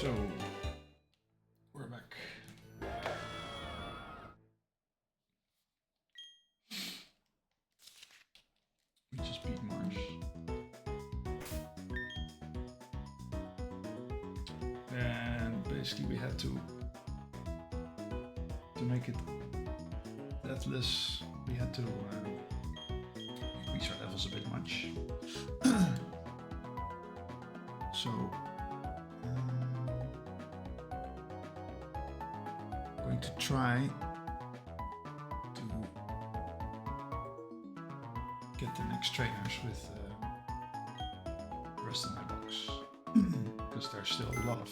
So, we're back. We just beat Mars. And basically we had to make it deathless, we had to increase our levels a bit much. So, I'm going to try to get the next trainers with the rest of my box. Because there's still a lot of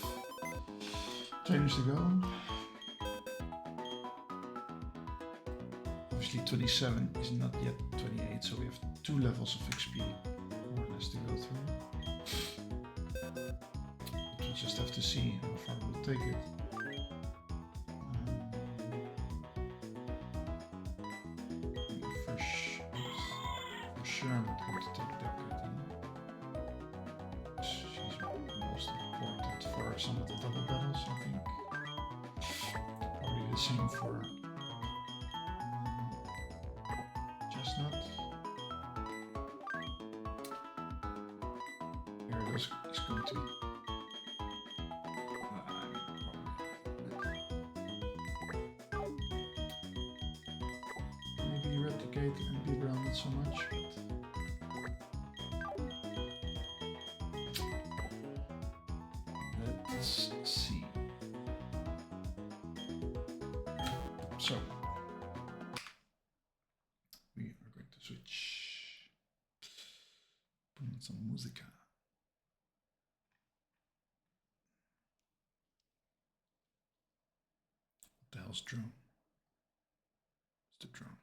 trainers to go. Obviously 27 is not yet 28, so we have 2 levels of XP more or less to go through. But we just have to see how far we'll take it. For sure I'm not going to take Duck, I think. She's most important for some of the double battles, I think. Probably the same for Chestnut. Here is going to maybe eradicate and be around it so much, but let's see. So we are going to switch, put on some musica. What the hell's drone? It's the drone.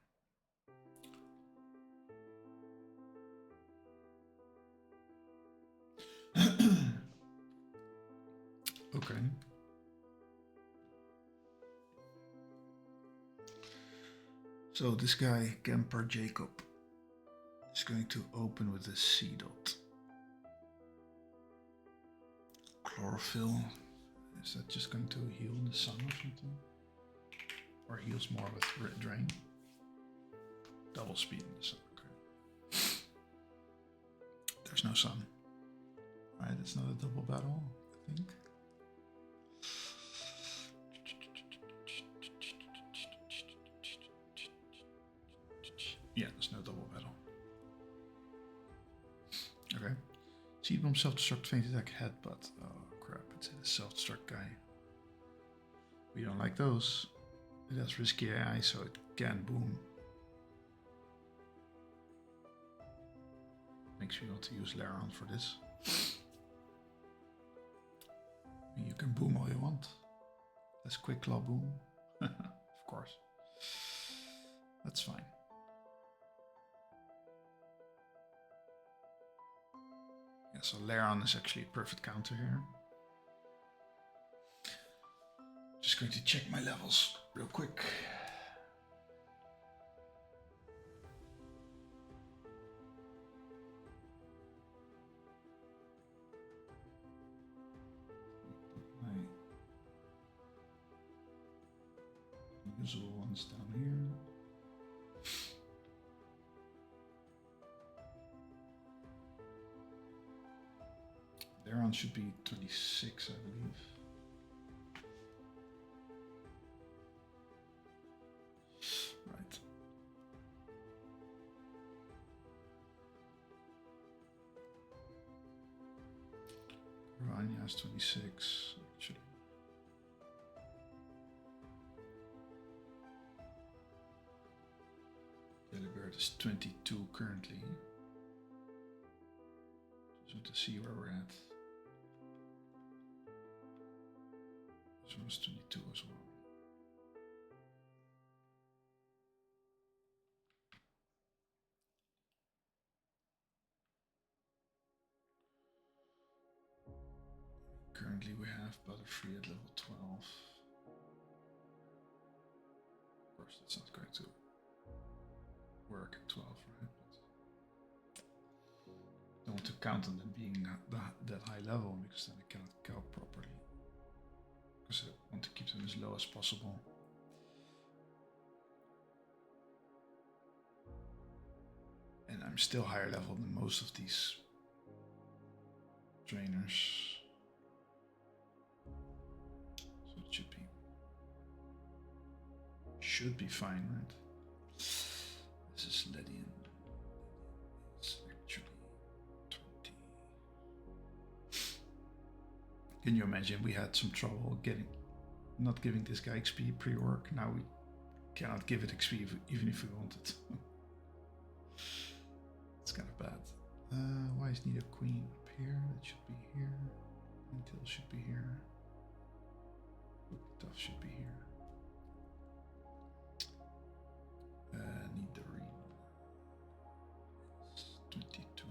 Okay. So this guy, Kemper Jacob, is going to open with a C dot. Chlorophyll. Is that just going to heal the sun or something? Or heals more with drain? Double speed in the sun, okay. There's no sun. Right, it's not a double battle, I think. Yeah, there's no double battle. Okay. Seed bomb, self-destruct, faint attack, headbutt. Oh crap, it's a self-destruct guy. We don't like those. It has risky AI, so it can boom. Makes me want to use Laron for this. You can boom all you want. That's quick claw boom. Of course. That's fine. Yeah, so Laron is actually a perfect counter here. Just going to check my levels real quick. My usual ones down here. Laron should be 26, I believe. Right. Rania is 26, actually. Delibird is 22 currently. Just want to see where we're at. This one was 22 as well. Currently we have Butterfree at level 12. Of course that's not going to work at 12, right? But don't want to count on them being that high level because then I cannot cow properly. because I want to keep them as low as possible. And I'm still higher level than most of these trainers. So it should be fine, right? This is Lydian. It's actually 20. Can you imagine we had some trouble not giving this guy XP pre-work? Now we cannot give it XP even if we wanted. It's kind of bad. Why is need a queen up here? That should be here. Until should be here. Stuff should be here. Need the ring. It's 22.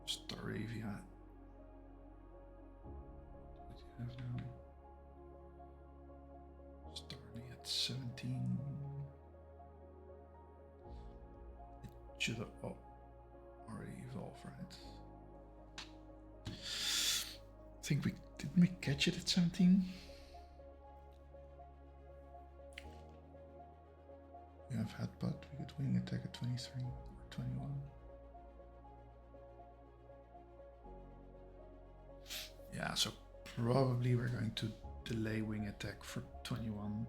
Staravia. What do you have now? Starting at 17. It should have already evolved, right? I think didn't we catch it at 17? We have headbutt, we get wing attack at 23 or 21. Yeah, so probably we're going to delay wing attack for 21.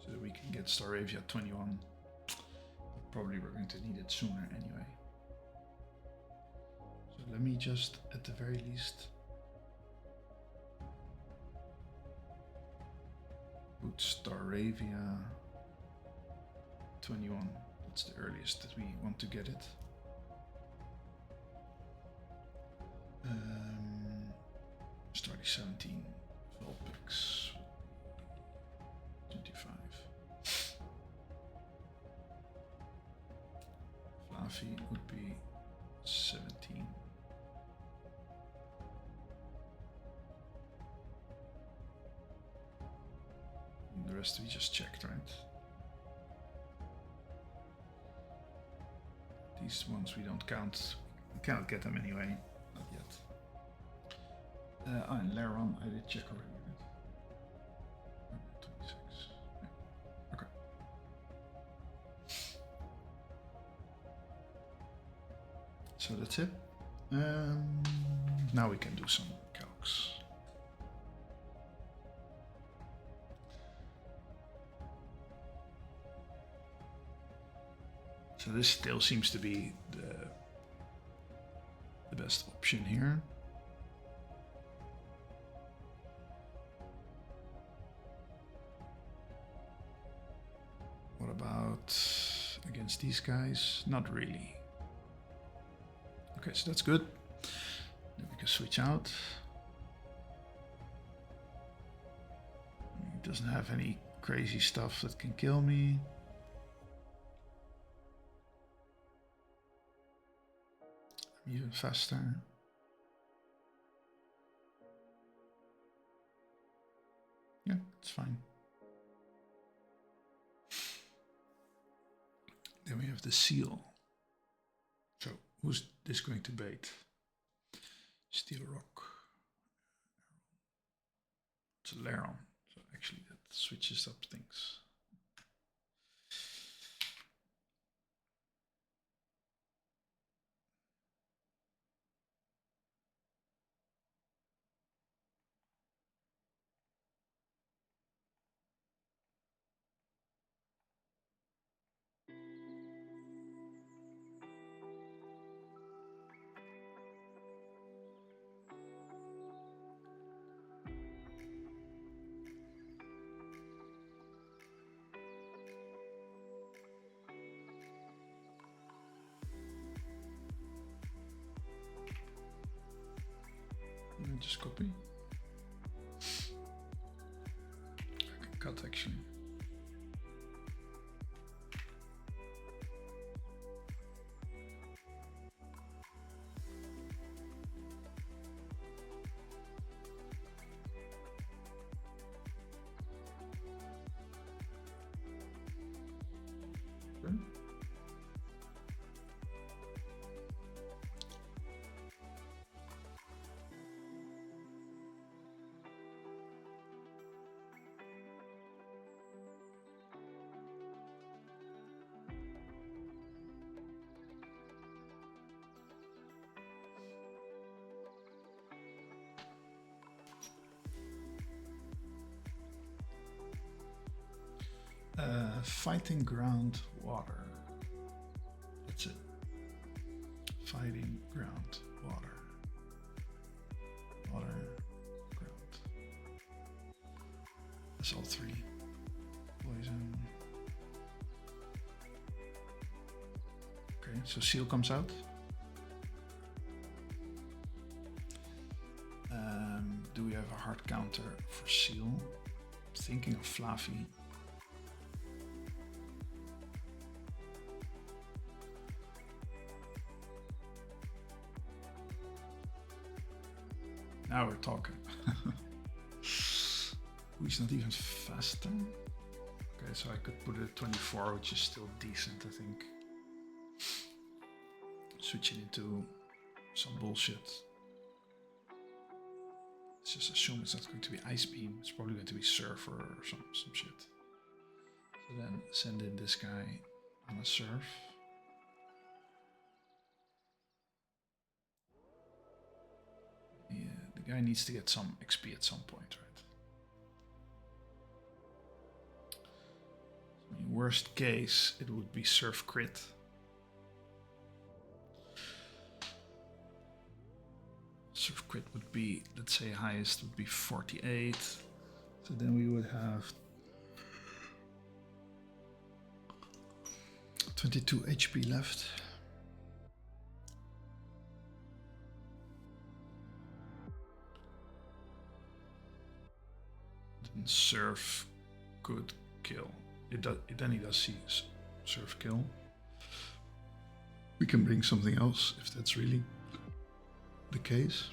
So that we can get Staravia at 21. But probably we're going to need it sooner anyway. So let me just, at the very least, put Staravia 21. That's the earliest that we want to get it. Starting 17. Vulpix 25. Fluffy would be 17. And the rest we just checked, right? These ones we don't count. We cannot get them anyway. Not yet. And Laron, I did check already. Right? 26. Yeah. Okay. So that's it. Now we can do some calcs. So this still seems to be the best option here. What about against these guys? Not really. Okay, so that's good. Then we can switch out. It doesn't have any crazy stuff that can kill me. I'm even faster. Yeah, it's fine. Then we have the seal. So who's this going to bait? Steel rock. It's a Laron. So actually that switches up things. Just copy. I can cut actually. Okay. Fighting ground water. That's it. Fighting ground water. Water, ground. That's all three. Poison. Okay, so seal comes out. Do we have a hard counter for seal? Thinking of Fluffy. Now we're talking. He's not even faster. Okay, so I could put it at 24, which is still decent, I think. Switch it into some bullshit. Let's just assume it's not going to be Ice Beam. It's probably going to be Surfer or some shit. So then send in this guy on a Surf. Yeah, the guy needs to get some XP at some point, right? I mean, worst case, it would be Surf Crit. Surf Crit would be, let's say highest would be 48. So then we would have 22 HP left. Then Surf could kill. Then he does see Surf kill. We can bring something else if that's really the case.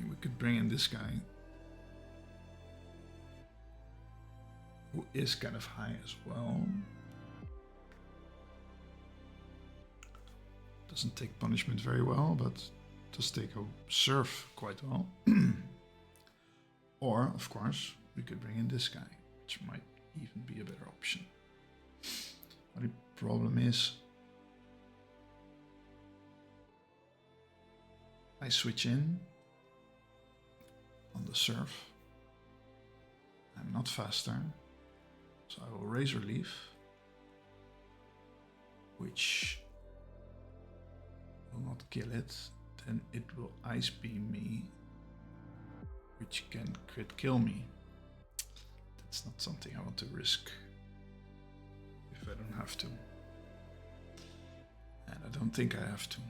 We could bring in this guy who is kind of high as well. Doesn't take punishment very well, but does take a Surf quite well. Or, of course, we could bring in this guy, which might even be a better option. But the problem is, I switch in on the Surf. I'm not faster, so I will Razor Leaf, which will not kill it. Then it will Ice Beam me, which can crit kill me. That's not something I want to risk if I don't have to. And I don't think I have to.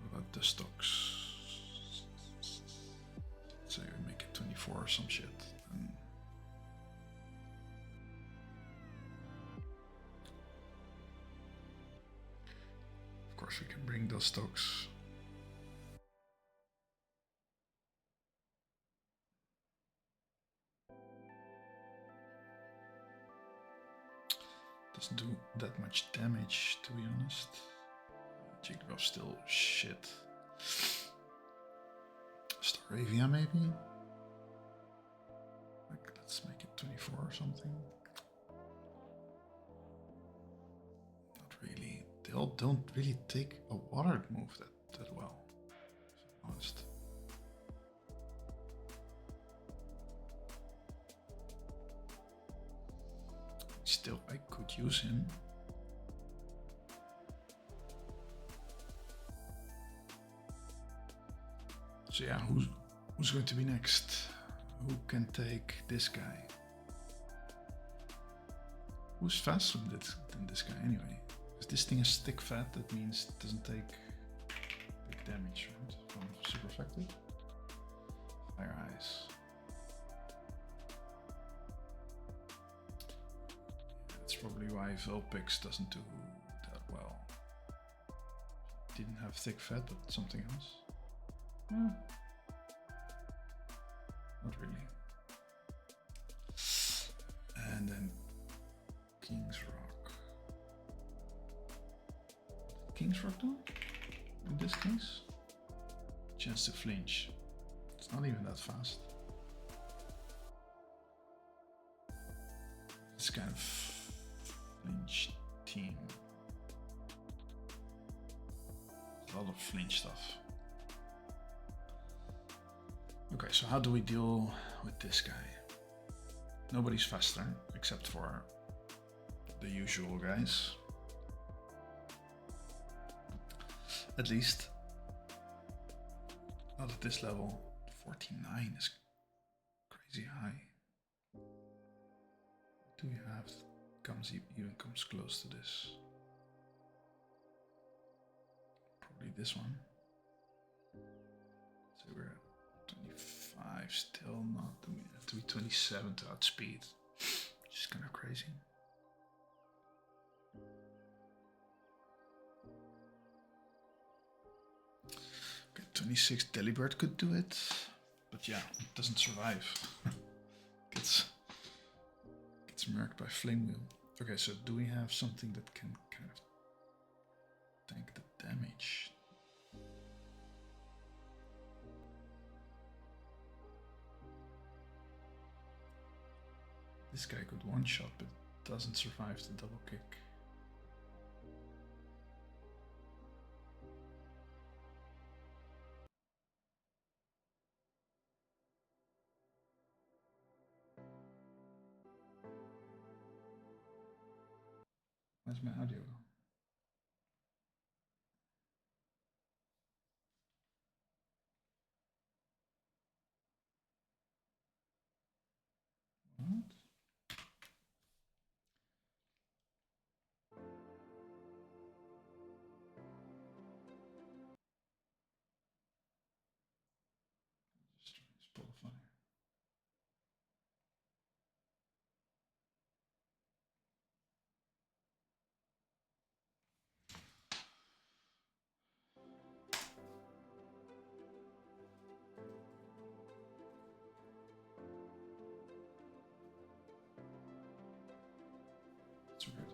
What about the stocks? Let's say we make it 24 or some shit. Of course we can bring those stocks. Doesn't do that much damage, to be honest. Jigglypuff's still shit. Staravia maybe? Like, let's make it 24 or something. Not really. They all don't really take a water move that well, to be honest. Still, I could use him. So yeah, who's going to be next? Who can take this guy? Who's faster than this guy anyway? Because this thing is stick fat, that means it doesn't take big damage, right? From super effective. Fire Eyes. That's probably why Vulpix doesn't do that well. Didn't have thick fat, but something else. Yeah. Not really. And then King's Rock. King's Rock though? In this case? Chance to flinch. It's not even that fast. It's kind of flinch team. A lot of flinch stuff. Okay, so how do we deal with this guy? Nobody's faster, except for the usual guys. At least. Not at this level. 49 is crazy high. What do we have that even comes close to this? Probably this one. So we're at 25 still, not. We have to be 27 to outspeed. Which is kind of crazy. Okay, 26 Delibird could do it. But yeah, it doesn't survive. gets murked by Flame Wheel. Okay, so do we have something that can kind of tank the damage? This guy could one-shot, but doesn't survive the double kick. Where's my audio? What? Just try to pull a fire. It's weird.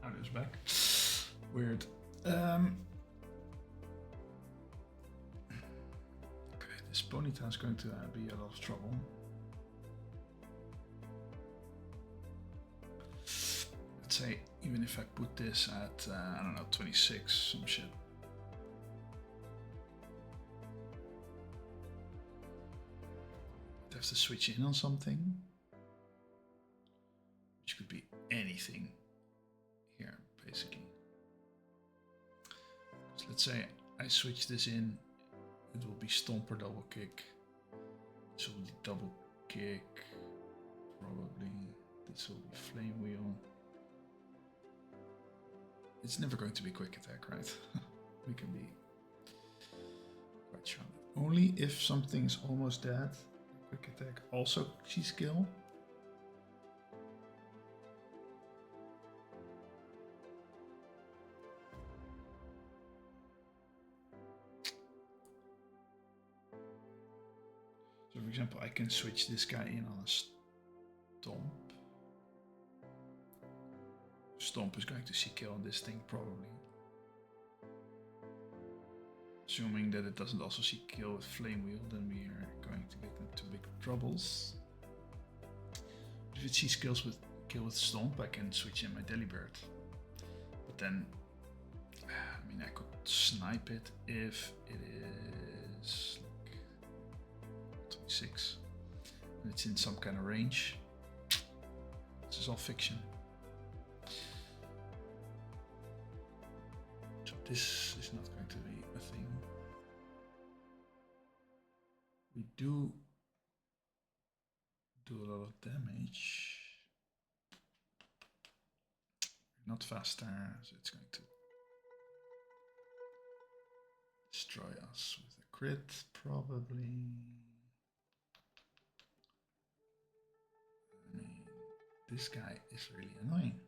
Audio's back. Weird. Okay, this Ponyta is going to be a lot of trouble. Let's say, even if I put this at, I don't know, 26, some shit. I'd have to switch in on something. Which could be anything here, basically. So let's say I switch this in, it will be Stomp or double kick. This will be double kick, probably. This will be Flame Wheel. It's never going to be quick attack, right? We can be quite sure. Only if something's almost dead. Quick attack also G-skill. So for example, I can switch this guy in on a Stomp. Stomp is going to see kill on this thing probably. Assuming that it doesn't also see kill with Flame Wheel, then we are going to get into big troubles. If it sees kills with kill with Stomp, I can switch in my Delibird. But then, I mean, I could snipe it if it is like 26 and it's in some kind of range. This is all fiction. So this is not going to be a thing. We do a lot of damage. Not faster, so it's going to destroy us with a crit, probably. I mean, this guy is really annoying.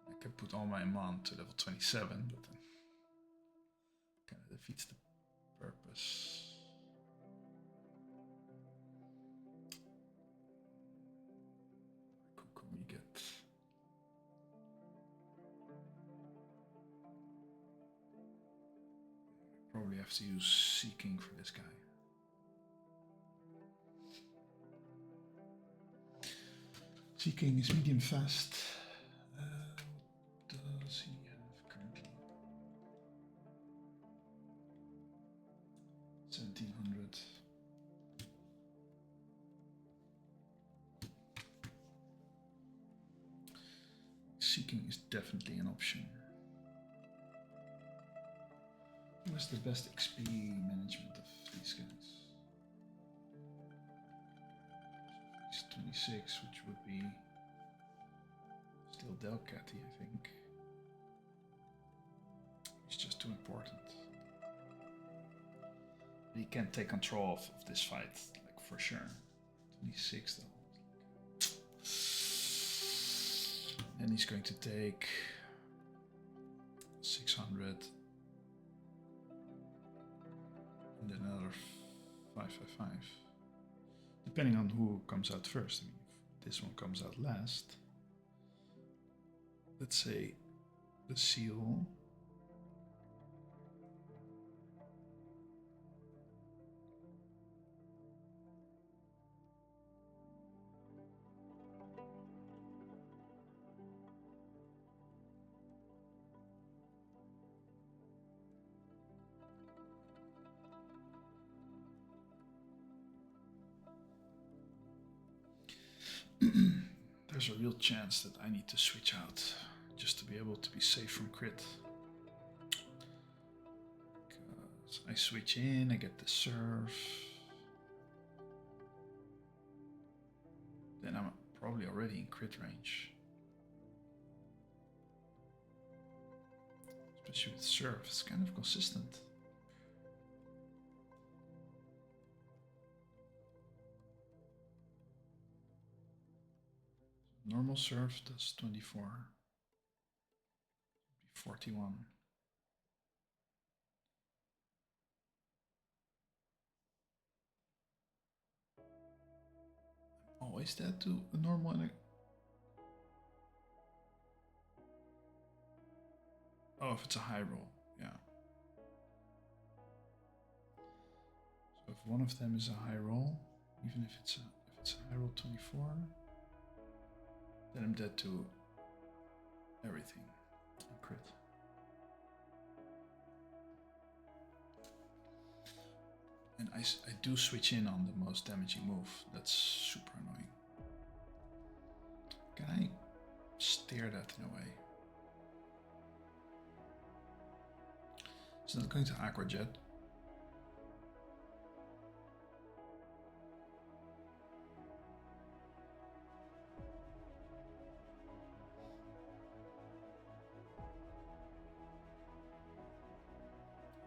I could put all my Mon to level 27, but then defeats the purpose. You get probably have to use seeking for this guy. Seeking is medium fast. What does he have currently? 1700. Seeking is definitely an option. What's the best XP management of these guys? He's 26, which would be still Delcatty, I think. He's just too important. He can't take control of this fight, like for sure. 26 though. And he's going to take 600 and then another 555. Depending on who comes out first. I mean, if this one comes out last, let's say the seal. There's a real chance that I need to switch out just to be able to be safe from crit. Because I switch in, I get the serve. Then I'm probably already in crit range. Especially with serve, it's kind of consistent. Normal serve does 24, 41. Oh, is that to a normal and a... Oh, if it's a high roll, yeah. So if one of them is a high roll, even if it's a high roll 24. Then I'm dead to everything. Crit. And I do switch in on the most damaging move. That's super annoying. Can I steer that in a way? It's not going to Aqua Jet.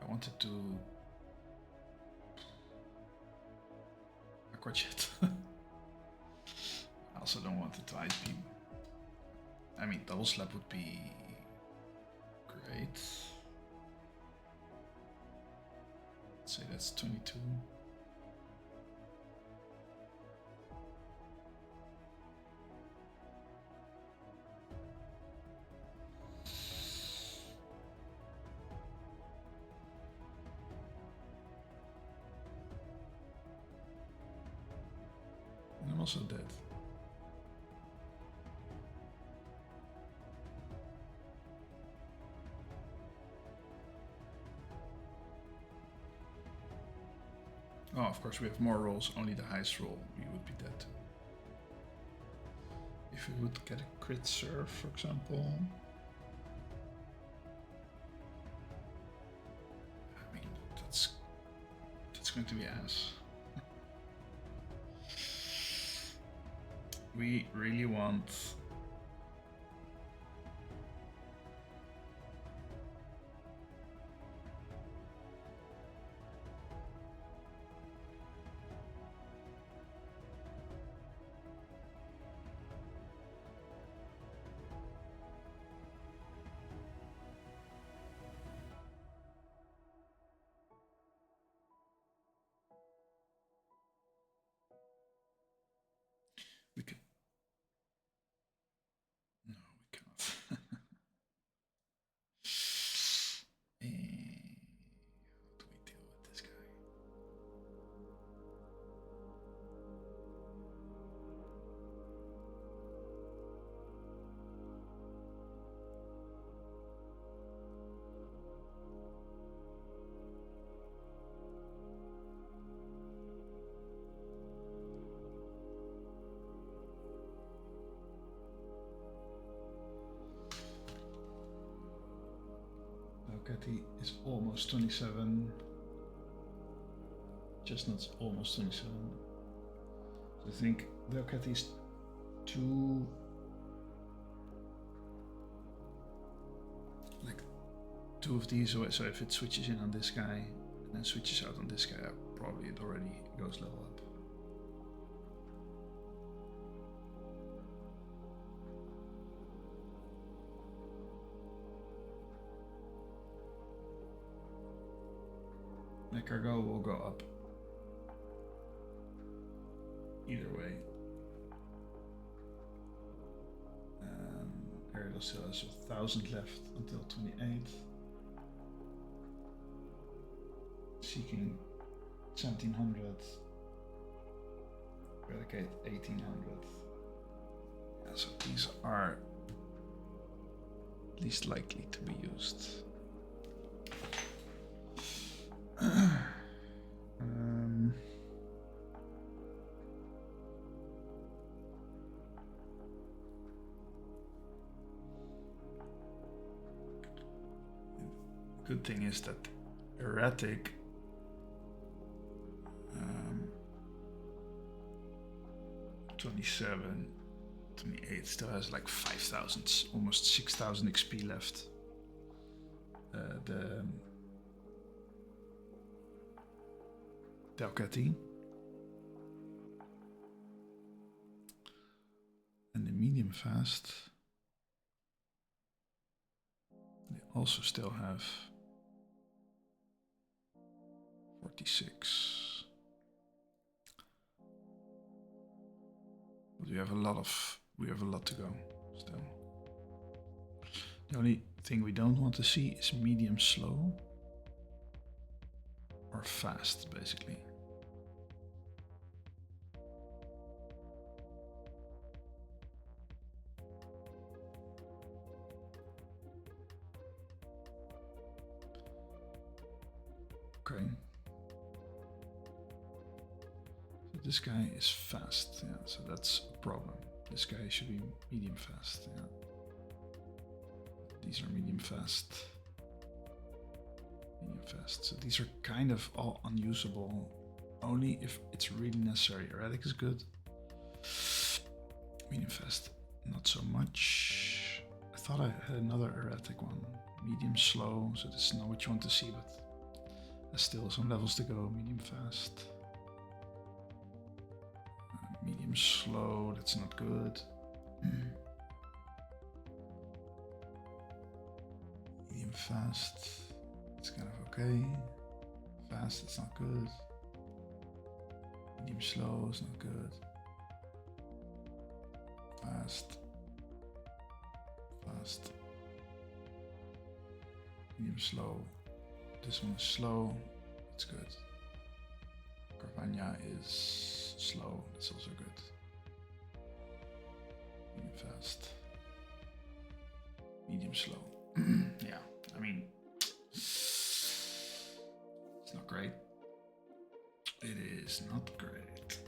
I wanted to Aqua Jet. I also don't want it to Ice Beam. I mean, double slap would be great. Let's say that's 22. And I'm also dead. Oh, of course we have more rolls, only the highest roll, we would be dead. If we would get a crit serve, for example. I mean, that's going to be ass. We really want... Delcatty is almost 27. Chestnut's almost 27. So I think Delcatty is too... like 2 of these away. So if it switches in on this guy and then switches out on this guy, probably it already goes level up. Cargo will go up either way. Ariel still has 1,000 left until 28. Seeking 1,700. Relegate 1,800. Yeah, so these are least likely to be used. Good thing is that erratic um, 27, 28 still has like 5,000, almost 6,000 XP left. The Delcatty and the medium fast, they also still have 46. But we have a lot to go still. The only thing we don't want to see is medium slow or fast, basically. Okay. So this guy is fast, yeah, so that's a problem. This guy should be medium fast, yeah. These are medium fast. Medium fast. So these are kind of all unusable, only if it's really necessary. Erratic is good. Medium fast, not so much. I thought I had another erratic one. Medium slow, so this is not what you want to see, but there's still some levels to go. Medium fast. Medium slow, that's not good. Medium fast, it's kind of okay. Fast, it's not good. Medium slow is not good. Fast. Fast. Medium slow. This one is slow, it's good. Carvana is slow, that's also good. Medium fast. Medium slow. Yeah, I mean, it's not great. It is not great.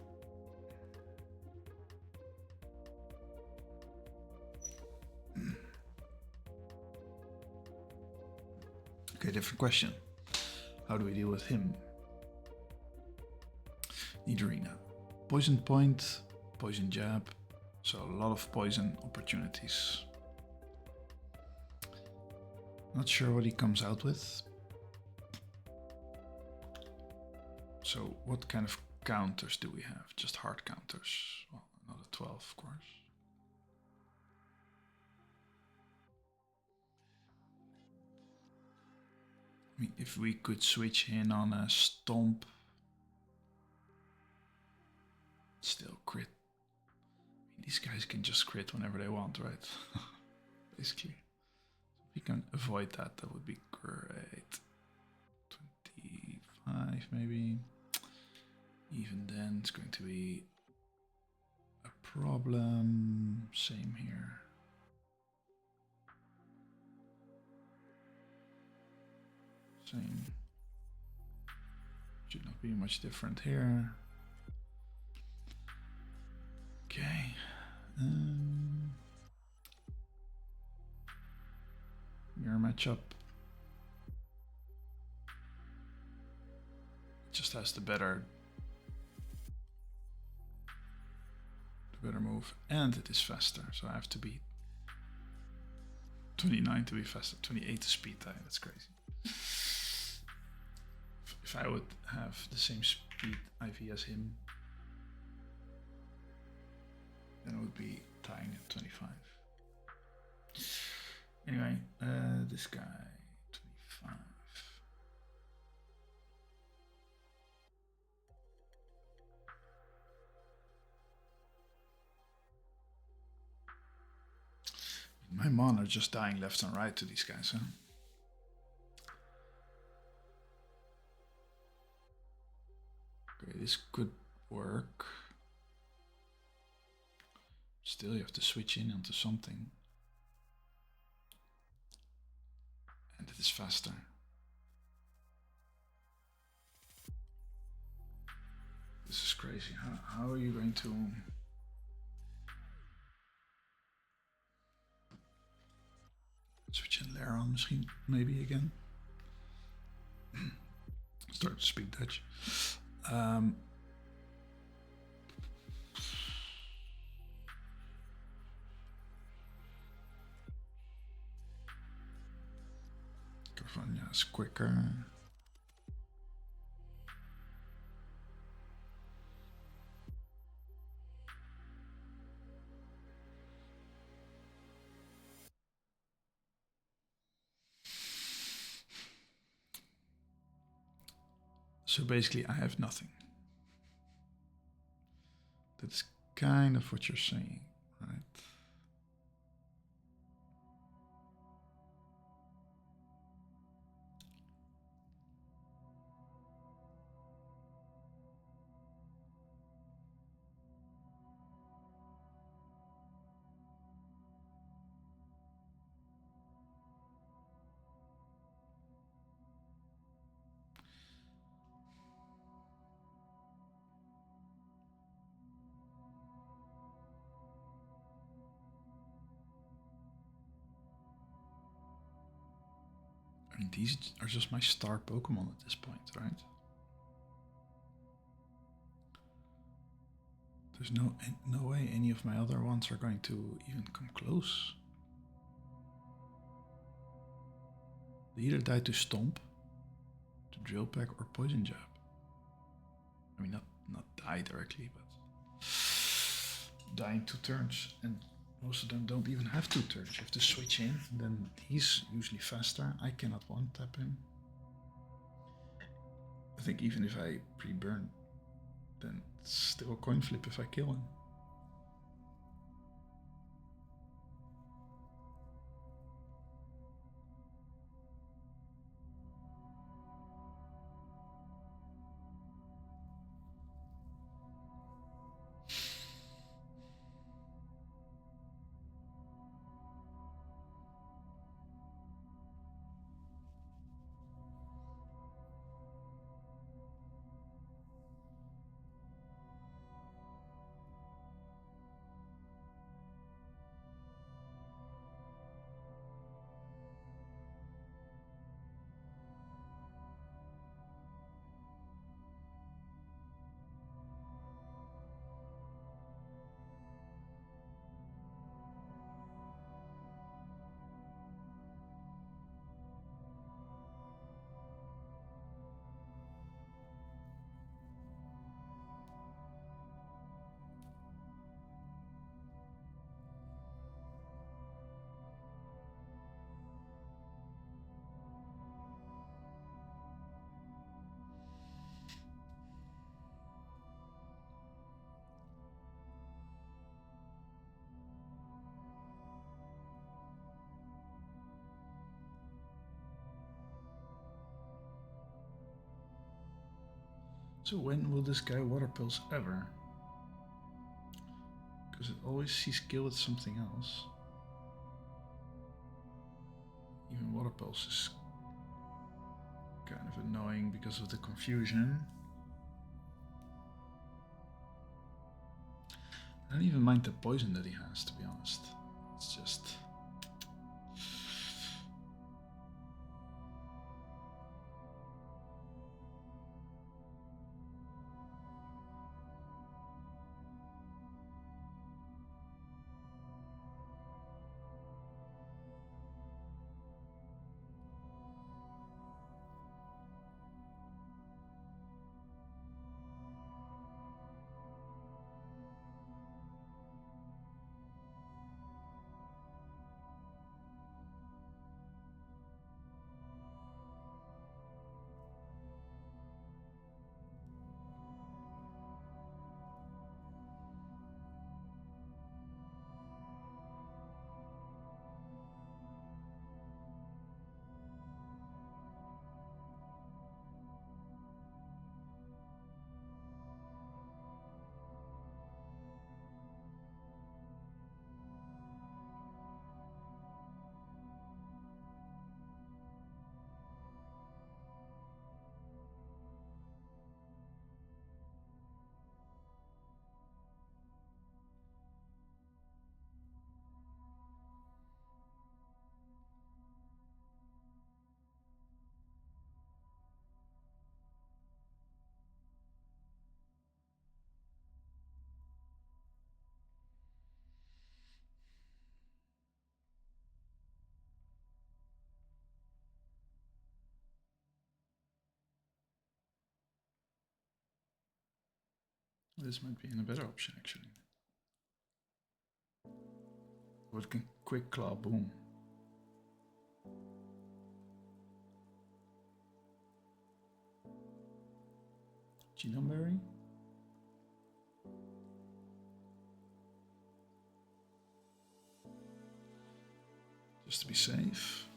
Okay, different question. How do we deal with him? Nidorina. Poison point, poison jab, so a lot of poison opportunities. Not sure what he comes out with. So what kind of counters do we have? Just hard counters. Well, another 12, of course. I mean, if we could switch in on a stomp, still crit. I mean, these guys can just crit whenever they want, right? Basically. So if we can avoid that, that would be great. 25 maybe. Even then, it's going to be a problem. Same here. Same. Should not be much different here. Okay. Mirror matchup. just has the better move, and it is faster, so I have to be 29 to be faster, 28 to speed tie. That's crazy. If I would have the same speed IV as him, then it would be tying at 25. Anyway, this guy, 25. My mon are just dying left and right to these guys, huh? Okay, this could work. Still, you have to switch in onto something. And it is faster. This is crazy. How are you going to... Switch in layer on misschien, maybe again. Start to speak Dutch. Cavagna is quicker. So basically I have nothing. That's kind of what you're saying, right? I mean, these are just my star Pokemon at this point, right? There's no way any of my other ones are going to even come close. They either die to Stomp, to Drill Peck, or Poison Jab. I mean, not die directly, but die in 2 turns. And most of them don't even have 2 turns. You have to switch in, and then he's usually faster. I cannot one-tap him. I think even if I pre-burn, then it's still a coin flip if I kill him. So when will this guy Water Pulse ever? Because it always sees kill with something else. Even Water Pulse is kind of annoying because of the confusion. I don't even mind the poison that he has, to be honest. It's just... This might be a better option actually. What can quick claw boom? Genome berry? Just to be safe.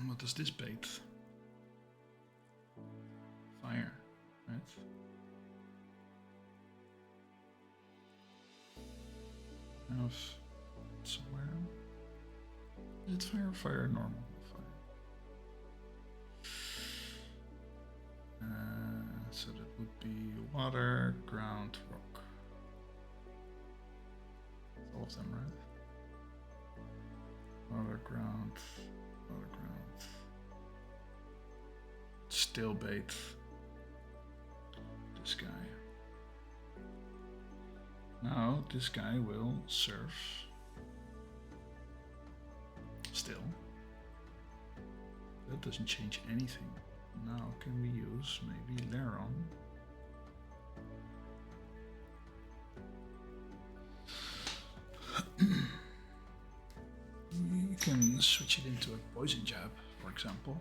What does this bait? Fire, right? Have somewhere. Is it fire or fire normal? Fire. So that would be water, ground, rock. All of them, right? Water, ground, water, ground. Still bait. This guy. Now this guy will surf. Still. That doesn't change anything. Now can we use maybe Laron? You can switch it into a poison jab, for example.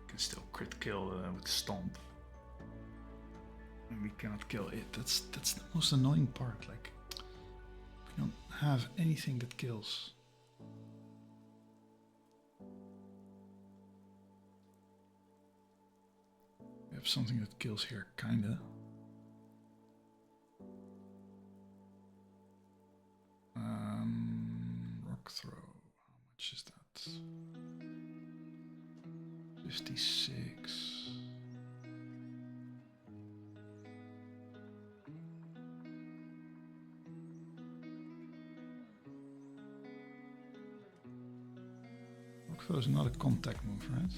You can still crit kill with stomp. And we cannot kill it. That's the most annoying part. Like, we don't have anything that kills. We have something that kills here, kinda. Rock throw. How much is that? 56. Rock throw is not a contact move, right?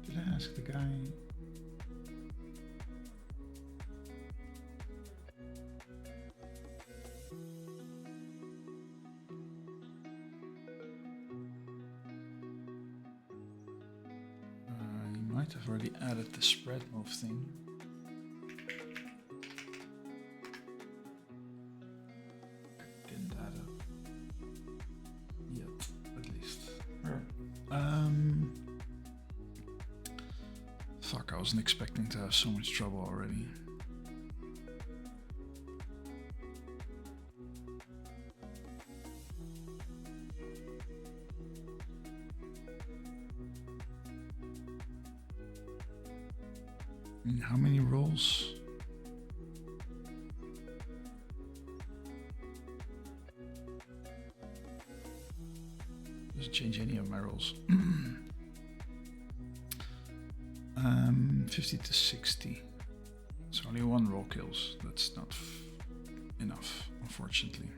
Did I ask the guy? He might have already added the spread move thing. Fuck, I wasn't expecting to have so much trouble already. How many rolls? Doesn't change any of my rolls. 50 to 60. It's only one roll kills. That's not enough, unfortunately.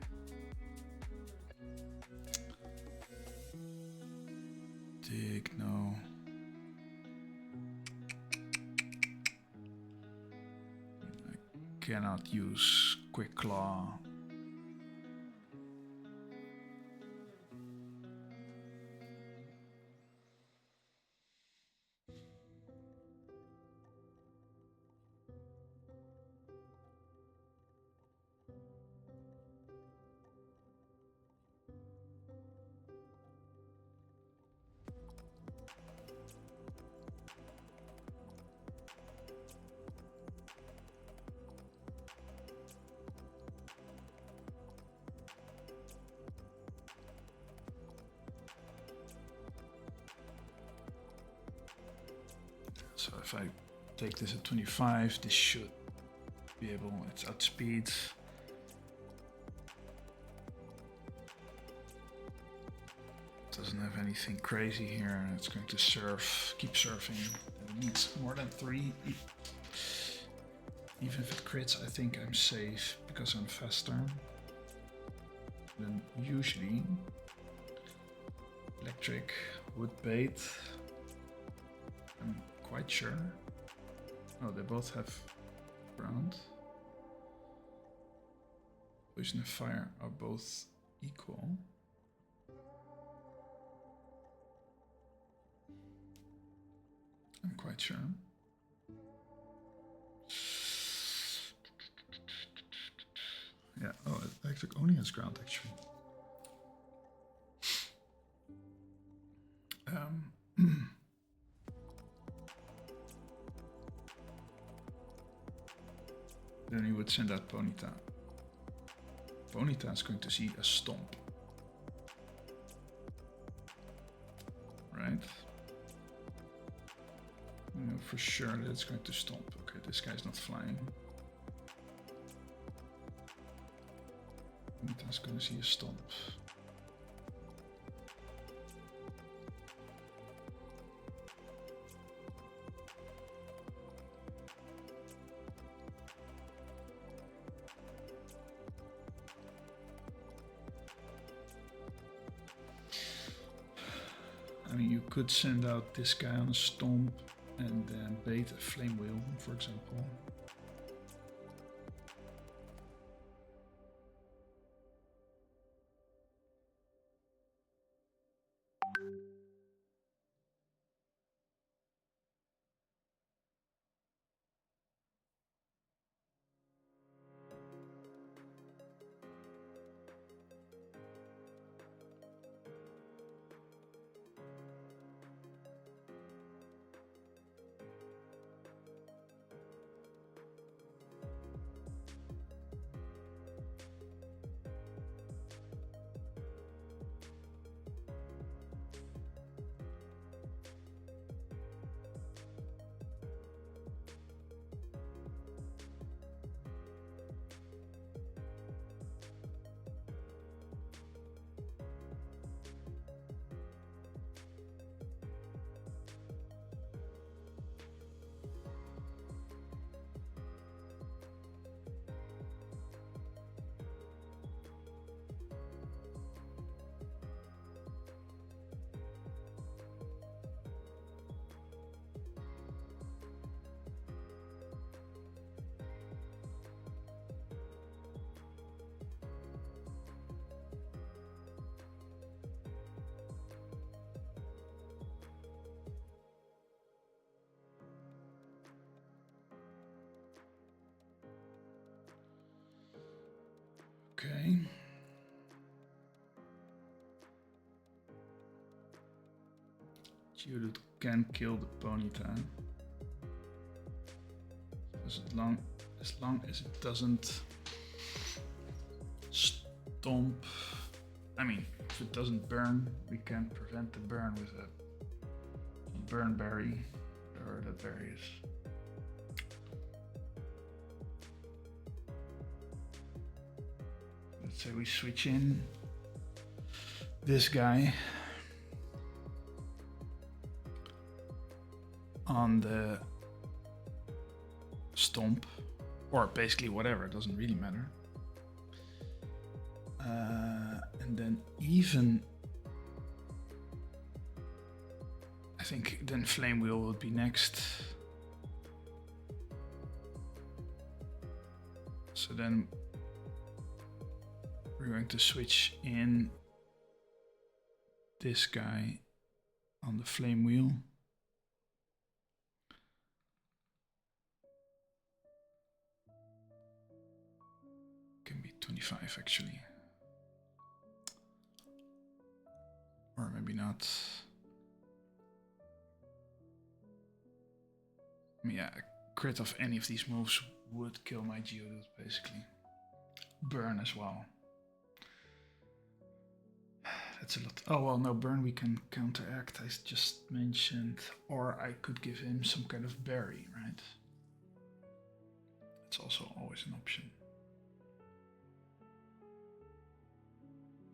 Dig, no. I cannot use Quick Claw. So if I take this at 25, this should be able, it's outspeed. Doesn't have anything crazy here, and it's going to surf, keep surfing. It needs more than 3. Even if it crits, I think I'm safe because I'm faster. Then usually electric would bait. I'm quite sure. Oh, they both have ground. Poison and fire are both equal. I'm quite sure. Yeah, oh, electric only has ground actually. Then he would send out Ponyta. Ponyta is going to see a stomp. Right? You know for sure that it's going to stomp. Okay, this guy's not flying. Ponyta's going to see a stomp. I mean, you could send out this guy on a stomp and then bait a flame wheel, for example. Okay. Geodude can kill the Ponyta. As long as it doesn't stomp. I mean, if it doesn't burn, we can prevent the burn with a burn berry, or that berry is. Let's say we switch in this guy on the stomp, or basically whatever, it doesn't really matter. And then even, I think then Flame Wheel would be next. So then we're going to switch in this guy on the Flame Wheel. Can be 25 actually. Or maybe not. I mean, yeah, a crit of any of these moves would kill my Geodude basically. Burn as well. That's a lot. Oh well, no, burn we can counteract, I just mentioned. Or I could give him some kind of berry, right? It's also always an option.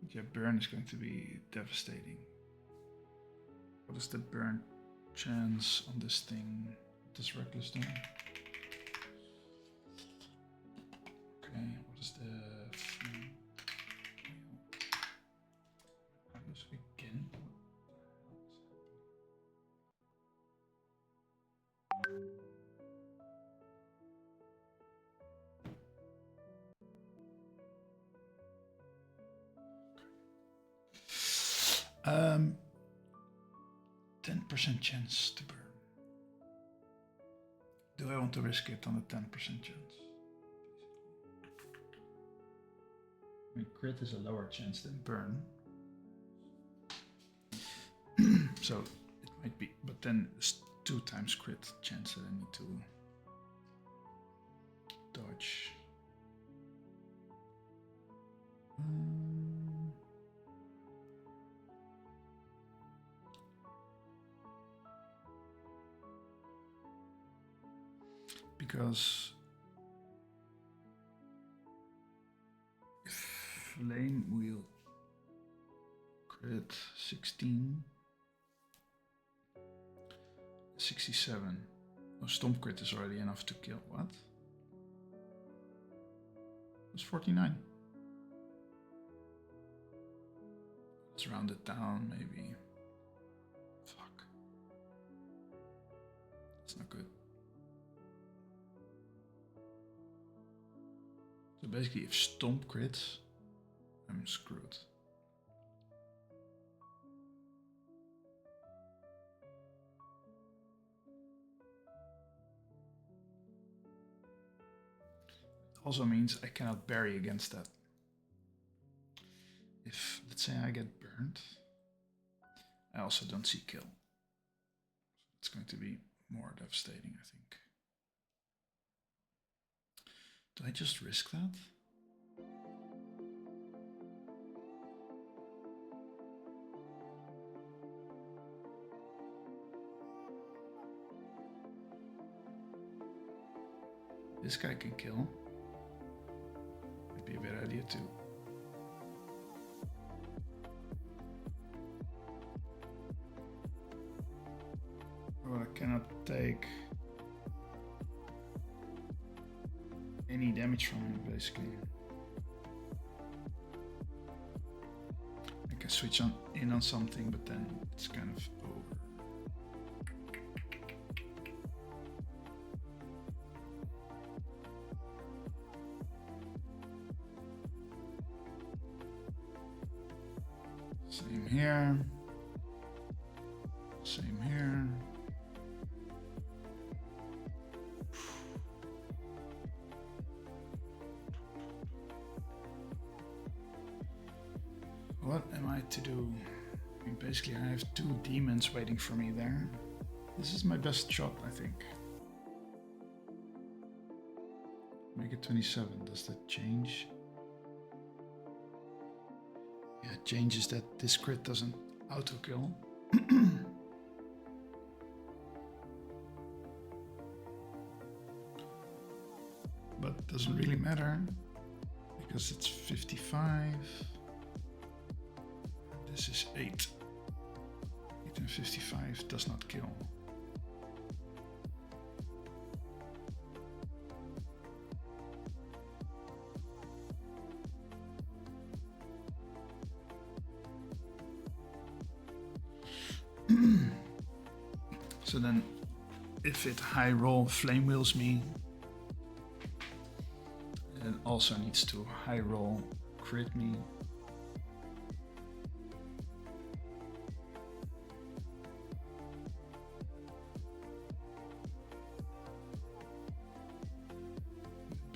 Yeah, burn is going to be devastating. What is the burn chance on this thing? What does Reckless do? what is the again? Um, 10% chance to burn. Do I want to risk it on a 10% chance? I mean, crit is a lower chance than burn. So it might be, but then it's 2 times crit chance that I need to dodge. Because flame wheel crit 16, 67. Oh, stomp crit is already enough to kill. What? It's 49. Let's round it down, maybe. Fuck. That's not good. So basically, if stomp crits, I'm screwed. Also means I cannot parry against that. If, let's say I get burned, I also don't see kill. It's going to be more devastating, I think. Do I just risk that? This guy can kill. Might be a bad idea too. Oh, I cannot take any damage from him, basically. I can switch in on something, but then it's kind of over. Same here. Same here. What am I to do? I mean, basically, I have 2 demons waiting for me there. This is my best shot, I think. Make it 27. Does that change? Yeah, it changes that this crit doesn't auto kill. But doesn't really matter because it's 55. This is 8. 8 and 55 does not kill. So then, if it high roll flame wheels me, it also needs to high roll crit me.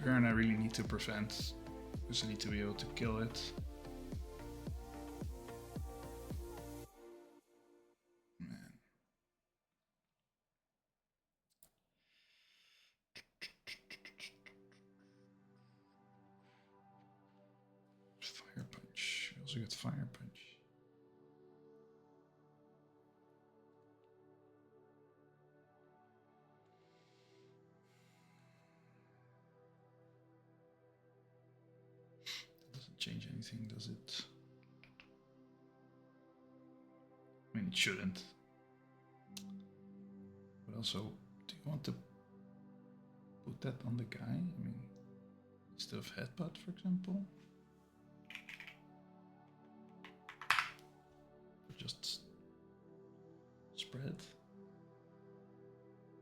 Burn I really need to prevent, because I need to be able to kill it. Man. Fire punch. I also get fire punch. Change anything, does it? I mean, it shouldn't. But also, do you want to put that on the guy? I mean, Instead of headbutt, for example. Or just spread.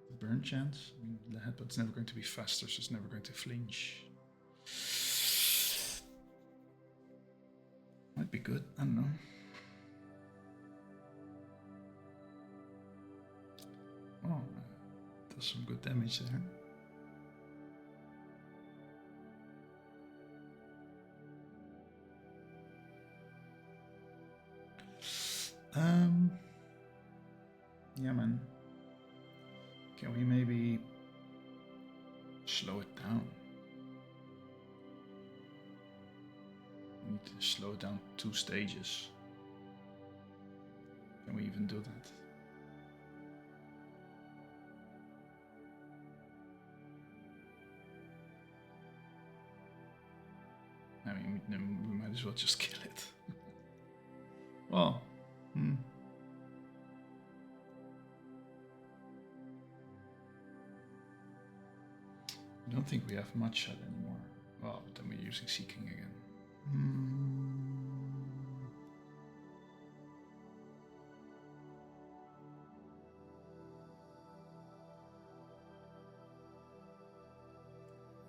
The burn chance. I mean, the headbutt's never going to be faster, so it's never going to flinch. Might be good, I don't know. Oh, does some good damage there. Yeah, man. Can we maybe slow it down? We need to slow it down 2 stages. Can we even do that? I mean, we might as well just kill it. Well, I don't think we have much shot anymore. Well, then we're using Seeking again.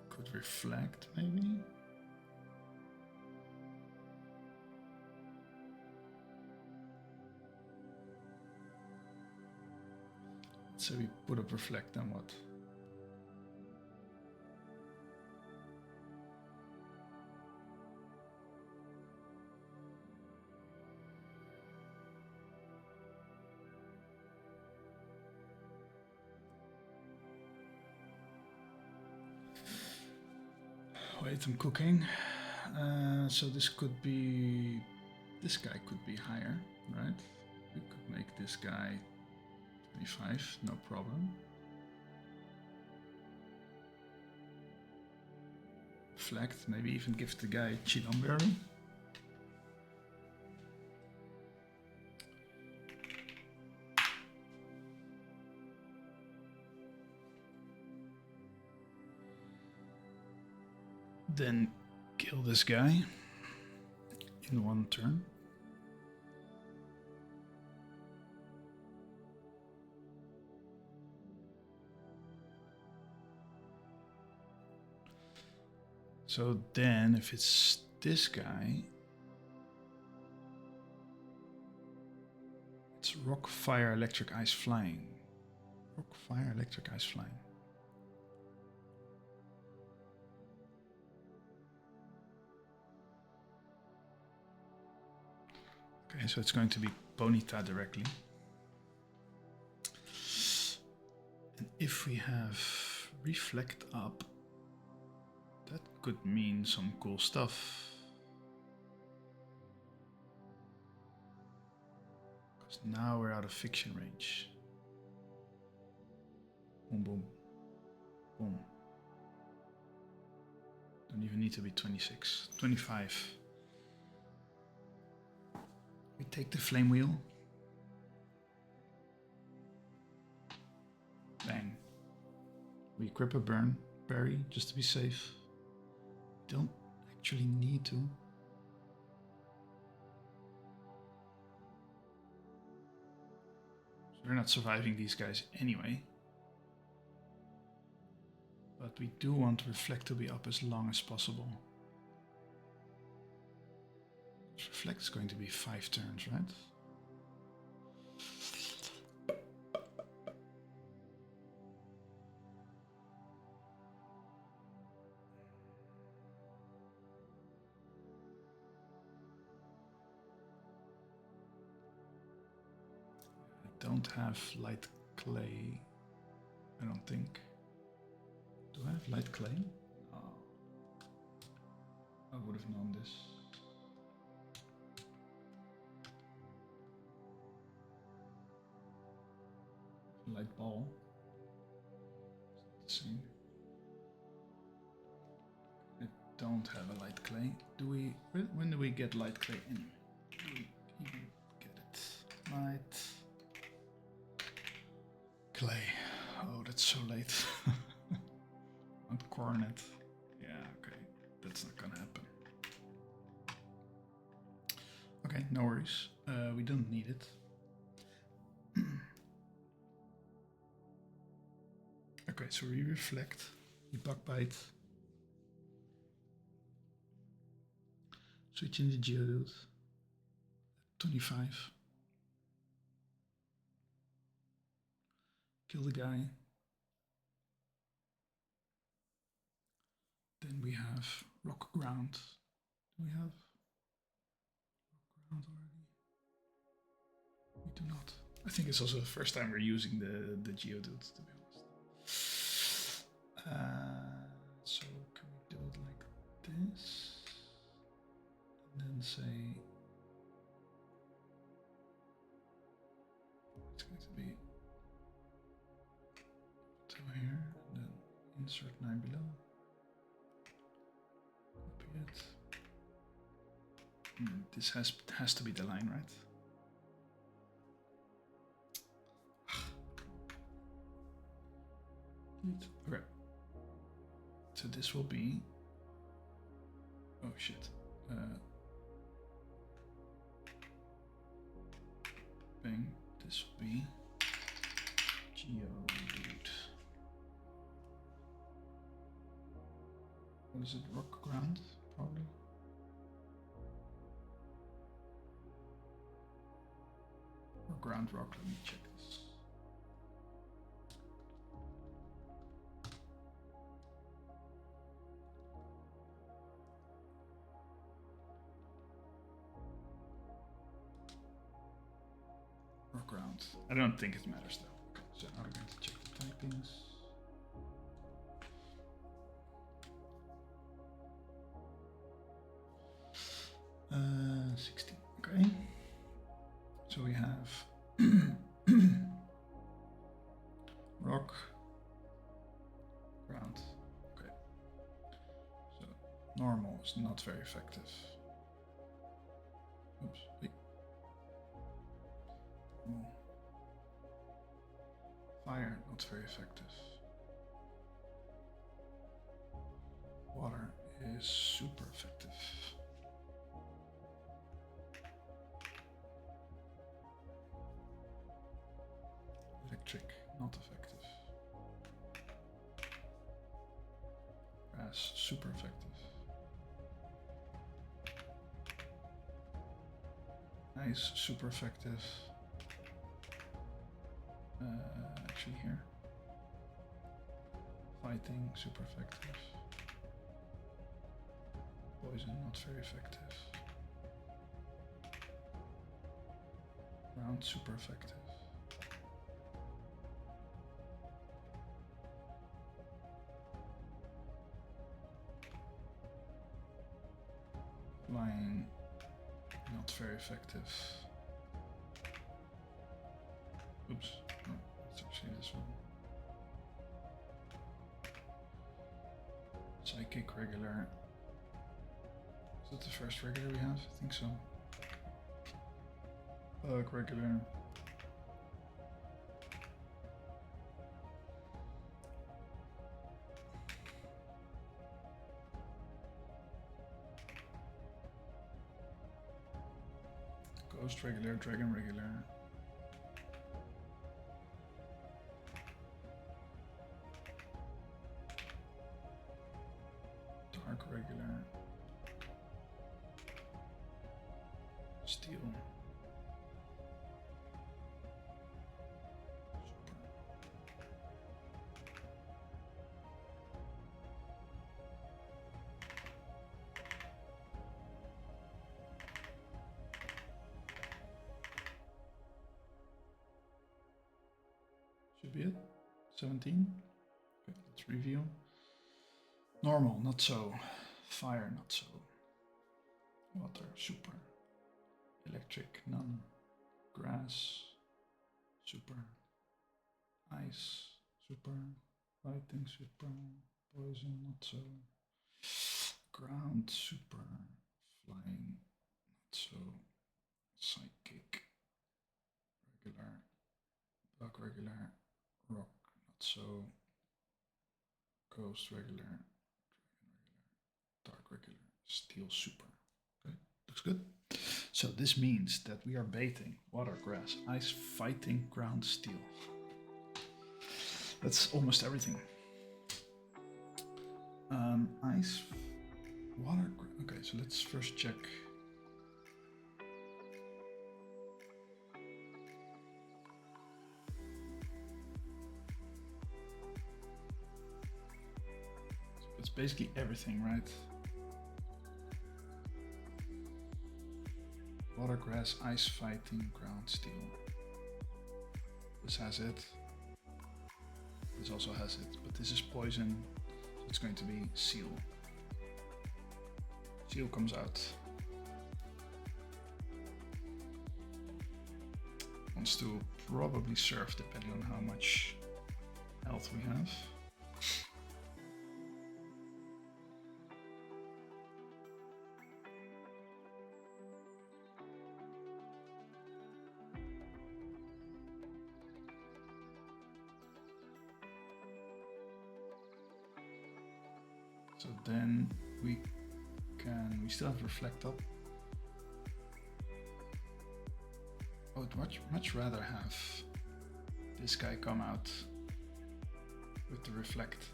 Could reflect, maybe? So we put up reflect, then what? Wait, I'm cooking. So this could be... This guy could be higher, right? We could make this guy 25, no problem. Reflect, maybe even give the guy Chilomberry. Then kill this guy in 1 turn. So then, if it's this guy, it's rock, fire, electric, ice, flying. Rock, fire, electric, ice, flying. Okay, so it's going to be Ponyta directly. And if we have reflect up, that could mean some cool stuff. Because now we're out of fiction range. Boom, boom, boom. Don't even need to be 26, 25. We take the flame wheel. Bang. We equip a burn berry just to be safe. Don't actually need to. So we're not surviving these guys anyway. But we do want reflect to be up as long as possible. Reflect is going to be 5 turns, right? I don't have light clay, I don't think. Do I have light clay? Oh. I would have known this. Light ball. It's the same. I don't have a light clay. Do we? When do we get light clay anyway? Do we even get it? Light clay. Oh, that's so late. On coronet. Yeah, okay. Okay, no worries. We don't need it. Okay, so we reflect, we bug bite. Switch in the Geodude. 25. Kill the guy. Then we have rock ground. Do we have rock ground already? We do not. I think it's also the first time we're using the Geodude, to be honest. So can we do it like this? And then say it's going to be to here, and then insert 9 below. Copy it. This has to be the line, right? Okay. So this will be. Oh shit. Bang. This will be Geodude. What is it? Rock ground, probably. Or ground rock. Let me check this. Rock ground. I don't think it matters though. Okay, so now we're going to check the typings. Uh, 16. Okay. So we have rock, ground. Okay. So normal is not very effective. Oops. Wait. Oh. Fire, not very effective. Water is super effective. Electric, not effective. Grass, super effective. Nice, super effective. Actually here. Fighting, super effective. Poison, not very effective. Ground, super effective. Flying, not very effective. Oops, no, it's actually this one. Psychic regular. Is that the first regular we have? I think so. Bug regular. Ghost regular, dragon regular. Dark regular. Steel. Should be it. 17. Okay, let's review. Normal, not so. Fire, not so. Water, super. Electric, none. Grass, super. Ice, super. Fighting, super. Poison, not so. Ground, super. Flying, not so. Psychic, regular. Bug, regular. Rock, not so. Ghost, regular. Dragon, regular. Dark, regular. Steel, super. Okay, looks good. So this means that we are baiting water, grass, ice, fighting, ground, steel. That's almost everything. Ice, water, okay, so let's first check. So it's basically everything, right? Water, grass, ice, fighting, ground, steel. This has it. This also has it, but this is poison. So it's going to be seal. Seal comes out. Wants to probably serve depending on how much health we have. So then we still have reflect up. I would much rather have this guy come out with the reflect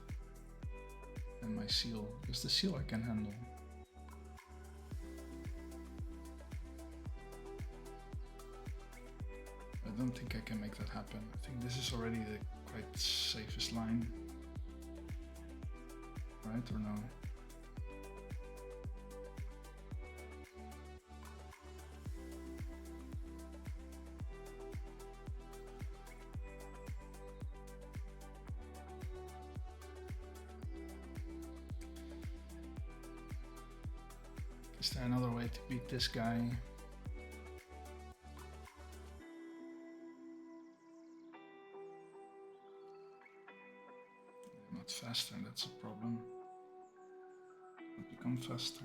than my seal, because the seal I can handle. I don't think I can make that happen. I think this is already the quite safest line. Right or no? Is there another way to beat this guy? Not faster, that's a problem. Not become faster.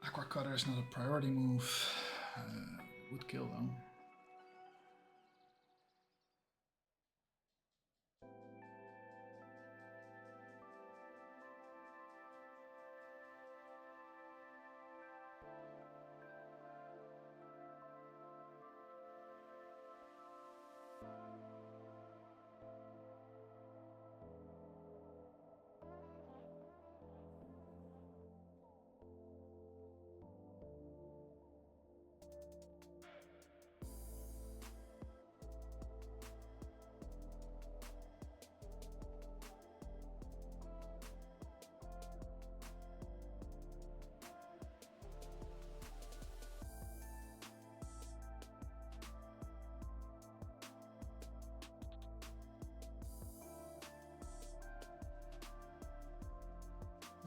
Aqua Cutter is not a priority move. Would kill though.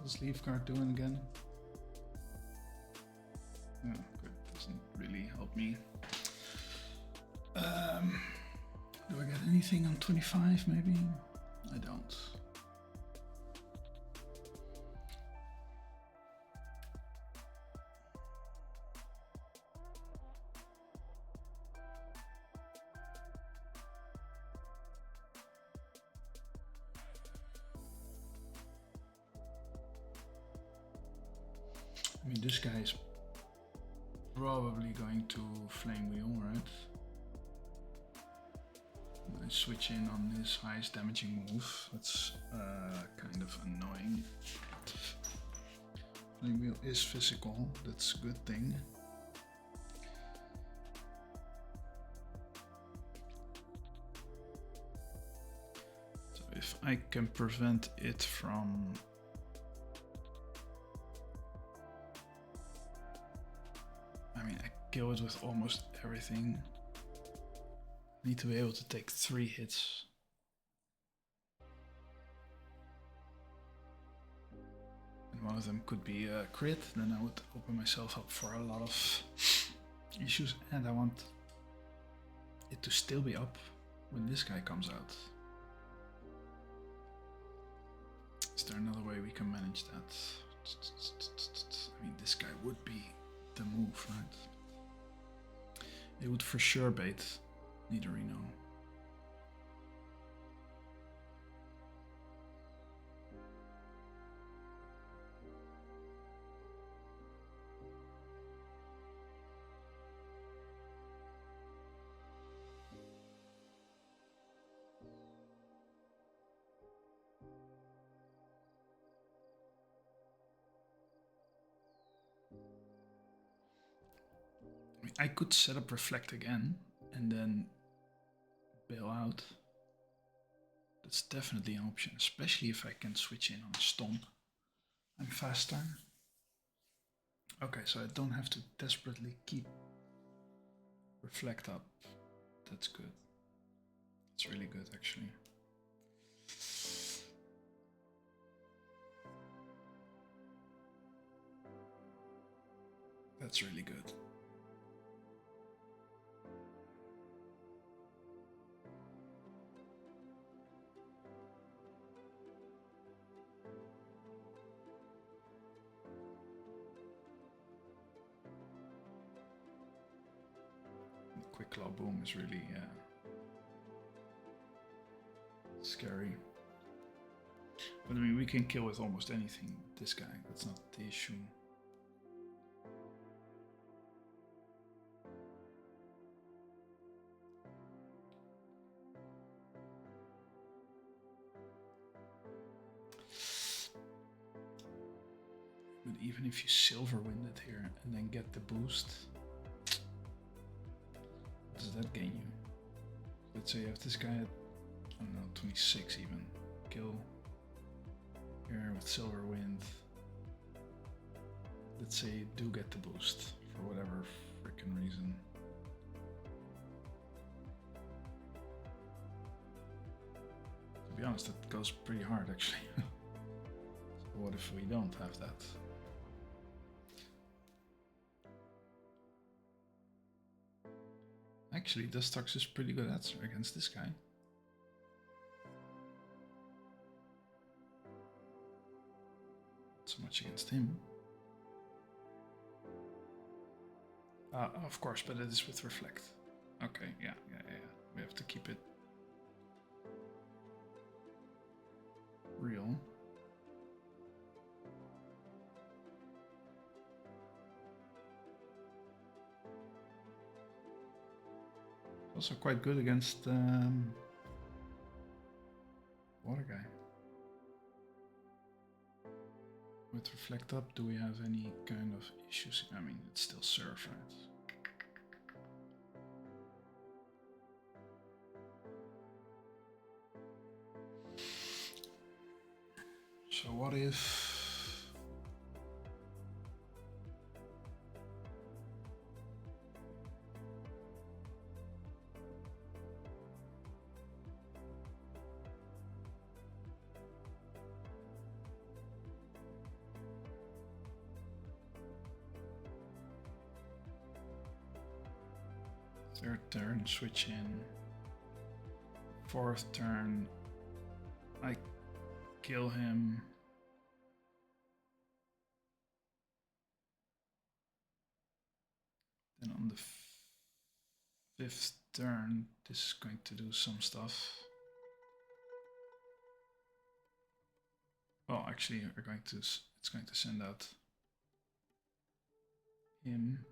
What's Leaf Guard doing again? Oh, good. Doesn't really help me. Do I get anything on 25 maybe? I don't. I mean, this guy is probably going to Flame Wheel, right? I switch in on his highest damaging move. That's kind of annoying. Flame Wheel is physical, that's a good thing. So if I can prevent it from kill it with almost everything. Need to be able to take 3 hits. And one of them could be a crit, then I would open myself up for a lot of issues, and I want it to still be up when this guy comes out. Is there another way we can manage that? I mean, this guy would be the move, right? It would for sure bait Nidorino. I could set up reflect again and then bail out. That's definitely an option, especially if I can switch in on a stomp. I'm faster. Okay, so I don't have to desperately keep reflect up. That's good. It's really good, actually. That's really good. Quick claw boom is really scary. But I mean, we can kill with almost anything this guy. That's not the issue. But even if you silver wind it here and then get the boost, what does that gain you? Let's say you have this guy at, I don't know, 26 even. Kill here with silver wind. Let's say you do get the boost for whatever freaking reason. To be honest, that goes pretty hard actually. So what if we don't have that? Actually, Dustux is pretty good answer against this guy. Not so much against him. Of course, but it is with reflect. Okay, yeah. We have to keep it real. Also quite good against water guy. With reflect up, do we have any kind of issues? I mean, it's still surf, right? So what if... Third turn, switch in. Fourth turn, I kill him. Then on the fifth turn, this is going to do some stuff. Oh, actually, it's going to send out him.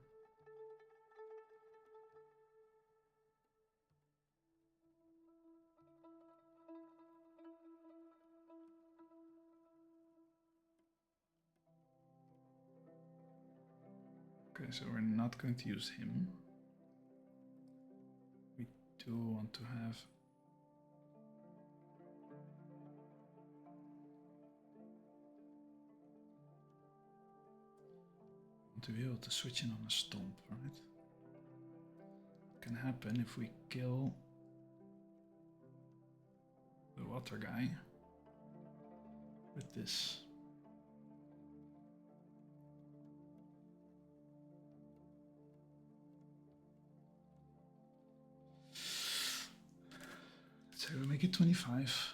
Okay, so we're not going to use him. We do want to have... to be able to switch in on a stomp, right? It can happen if we kill the water guy with this. So we make it 25.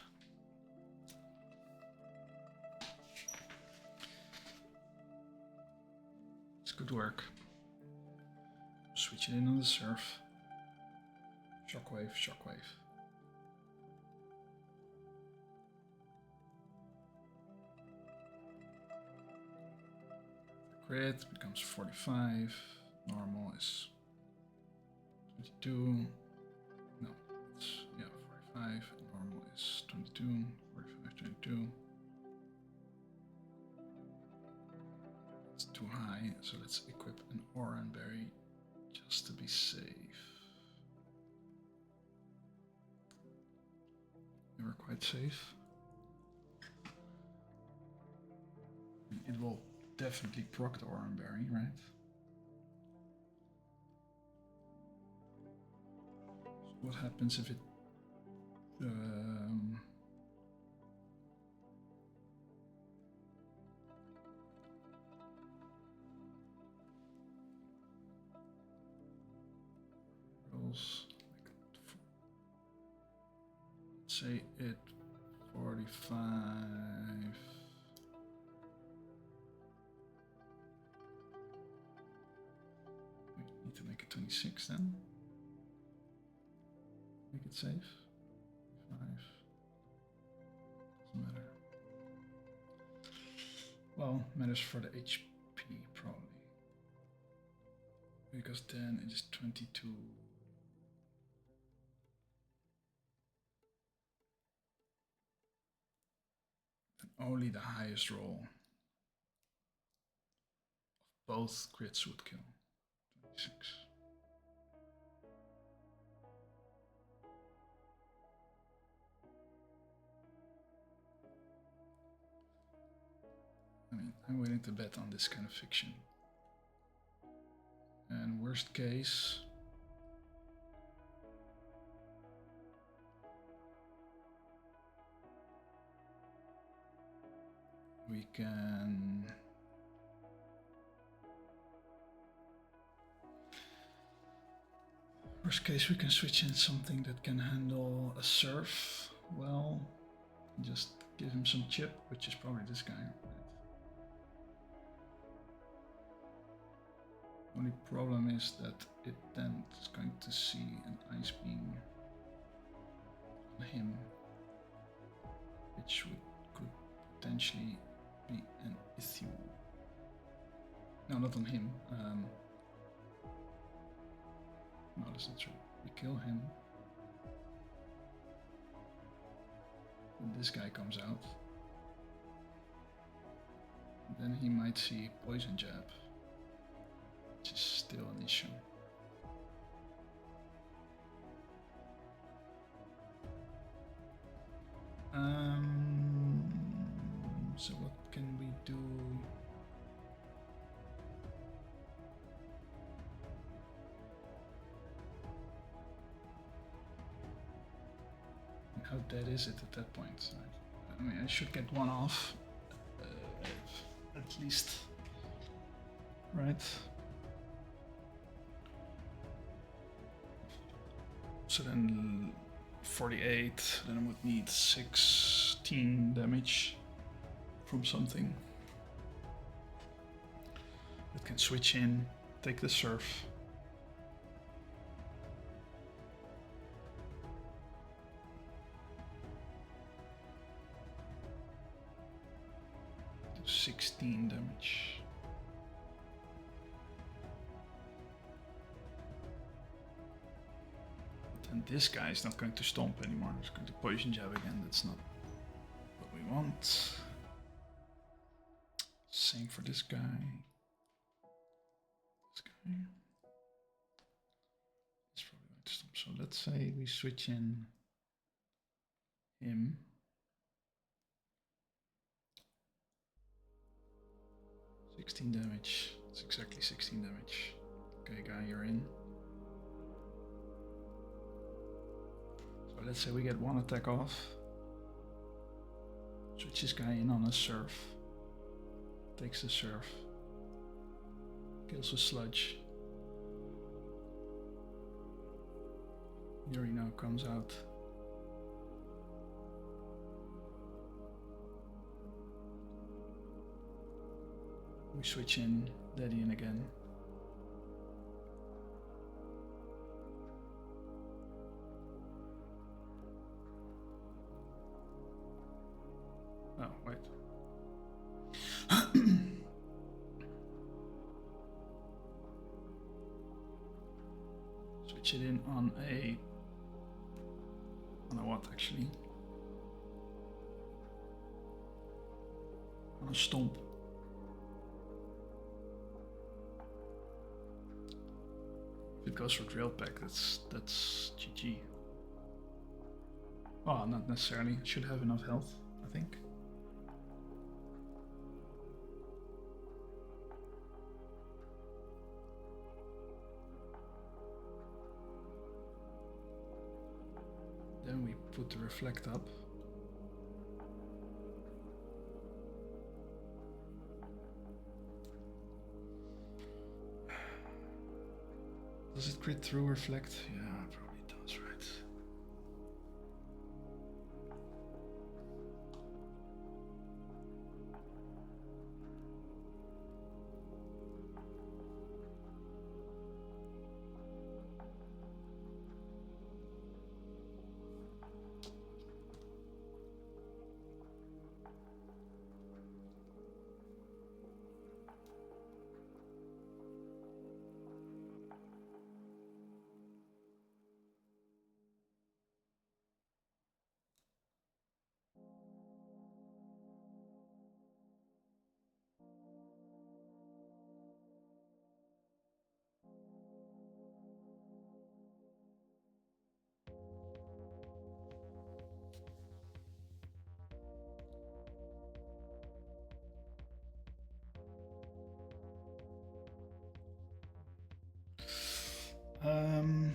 It's good work. Switch it in on the surf. Shockwave, shockwave. Crit becomes 45. Normal is 22. No, it's, yeah, 45. Normal is 22. 45, 22. It's too high, so let's equip an Oran Berry just Just to be safe. Never quite safe. It will definitely proc the Oranberry, right? So what happens if it rolls like, let's say it 45. We need to make it 26 then. Make it safe. 5. Doesn't matter. Well, matters for the HP probably. Because then it is 22. And only the highest roll of both crits would kill. 26. I mean, I'm willing to bet on this kind of fiction. And worst case, we can switch in something that can handle a surf well. Just give him some chip, which is probably this guy. Only problem is that it then is going to see an ice beam on him, which could potentially be an issue. No, not on him. No, that's not true. We kill him. And this guy comes out. And then he might see poison jab, which is still an issue. So what can we do? How dead is it at that point? I mean, I should get one off, at least, right? So then 48, then I would need 16 damage from something that can switch in, take the surf. Do 16 damage. And this guy is not going to stomp anymore. He's going to poison jab again. That's not what we want. Same for this guy. This guy. He's probably going to stomp. So let's say we switch in him. $16 damage. It's exactly 16 damage. Okay, guy, you're in. So let's say we get one attack off. Switch this guy in on a surf. Takes the surf. Kills a sludge. Yuri now comes out. We switch in Daddy in again. Oh, wait. Switch it in on a what actually? On a stomp. If it goes for drill pack, that's GG. Well, not necessarily. It should have enough health, I think. Then we put the reflect up. Does it crit through reflect? Yeah, probably does, right? Um,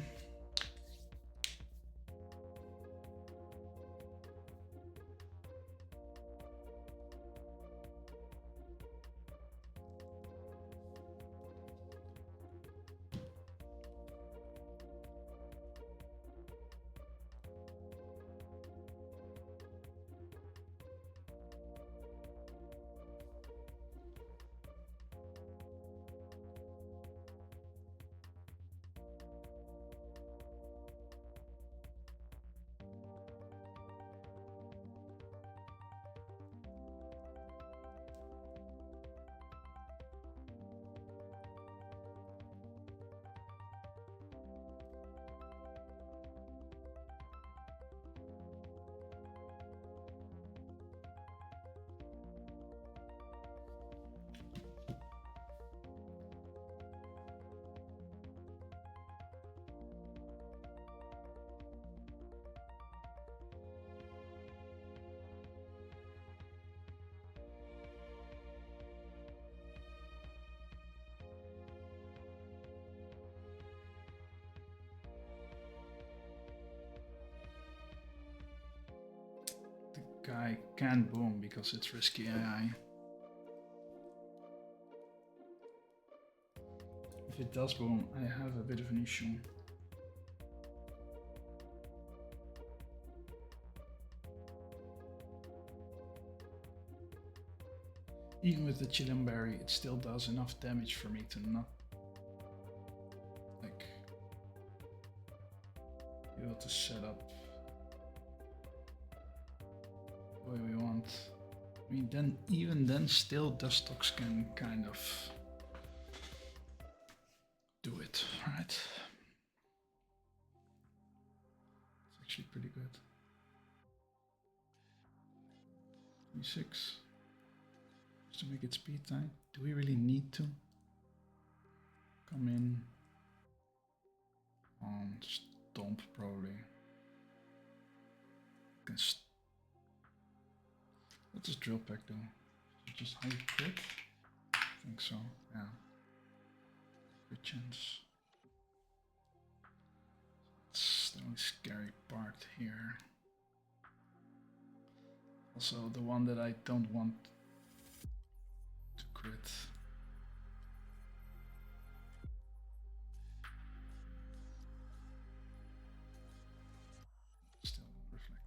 the guy can't boom because it's risky AI. If it does boom, I have a bit of an issue. Even with the Chilimberry, it still does enough damage for me to not like be able to set up the way we want. I mean, then even then, still Dustox can kind of do it, right? It's actually pretty good. 26. Just to make it speed time. Do we really need to? Come in. On stomp probably. Can what does drill pack do? Just high crit? I think so, yeah. Good chance. It's the only scary part here. Also the one that I don't want to crit. Still reflect.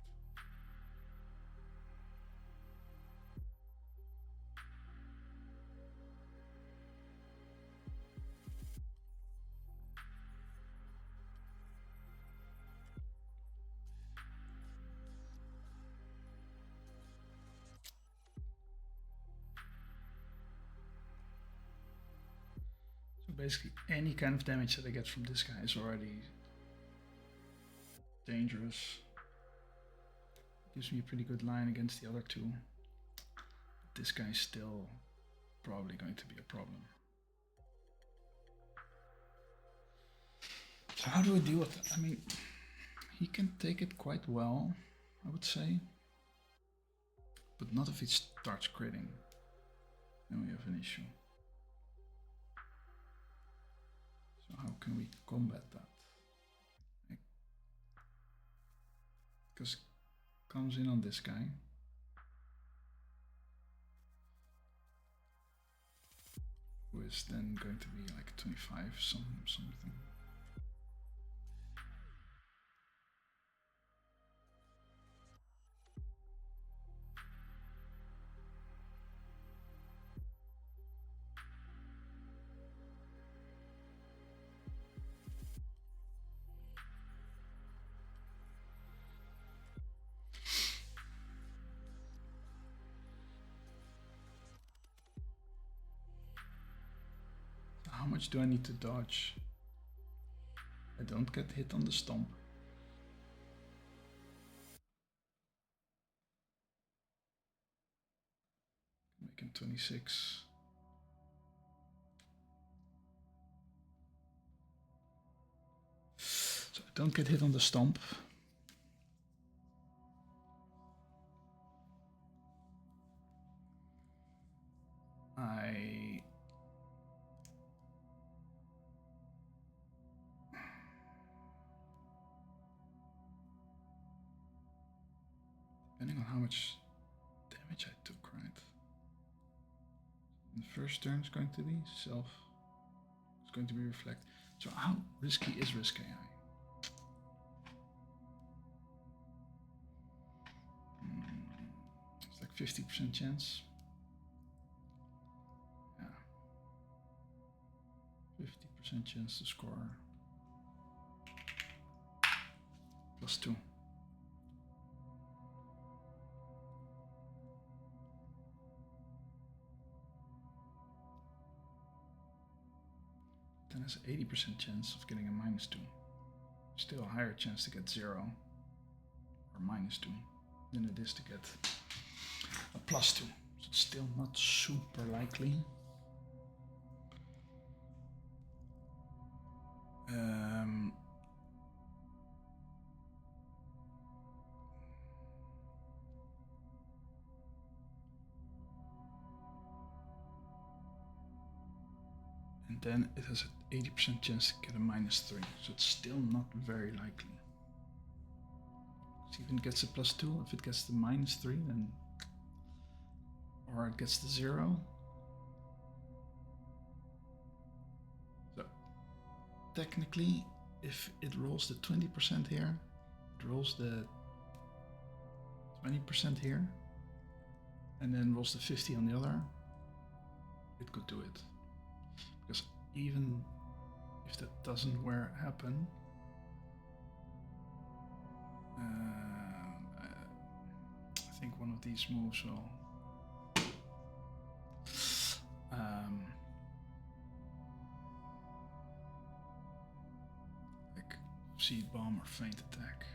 So basically any kind of damage that I get from this guy is already dangerous. Gives me a pretty good line against the other two. But this guy's still probably going to be a problem. So how do I deal with it? I mean, he can take it quite well, I would say. But not if he starts critting. Then we have an issue. So how can we combat that? Because comes in on this guy. Who is then going to be like 25 something. How much do I need to dodge? I don't get hit on the stomp. Make him 26. So I don't get hit on the stomp. Depending on how much damage I took, right? The first turn is going to be self. It's going to be reflect. So how risky is risk AI? It's like 50% chance. Yeah. 50% chance to score. +2. Then has 80% chance of getting a -2. Still a higher chance to get 0 or -2 than it is to get a +2. So it's still not super likely. And then it has an 80% chance to get a -3, so it's still not very likely. So even gets a +2, if it gets the -3, then, or it gets the 0. So technically, if it rolls the 20% here, it rolls the 20% here, and then rolls the 50 on the other, it could do it. Because even if that doesn't happen, I think one of these moves will like seed bomb or feint attack.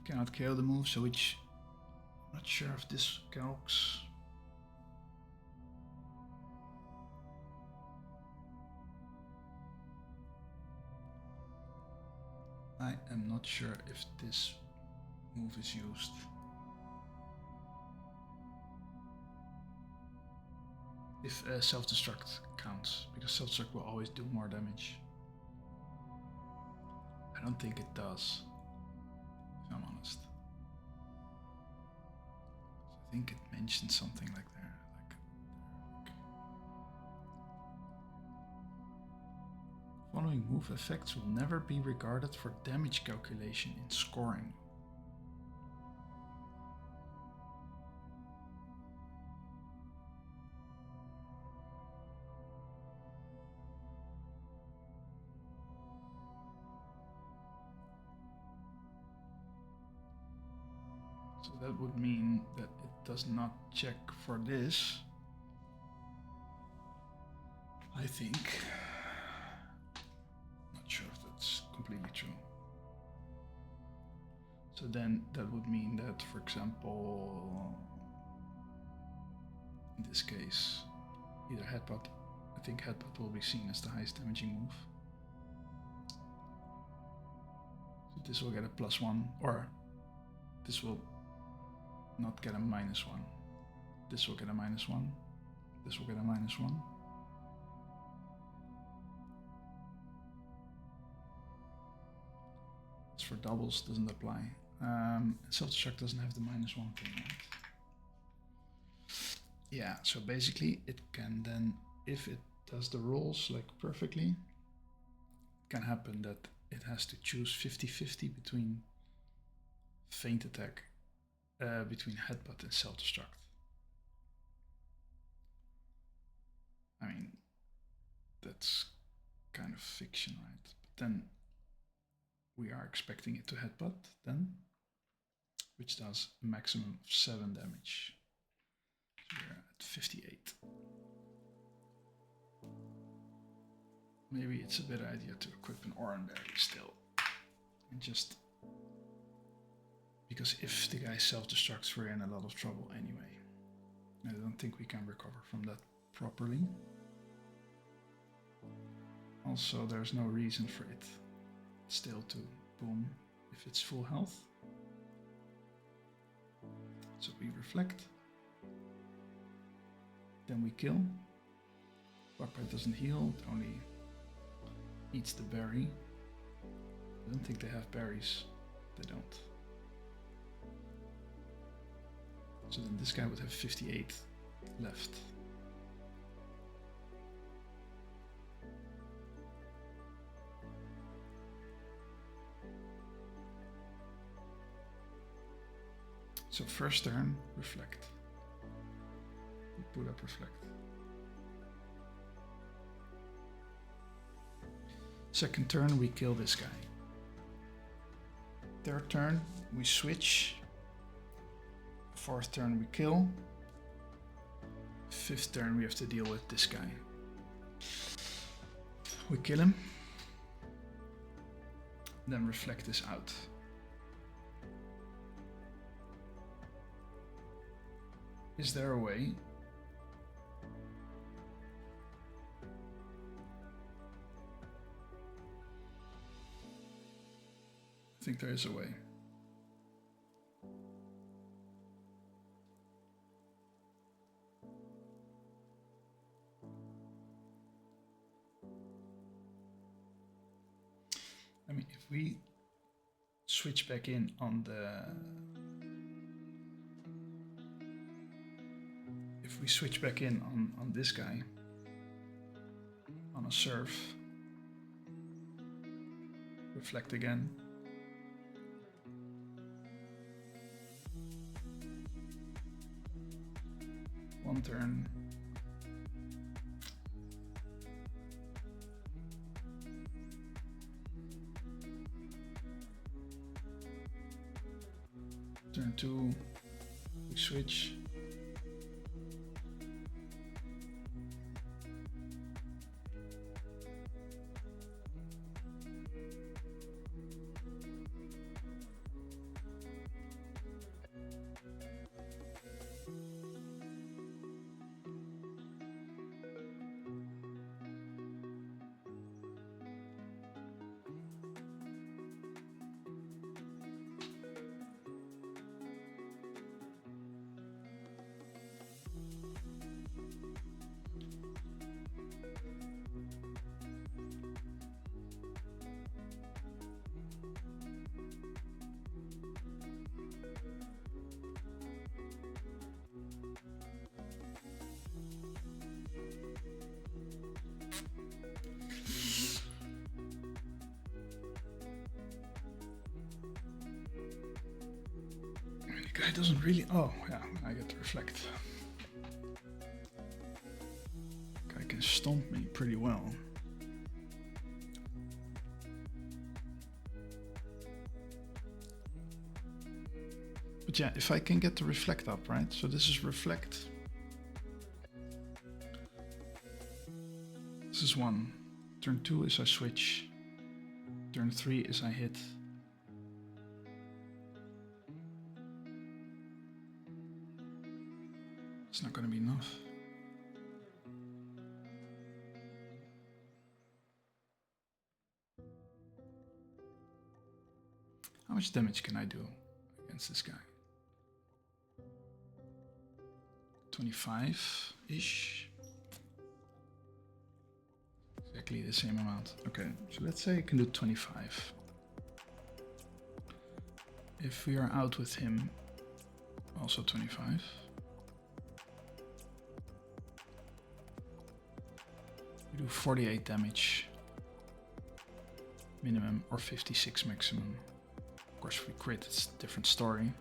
Cannot KO the move, so which I'm not sure if this calcs. I am not sure if this move is used. If self-destruct counts, because self-destruct will always do more damage. I don't think it does, if I'm honest. I think it mentioned something like that. Following move effects will never be regarded for damage calculation in scoring. So that would mean that it does not check for this, I think. Not sure if that's completely true. So then that would mean that, for example, In this case, either headbutt. I think headbutt will be seen as the highest damaging move. So this will get a +1, or this will not get a -1. This will get a -1. This will get a -1. As for doubles, doesn't apply. Self-destruct doesn't have the -1 thing, right? Yeah, so basically it can then, if it does the rolls like perfectly, it can happen that it has to choose 50-50 between feint attack, between headbutt and self-destruct. I mean, that's kind of fiction, right? But then we are expecting it to headbutt then, which does a maximum of 7 damage. So we're at 58. Maybe it's a better idea to equip an Oranberry still. And just... because if the guy self-destructs, we're in a lot of trouble anyway. I don't think we can recover from that properly. Also, there's no reason for it still to boom if it's full health. So we reflect. Then we kill. Bugbear doesn't heal, it only eats the berry. I don't think they have berries. They don't. So then this guy would have 58 left. So first turn, reflect. We put up reflect. Second turn, we kill this guy. Third turn, we switch. Fourth turn, we kill. Fifth turn, we have to deal with this guy. We kill him. Then reflect this out. Is there a way? I think there is a way. I mean, if we switch back in on the... If we switch back in on this guy, on a serve, reflect again. One turn. Turn 2, we switch. The guy doesn't really... Oh, yeah, I get to reflect. Guy can stomp me pretty well. But yeah, if I can get the reflect up, right? So this is reflect. This is 1. Turn 2 is I switch. Turn 3 is I hit. It's not going to be enough. much damage can I do against this guy? 25-ish. Exactly the same amount. Okay, so let's say I can do 25. If we are out with him, also 25. We do 48 damage minimum or 56 maximum. Of course, if we crit, it's a different story.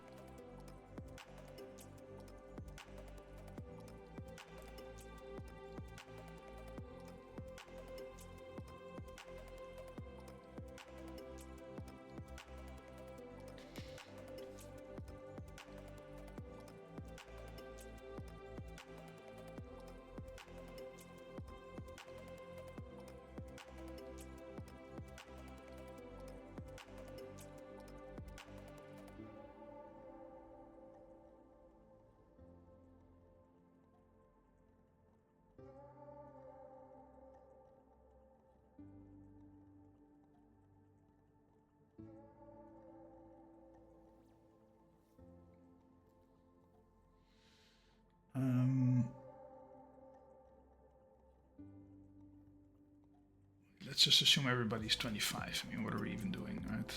Let's just assume everybody's 25. I mean, what are we even doing, right?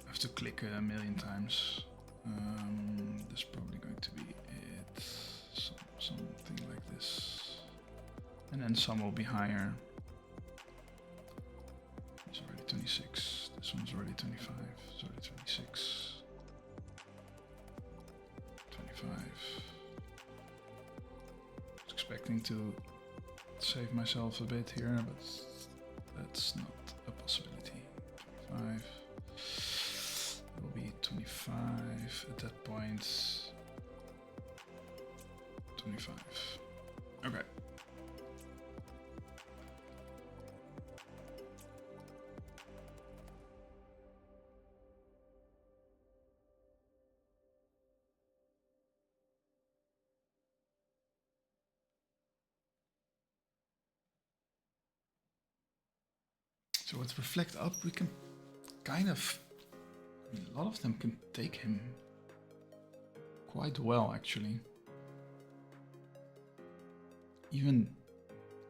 I have to click a million times. This is probably going to be it. Something like this. And then some will be higher. It's already 26. This one's already 25. It's already 26. 25. Expecting to save myself a bit here, but that's not a possibility. 25. It will be 25 at that point. 25. Okay. So with Reflect up, we can kind of, I mean, a lot of them can take him quite well, actually. Even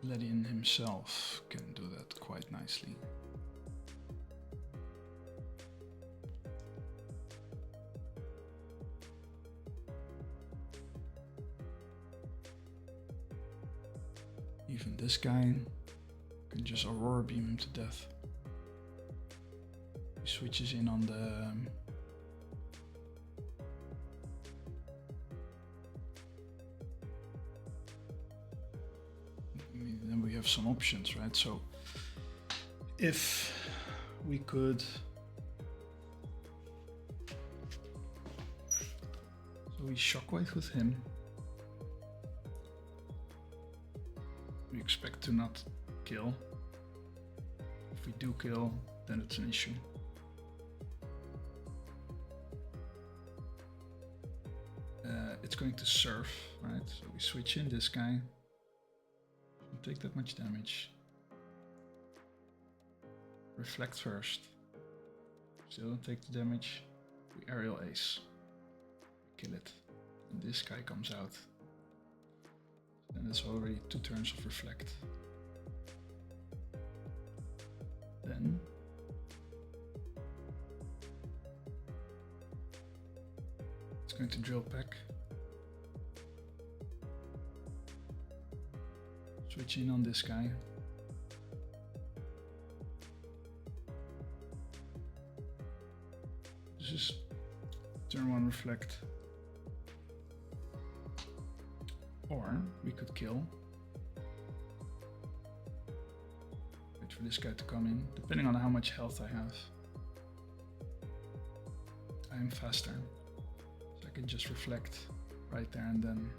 Ledian himself can do that quite nicely. Even this guy can just Aurora beam him to death. He switches in on the then we have some options, right? So if we could, so we shockwave with him. We expect to not kill. If we do kill, then it's an issue. It's going to surf, right? So we switch in this guy. Don't take that much damage. Reflect first. Still don't take the damage. We aerial ace. Kill it. And this guy comes out. Then it's already 2 turns of reflect. Then it's going to drill pack. Switch in on this guy. This is turn 1 reflect. Or we could kill. Wait for this guy to come in, depending on how much health I have. I am faster. So I can just reflect right there and then.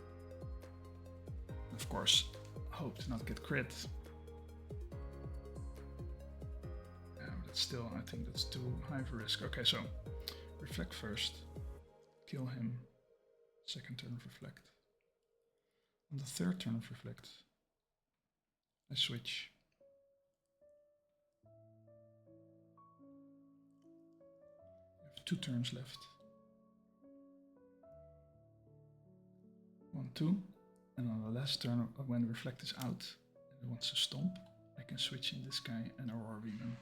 Of course, hope to not get crit. Yeah, but still, I think that's too high of a risk. Okay, so reflect first. Kill him. Second turn of reflect. On the third turn of reflect, I switch. 2 turns left. 1, 2. And on the last turn, when Reflect is out and it wants to stomp, I can switch in this guy and Aurora Beam him.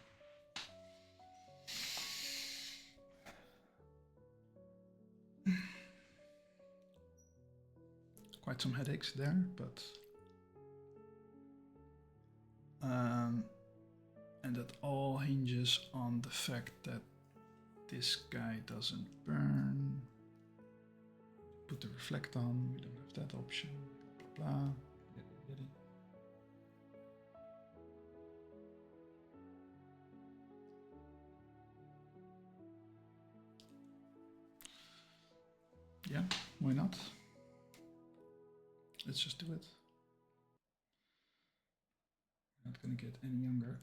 Quite some headaches there, but and that all hinges on the fact that this guy doesn't burn. Put the Reflect on, we don't have that option, blah blah blah. Yeah, why not? Let's just do it. Not gonna get any younger.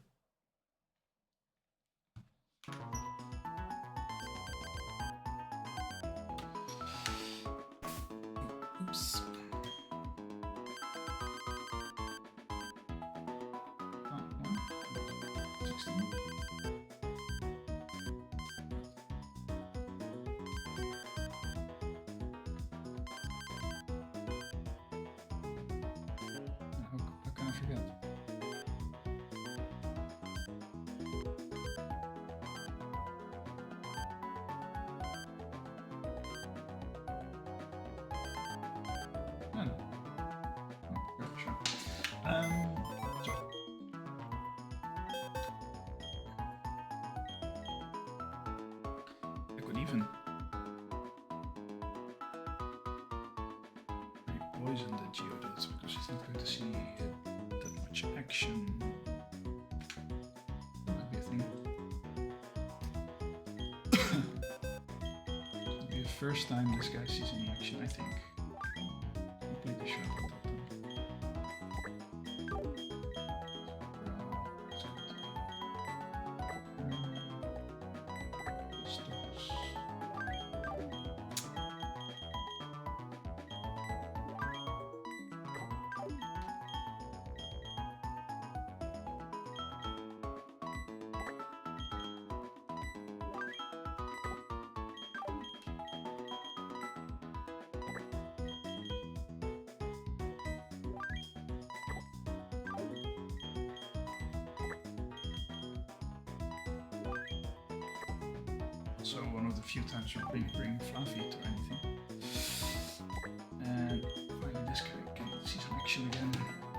Oops. Oh, no. 16. How can I forget? I could even poison the Geodude because he's not going to see that much action. That might be a thing. It'll be the first time this guy sees any action, I think. Completely sure about that. So one of the few times you're bring Fluffy to anything. And finally this guy can see some action again.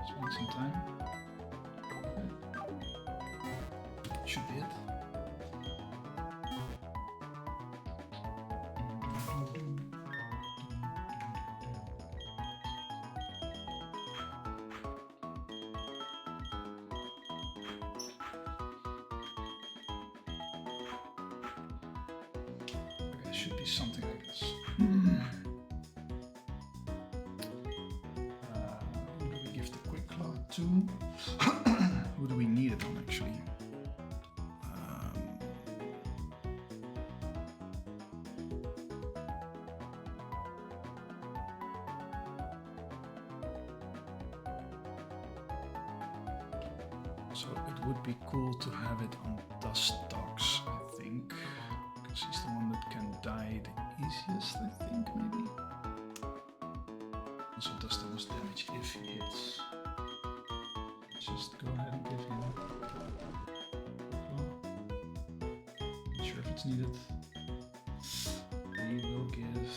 Spend some time. Should be it. Should be something like this. Who do we give the Quick Claw to? Who do we need it on actually? So it would be cool to have it on Dustox, I think. He's the one that can die the easiest, I think, maybe. Also does the most damage if he hits. Just go ahead and give him. Not sure if it's needed. We will give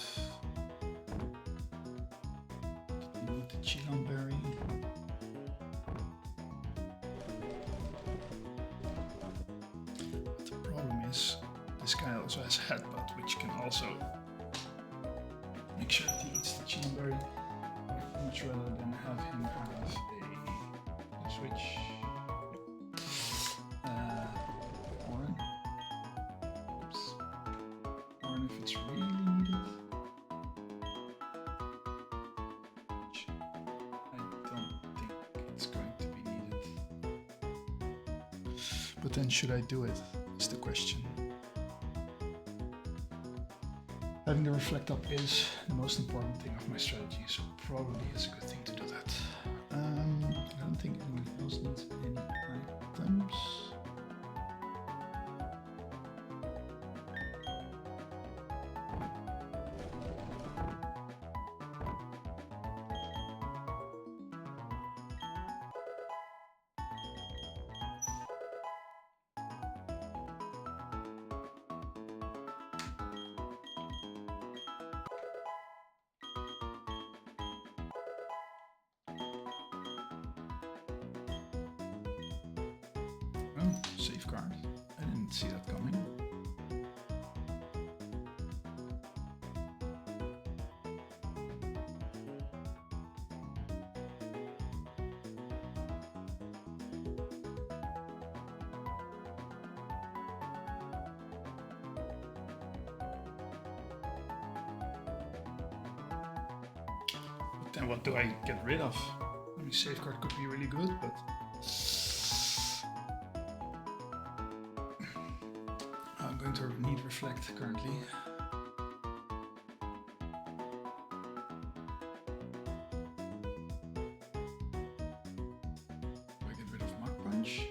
the Chilan Berry. But the problem is, this guy also has Headbutt, which can also make sure that he eats the Chilan Berry. I'd much rather than have him have a switch. Oran. Oops. Oran if it's really needed. Which I don't think it's going to be needed. But then should I do it? Is the question. Having the Reflect up is the most important thing of my strategy, so probably it's a good thing to do that. I don't think anyone else needs any items. Oh, safeguard. I didn't see that coming. But then what do I get rid of? I mean, safeguard could be really good, but I'm going to need reflect currently. Do I get rid of Mach Punch?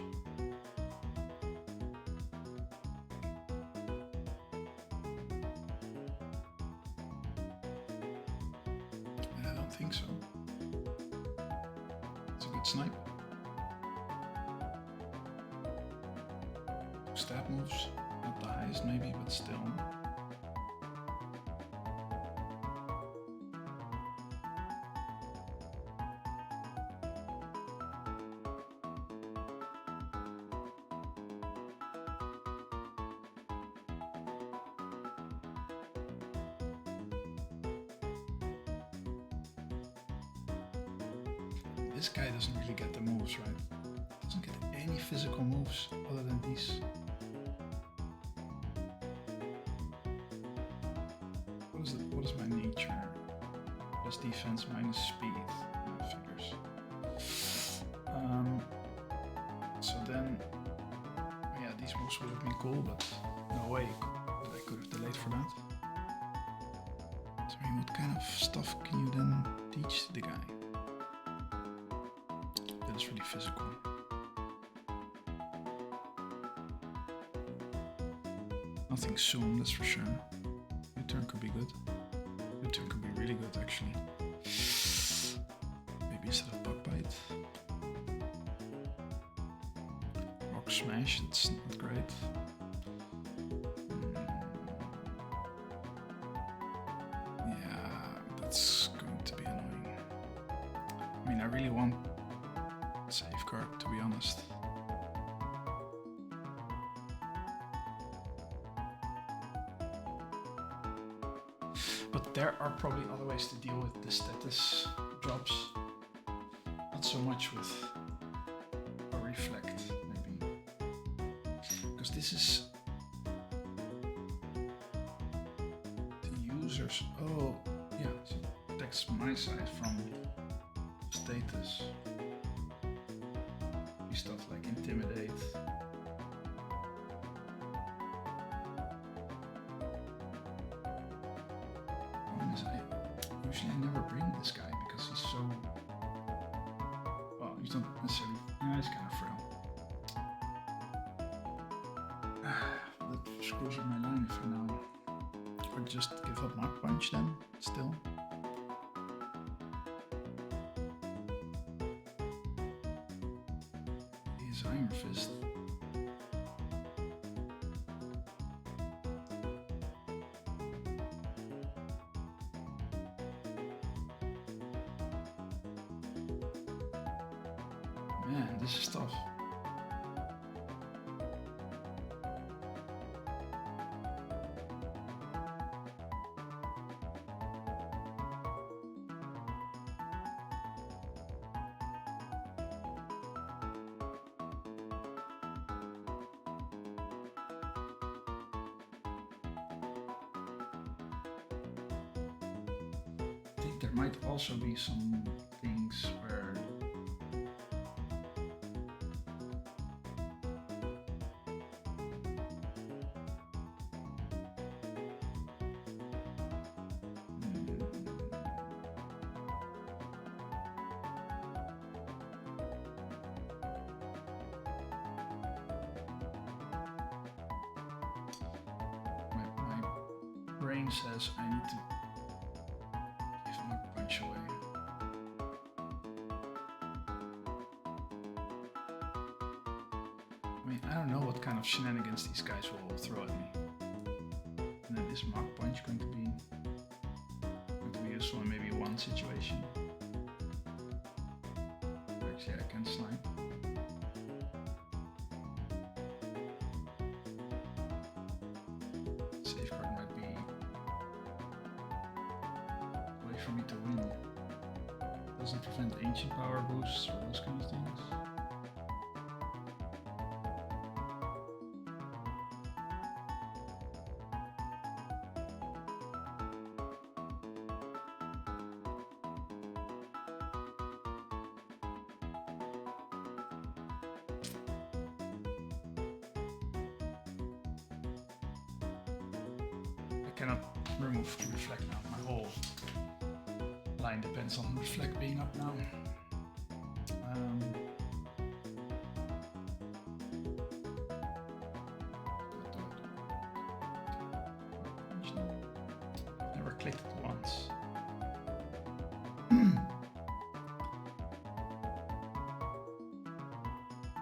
I don't think so. It's a good snipe. Stab moves, not the highest maybe, but still. This guy doesn't really get the moves, right? Doesn't get any physical moves other than these. What is my nature? Plus defense minus speed. Figures. So then, yeah, these moves would have been cool, but no way that I could have delayed for that. So I mean, what kind of stuff can you then teach the guy? That is really physical. Nothing soon, that's for sure. U-turn could be good. U-turn could be really good, actually. Maybe instead of bug bite. Rock smash, it's not great. Yeah, that's going to be annoying. I mean, I really want safeguard, to be honest. But there are probably other ways to deal with the status drops. Not so much with a reflect, maybe. Because this is the users. Oh, yeah, so it protects my side from status. Stuff like intimidate. Usually I never bring this guy because he's so, well, he's not necessarily, yeah, he's kind of frail. That screws up my line if I now, or just give up Mach Punch then, still. He's Iron Fist. Man, this is tough. I think there might also be some things where my brain says I need to give my punch away. I mean, I don't know what kind of shenanigans these guys will throw at me. And then is Mach Punch going to be useful in maybe one situation? Actually, I can snipe. for me to win. Doesn't prevent ancient power boosts or those kind of things. I cannot remove reflect now. My whole line depends on reflect being up now. Never clicked it once.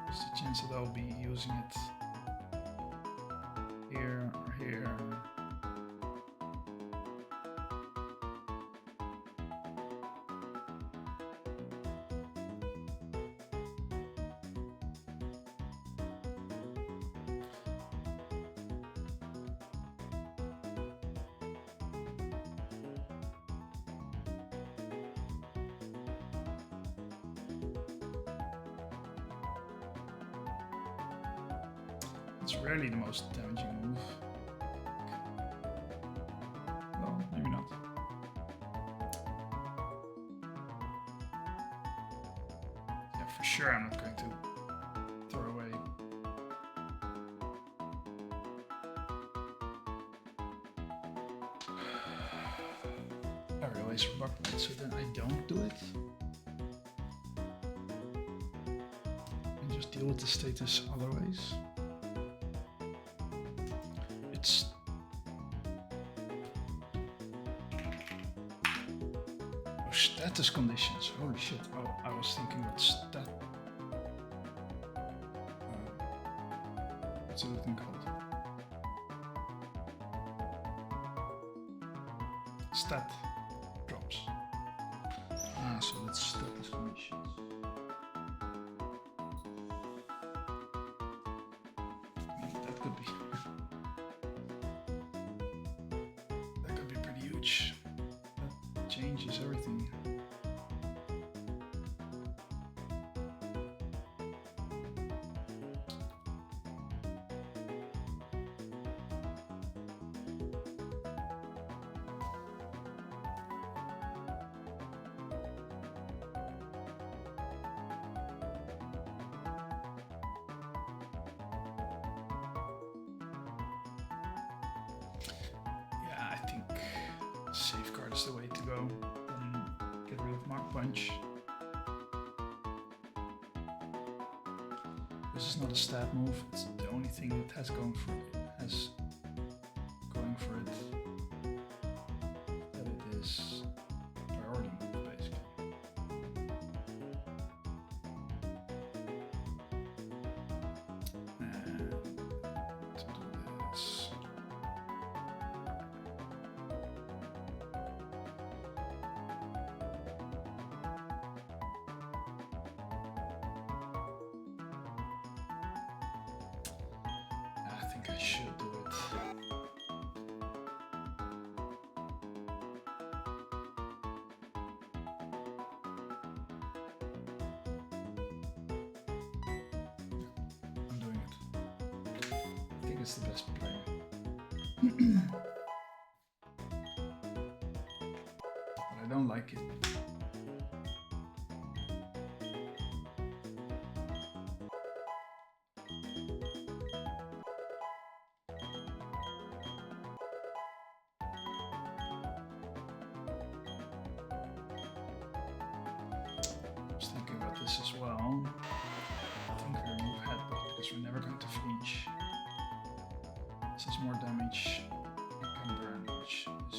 There's the chance that I'll be using it here or here. It's rarely the most damaging move. Well, maybe not. Yeah, for sure I'm not going to throw away. I realize for bucklet, so then I don't do it. And just deal with the status other ways. Status conditions. Holy shit. Oh, I was thinking what stat. What's the other thing called? Stat drops. Ah, so that's status conditions. That could be. That could be pretty huge. That changes everything. Safeguard is the way to go. And get rid of Mark Punch. This is not a stat move. It's the only thing that has going for it. That it is priority move, basically. And to do this. I should do it. I'm doing it. I think it's the best play. But I don't like it. This as well. I think we remove headbutt because we're never going to flinch. This is more damage it can burn, which is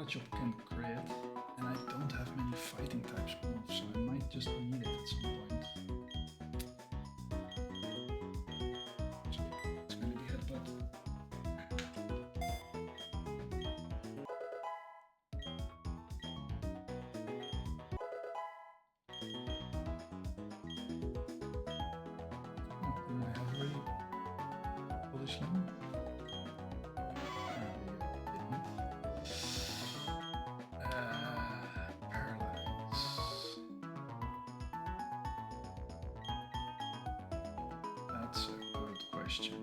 Chop can crit, and I don't have many fighting types moves, so I might just need it at some point. So it's going to be headbutt. Did I have already published them? question.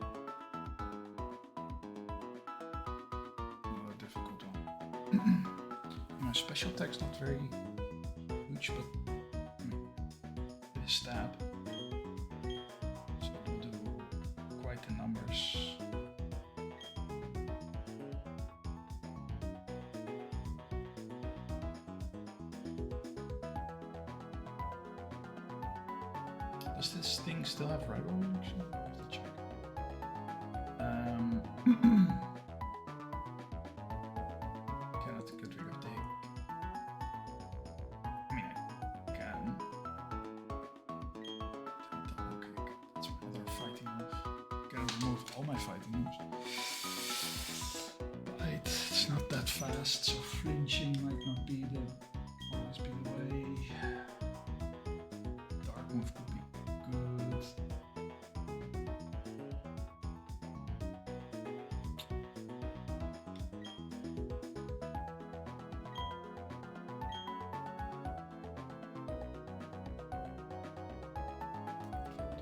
Not a difficult one. My special attack's not very huge, but I mean, it is stab. So it will do quite the numbers. Does this thing still have rivalry action? I have to check. Cannot get rid of the. I mean, I can. Double kick. That's another fighting move. Can remove all my fighting moves. But it's not that fast, so flinching might not be the always be the way. Dark move could be good.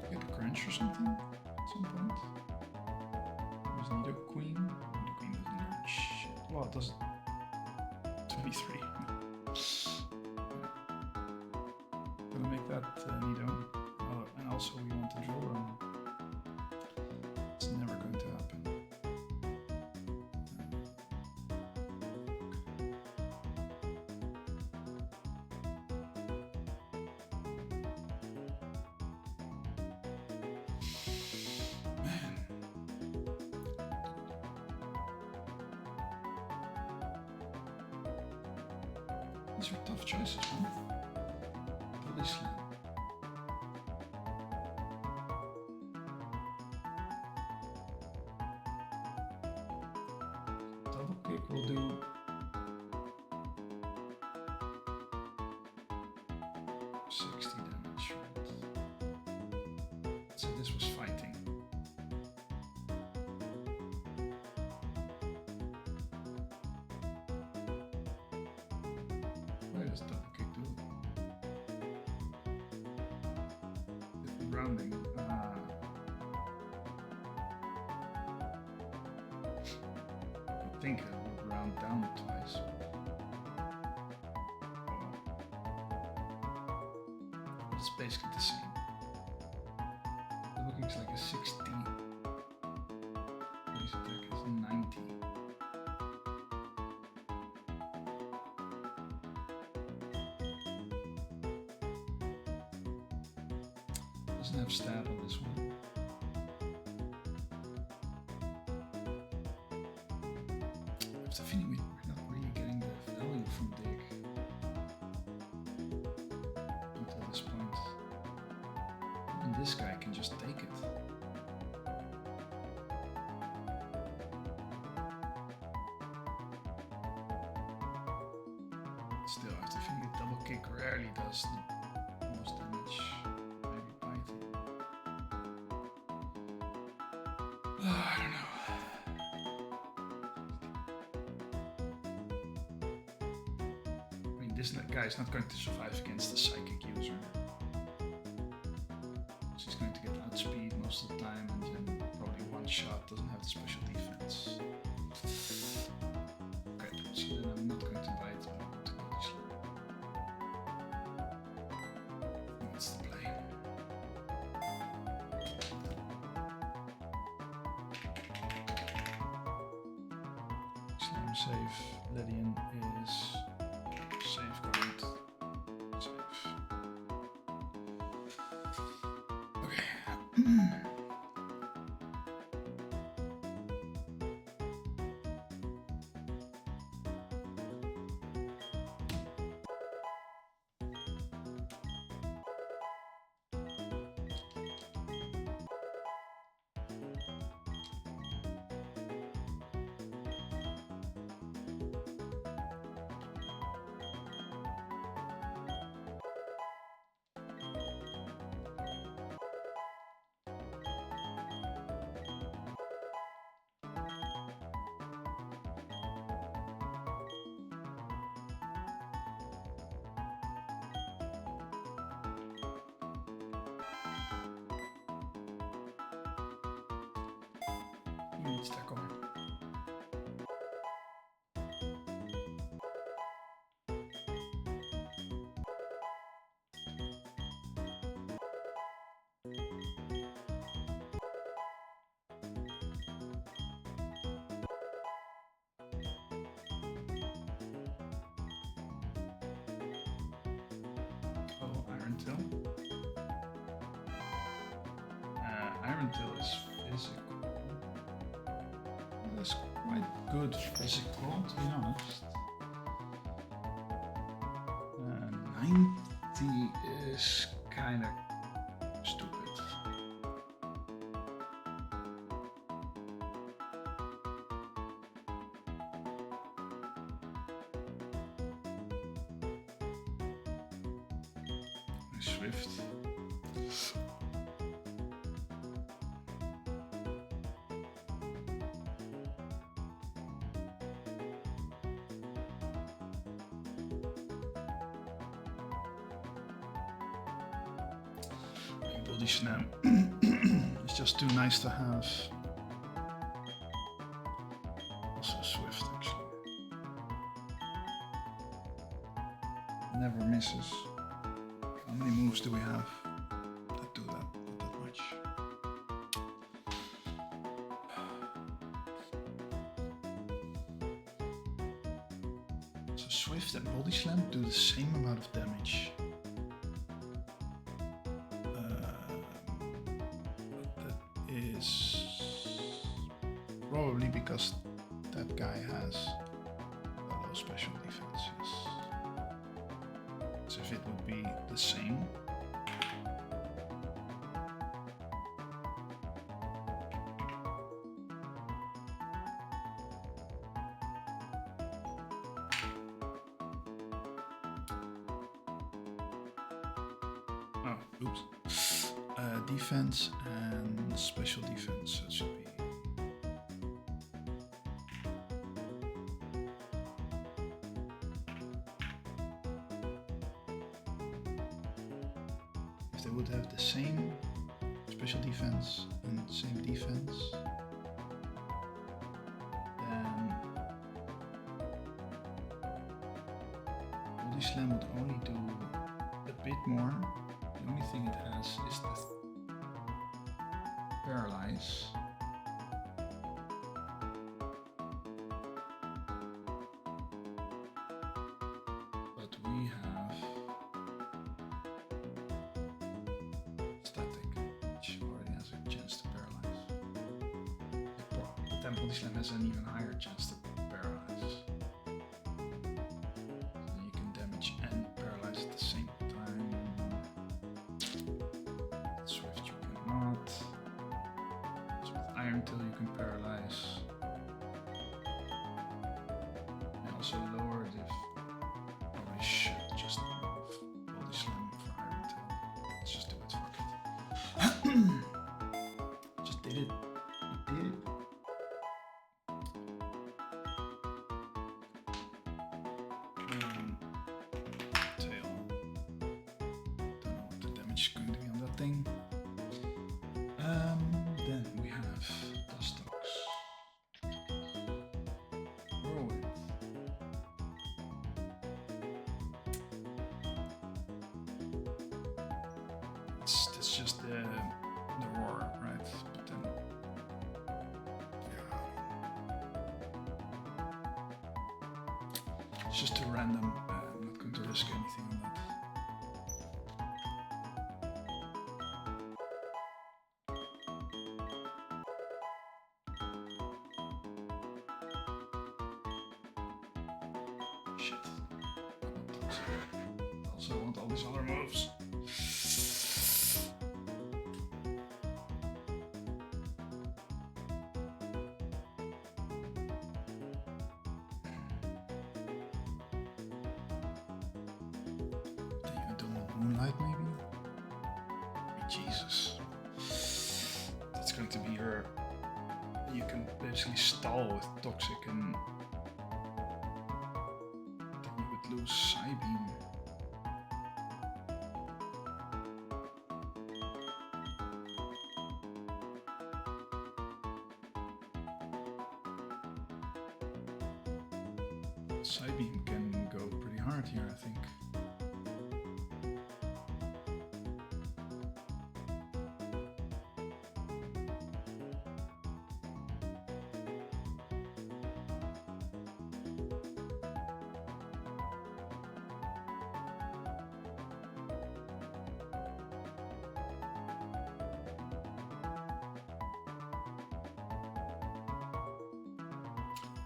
Get a crunch or something at some point. There's another queen. The queen doesn't learn shit. Well, it does 23. Gonna make that Nido. Oh, and also we want to drill run. It's never going to happen. Man. These are tough choices, man. Body slam. Double kick will do 60 damage, right? So this was fighting. What does double kick do? Different rounding. I think I would round down twice. But it's basically the same. The kick's like a 60. Base attack is 90. Doesn't have stab on this one. I have the feeling we're not really getting the value from Dick until this point. And this guy can just take it. Still, I have the feeling a double kick rarely does the most damage. Maybe biting. I don't know. This guy's not going to survive against the psychic user. She's going to get outspeed most of the time and then probably one shot, doesn't have the special defense. Okay, so then I'm not going to bite, but I'm going to go slow. That's the play. Slam save, Lydian is safeguard. Safe. Okay. Speed stack on. Oh, Iron Tail. Iron Tail is physical. That's quite good physical, to be honest. 90 is kind of stupid. Swift. Body Slam. It's just too nice to have. Also Swift, actually. Never misses. How many moves do we have that do that much? So Swift and Body Slam do the same amount of damage. Is probably because that guy has a low special defense, yes. So if it would be the same, oh, oops. Defense and special defense, so it should be. If they would have the same special defense and same defense, then Body Slam would only do a bit more. The only thing it has is the Paralyze. But we have Static, which already has a chance to paralyze. The Temple Slam has an even higher chance to paralyze. So you can damage and paralyze at the same time. Swift you cannot. Iron Tail you can paralyze. And also lower the. Probably should just move Body Slam for Iron Tail. Let's just do it, fuck it. Just did it. We did it. Tail. Don't know what the damage is going to be on that thing. Then we have Dustox. Whirlwind. It's just the roar, right? But then, yeah. It's just too random. I'm not going to risk anything on that. Shit. Also want all these other moves. Then you do Moonlight maybe? Jesus. That's going to be your... You can basically stall with Toxic and... Lose Psybeam. Side beam can go pretty hard here, I think.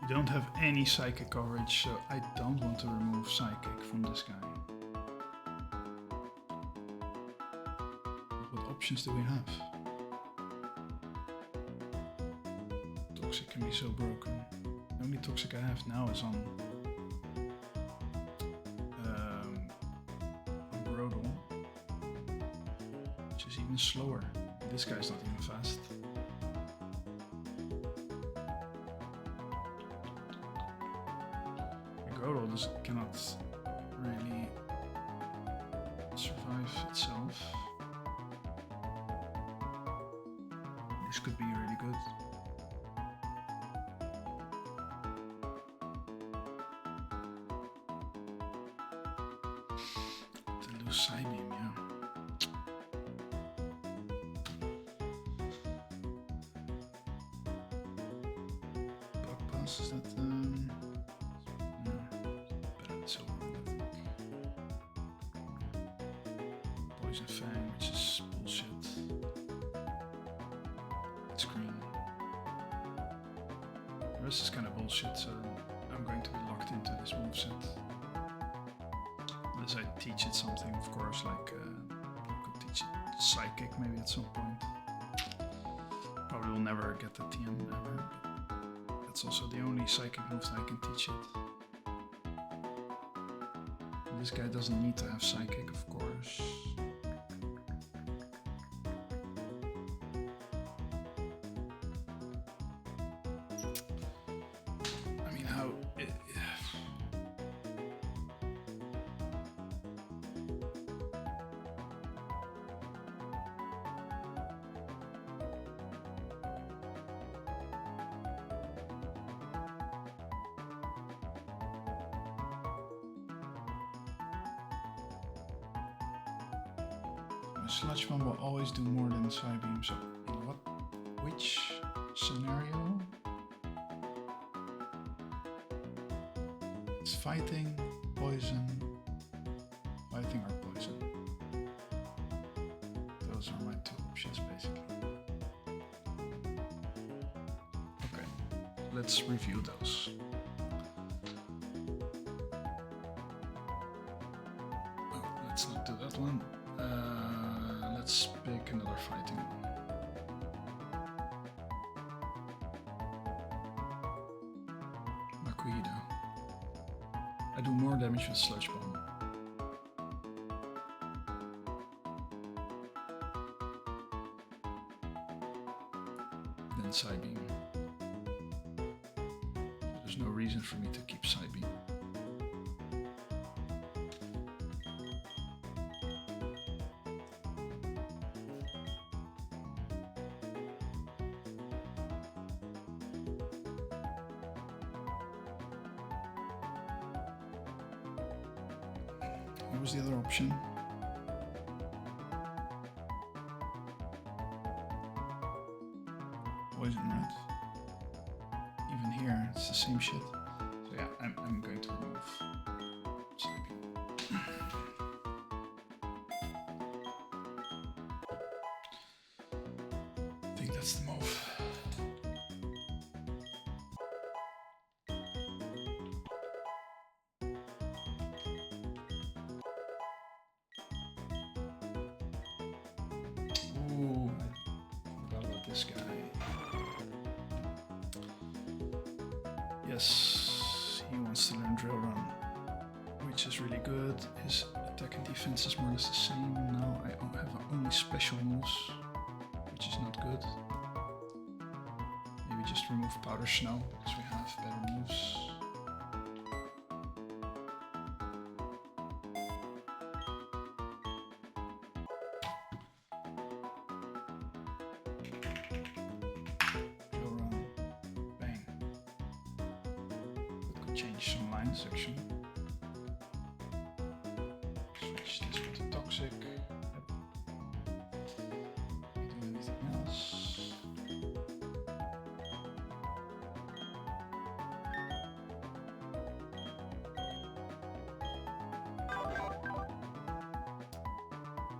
You don't have any psychic coverage, so I don't want to remove psychic from this guy. What options do we have? Toxic can be so broken. The only toxic I have now is on Grodel, which is even slower. This guy's not even fast. Grodel just cannot really survive itself. This could be really good. To lose side beam, yeah. Bug pass, is that silver, I think. Poison Fang, which is bullshit. It's green. The rest is kind of bullshit, so I'm going to be locked into this moveset. Unless I teach it something, of course, like I could teach it Psychic maybe at some point. Probably will never get the TM ever, but that's also the only Psychic move that I can teach it. This guy doesn't need to have Psychic, of course. I mean, how... Sludge Bomb will always do more than Side Beam, so in which scenario? It's fighting, poison, fighting or poison. Those are my two options basically. Okay, let's review those. Oh, let's not do that one. Let's pick another fighting one. Makuhida. I do more damage with Sludge Bomb. Than Side Beam. There's no reason for me to keep Side Beam. What was the other option? Poison, right? Even here, it's the same shit. So yeah, I'm going to remove Sleeping. I think that's the move. Ooh, I forgot about this guy. Yes, he wants to learn Drill Run, which is really good. His attack and defense is more or less the same. Now I have only special moves, which is not good. Maybe just remove Powder Snow, because we have better moves. Drill Run. Bang. Good change some lines actually. Switch this one to toxic. Yep. We do anything else?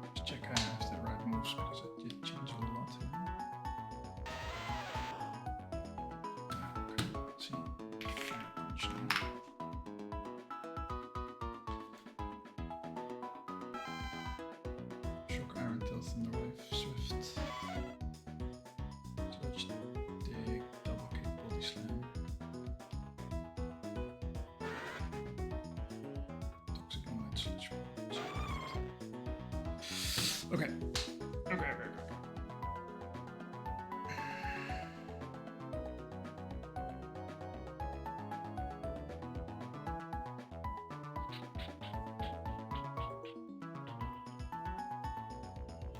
Let's check I have the right moves because I did change a lot here. Okay, let's see. Fire punch now. Shock, Iron Tail, Thunder Wave, Swift. Sludge, Dig, Double Kick, Body Slam. Toxic Light, Sludge. Okay. Okay.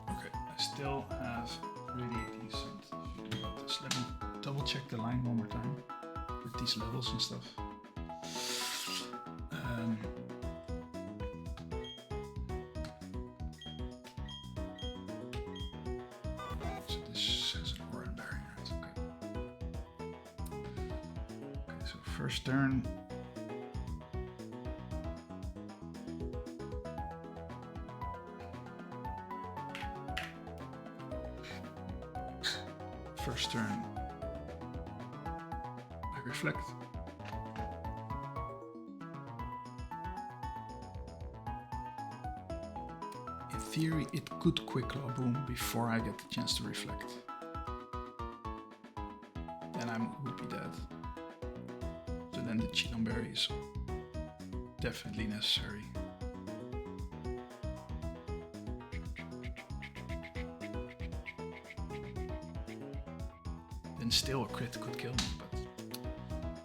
Okay, I still have really decent feeling about this. Let me double check the line one more time with these levels and stuff. So this has an aura barrier. That's okay. Okay, so first turn. First turn, I reflect. In theory, it could quick claw boom before I get the chance to reflect. Then I would be dead. So then the Cheatham Berry is definitely necessary. Then still a crit could kill me, but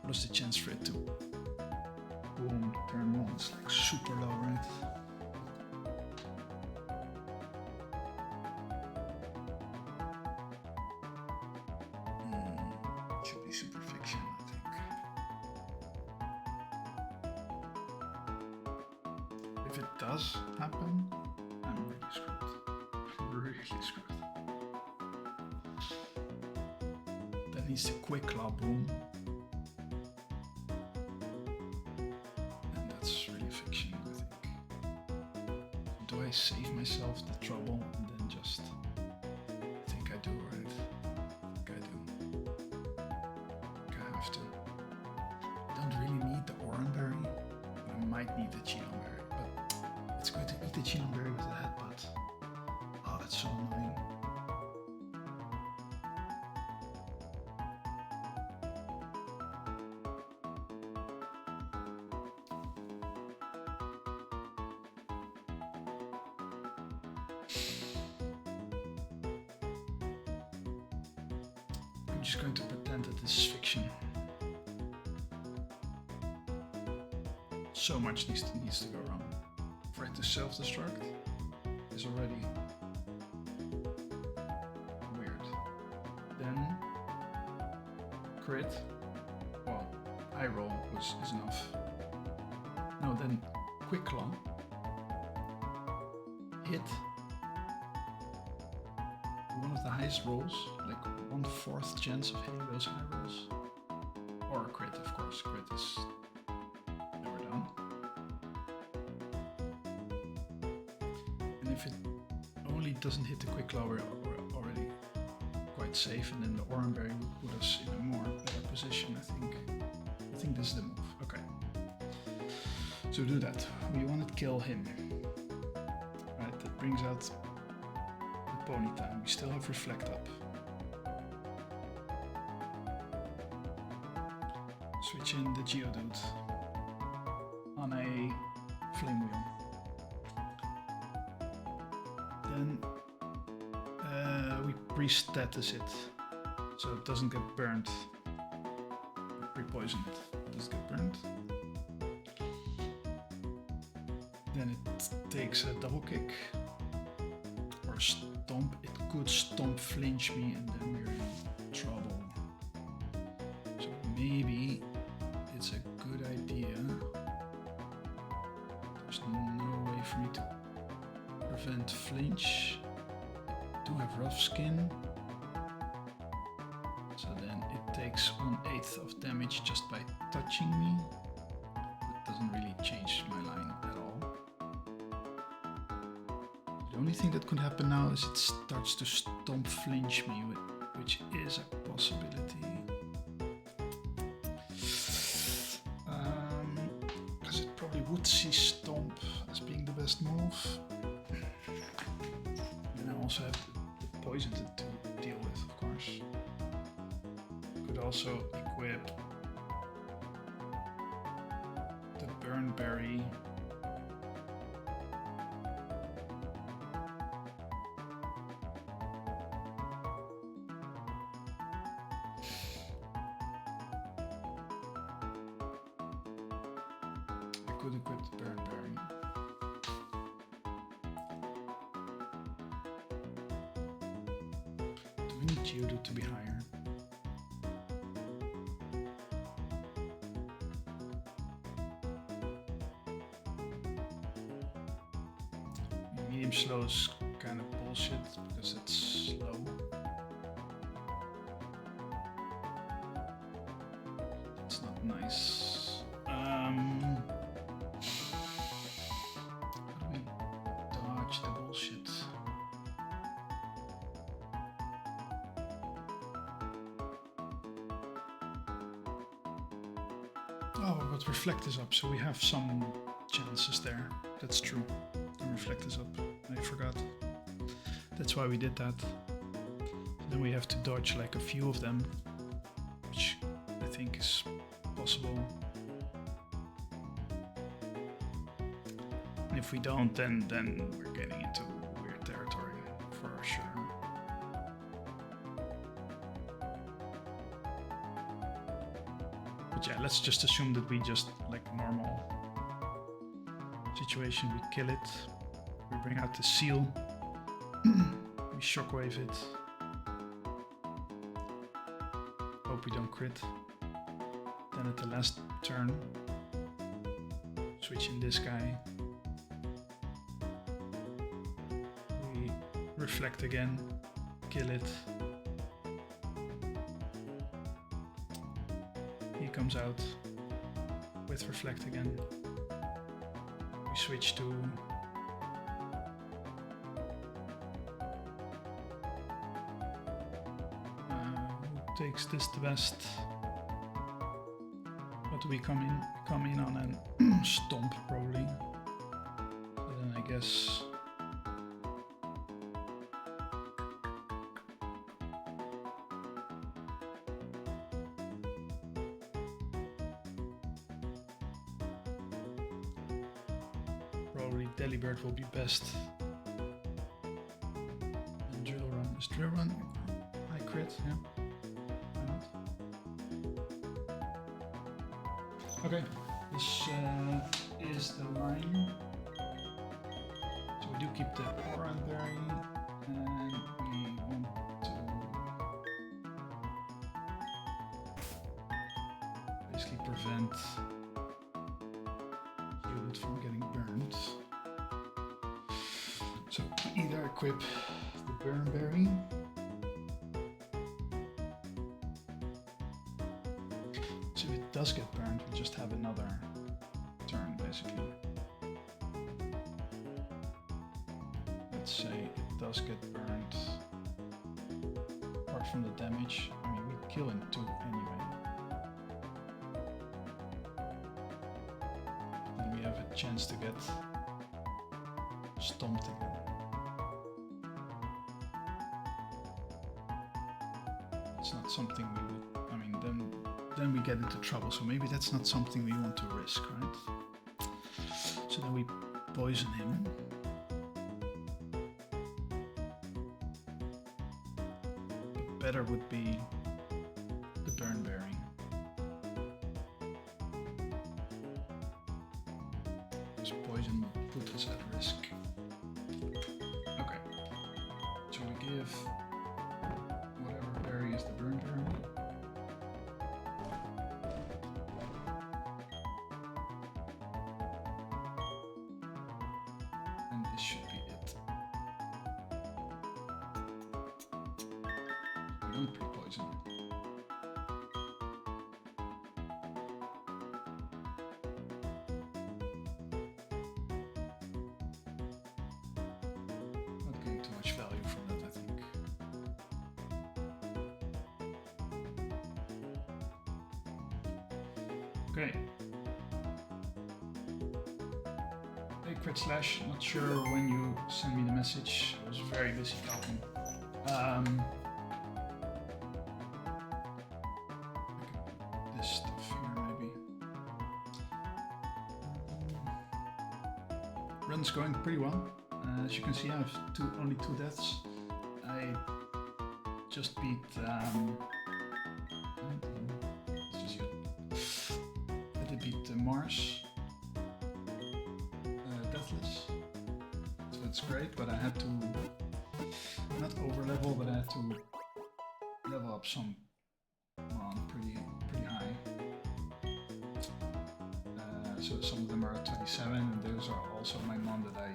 what is the chance for it to boom turn one? It's like super low, right? Should be super fiction, I think. If it does happen, I'm really screwed. Really screwed. That needs a quick claw boom. And that's really fiction, I think. Do I save myself the trouble and then just think I do, right? I think I do. I think I have to. I don't really need the Oranberry. I might need the Cheetonberry, but it's going to eat the Cheetonberry with the headbutt. Oh, that's so annoying. I'm just going to pretend that this is fiction. So much needs to go wrong. For it to self-destruct is already weird. Then crit. Well, eye roll is enough. No, then quick claw. Hit. One of the highest rolls, like 1/4 chance of hitting those high rolls. Or a crit, of course. Crit is never done. And if it only doesn't hit the quick claw, we're already quite safe, and then the Oranberry would put us in a more better position, I think. I think this is the move. Okay. So do that. We want to kill him. Right, that brings out pony time. We still have reflect up. Switch in the Geodude on a flame wheel. Then we pre-status it so it doesn't get burned. Pre-poison it. Does it get burned? Then it takes a double kick or a stomp. It could stomp flinch me and then we're in trouble. So maybe it's a good idea for me to prevent flinch. Do have rough skin. So then it takes 1/8 of damage just by touching me. It doesn't really change my line at all. The only thing that could happen now is it starts to stomp flinch me, which is a possibility. Because it probably would see stomp as being the best move. And I also have the poison to deal with, of course. Could also equip the burn berry. I could equip the burn berry. Do we need Geodude to be higher? Medium slow is kind of bullshit because it's slow. It's not nice. How do we dodge the bullshit? Oh, but reflect is up, so we have some chances there. That's true. And reflect is up. I forgot. That's why we did that. Then we have to dodge like a few of them, which I think is possible. And if we don't, then we're getting into weird territory for sure. But yeah, let's just assume that we just like normal situation, we kill it. We bring out the seal, we shockwave it, hope we don't crit. Then at the last turn, switch in this guy. We reflect again, kill it. He comes out with reflect again. We switch to who takes this the best? What do we come in? Come in on a stomp probably. So then I guess probably Delibird will be best. And Drill Run. Is Drill Run high crit? Yeah. Why not? Okay, this is the line. So we do keep the Aura Berry, and we want to basically prevent Geodude from getting burned. So either equip the Burn Berry, so if it does get burned, we just have another turn basically. Let's say it does get burned. Apart from the damage, I mean, we kill in 2 anyway. Then we have a chance to get stomped again. It's not something we would, I mean, then we get into trouble, so maybe that's not something we want to risk, right? So then we poison him. But better would be the Burn Berry. Because poison will put us at risk. Okay, so we give whatever berry is the Burn Berry. This should be it. Don't pre-poison. Not getting too much value from that, I think. Okay. Hey, Crit Slash, not sure when you sent me the message. I was very busy talking. This stuff here, maybe. Run's going pretty well. As you can see, I have only two deaths. I just beat. I did beat Mars. Deathless. So that's great, but I had to not over level, but I had to level up some pretty high. So some of them are at 27, and those are also my mon that I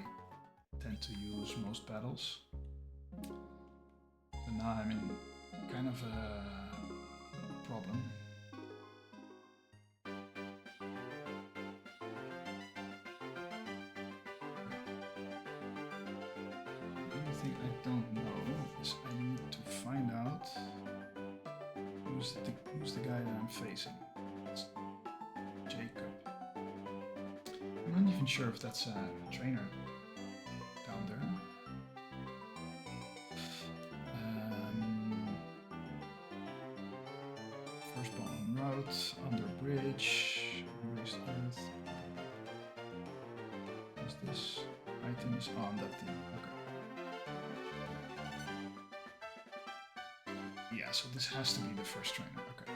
tend to use most battles. But now I'm in kind of a problem. I don't know is I need to find out who's the guy that I'm facing. It's Jacob. I'm not even sure if that's a trainer down there. Firstborn route, under bridge, erased earth. What's this? Item is on that thing. Okay. Yeah, so this has to be the first trainer. Okay.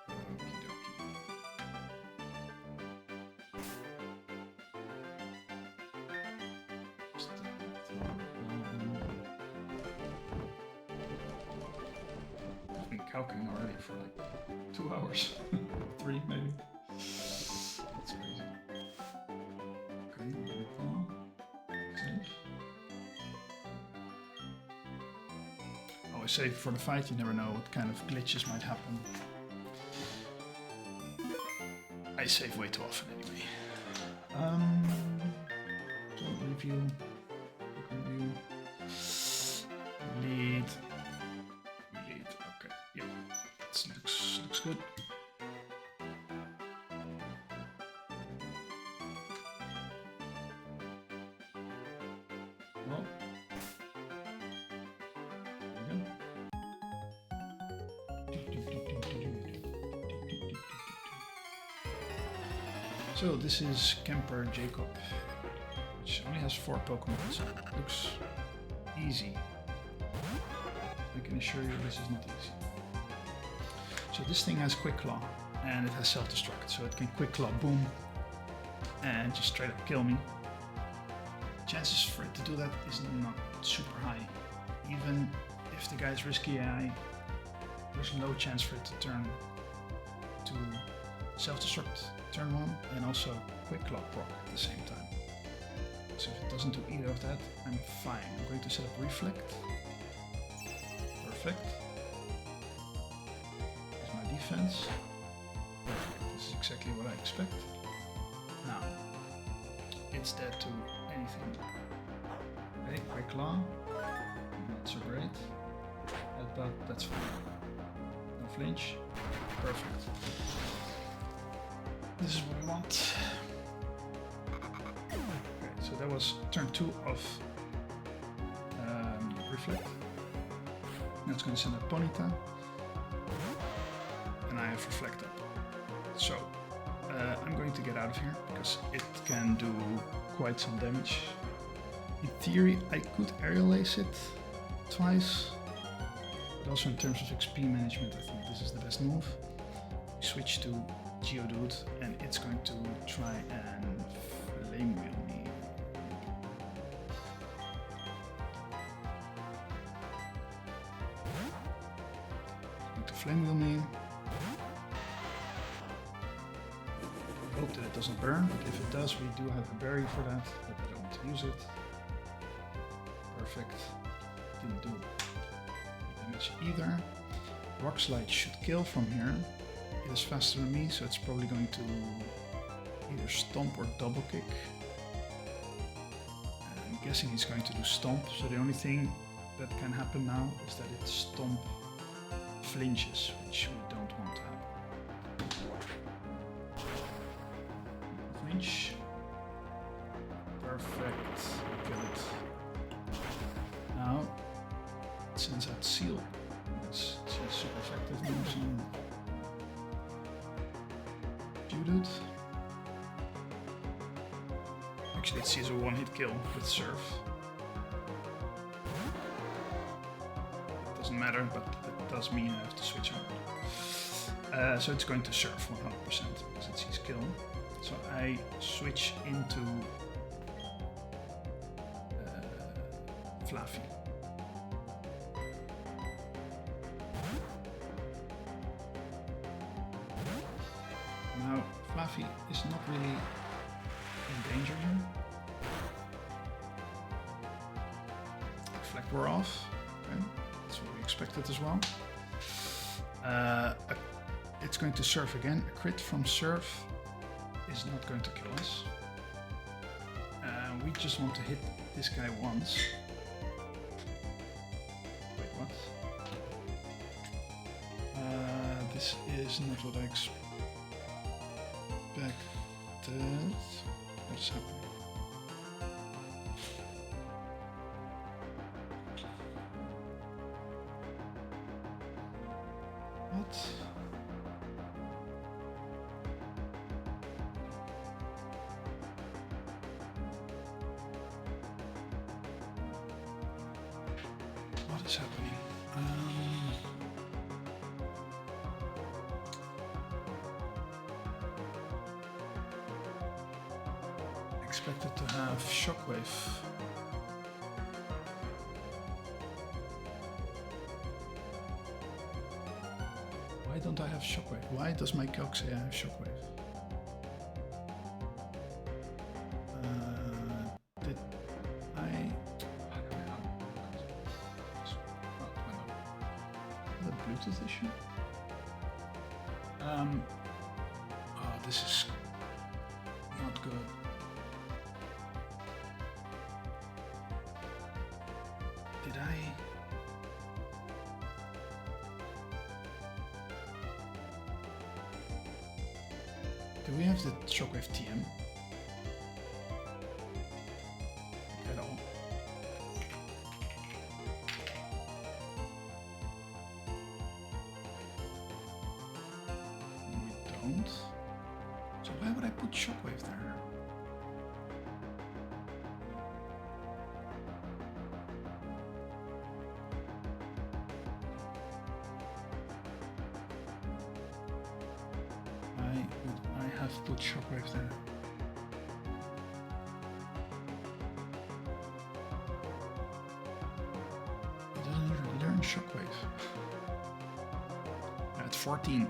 Okie dokie. I've been calculating already for like 2 hours. 3 maybe. That's crazy. Okay, save. Save for the fight, you never know what kind of glitches might happen. I save way too often anyway. Don't review. Lead. Okay, yeah. This looks good. Well. So this is Camper Jacob, which only has 4 Pokemon, so it looks easy. I can assure you this is not easy. So this thing has Quick Claw, and it has Self-Destruct, so it can Quick Claw boom, and just straight up kill me. Chances for it to do that is not super high. Even if the guy's risky AI, there's no chance for it to turn to Self-Destruct turn 1 and also Quick Claw proc at the same time. So if it doesn't do either of that, I'm fine. I'm going to set up Reflect. Perfect. Here's my defense. Perfect. This is exactly what I expect. Now, it's dead to anything. Okay, Quick Claw. Not so great. Headbutt, that's fine. No flinch. Perfect. This is what we want. Okay, so that was turn 2 of Reflect. Now it's going to send a Ponyta. And I have Reflect up. So, I'm going to get out of here because it can do quite some damage. In theory, I could Aerial Ace it twice. But also in terms of XP management, I think this is the best move. We switch to Geodude, and it's going to try and Flame Wheel me. It's going to Flame Wheel me. Hope that it doesn't burn, but if it does, we do have a berry for that, but I don't want to use it. Perfect. Didn't do damage either. Rock Slide should kill from here. It is faster than me, so it's probably going to either stomp or double kick. I'm guessing he's going to do stomp, so the only thing that can happen now is that it stomp flinches, which we don't want to happen. Flinch. Perfect. Kill it. Now it sends out seal. It's super effective moves on Judith. Actually, it sees a one-hit kill with Surf. Doesn't matter, but that does mean I have to switch on. So it's going to Surf 100% because it sees kill. So I switch into Fluffy. Now, Fluffy is not really in danger here. Reflect we're off. Okay. That's what we expected as well. It's going to Surf again. A crit from Surf is not going to kill us. We just want to hit this guy once. Wait, what? This is not what I expected. What's happening? What? What is happening? Expected to have Shockwave. Why don't I have Shockwave? Why does my calc say I have Shockwave? Did I... The Bluetooth issue? Oh, this is not good. Did I? Do we have the Shockwave TM? At all? We don't. So why would I put Shockwave there? Put Shockwave there. It doesn't even learn Shockwave. At 14.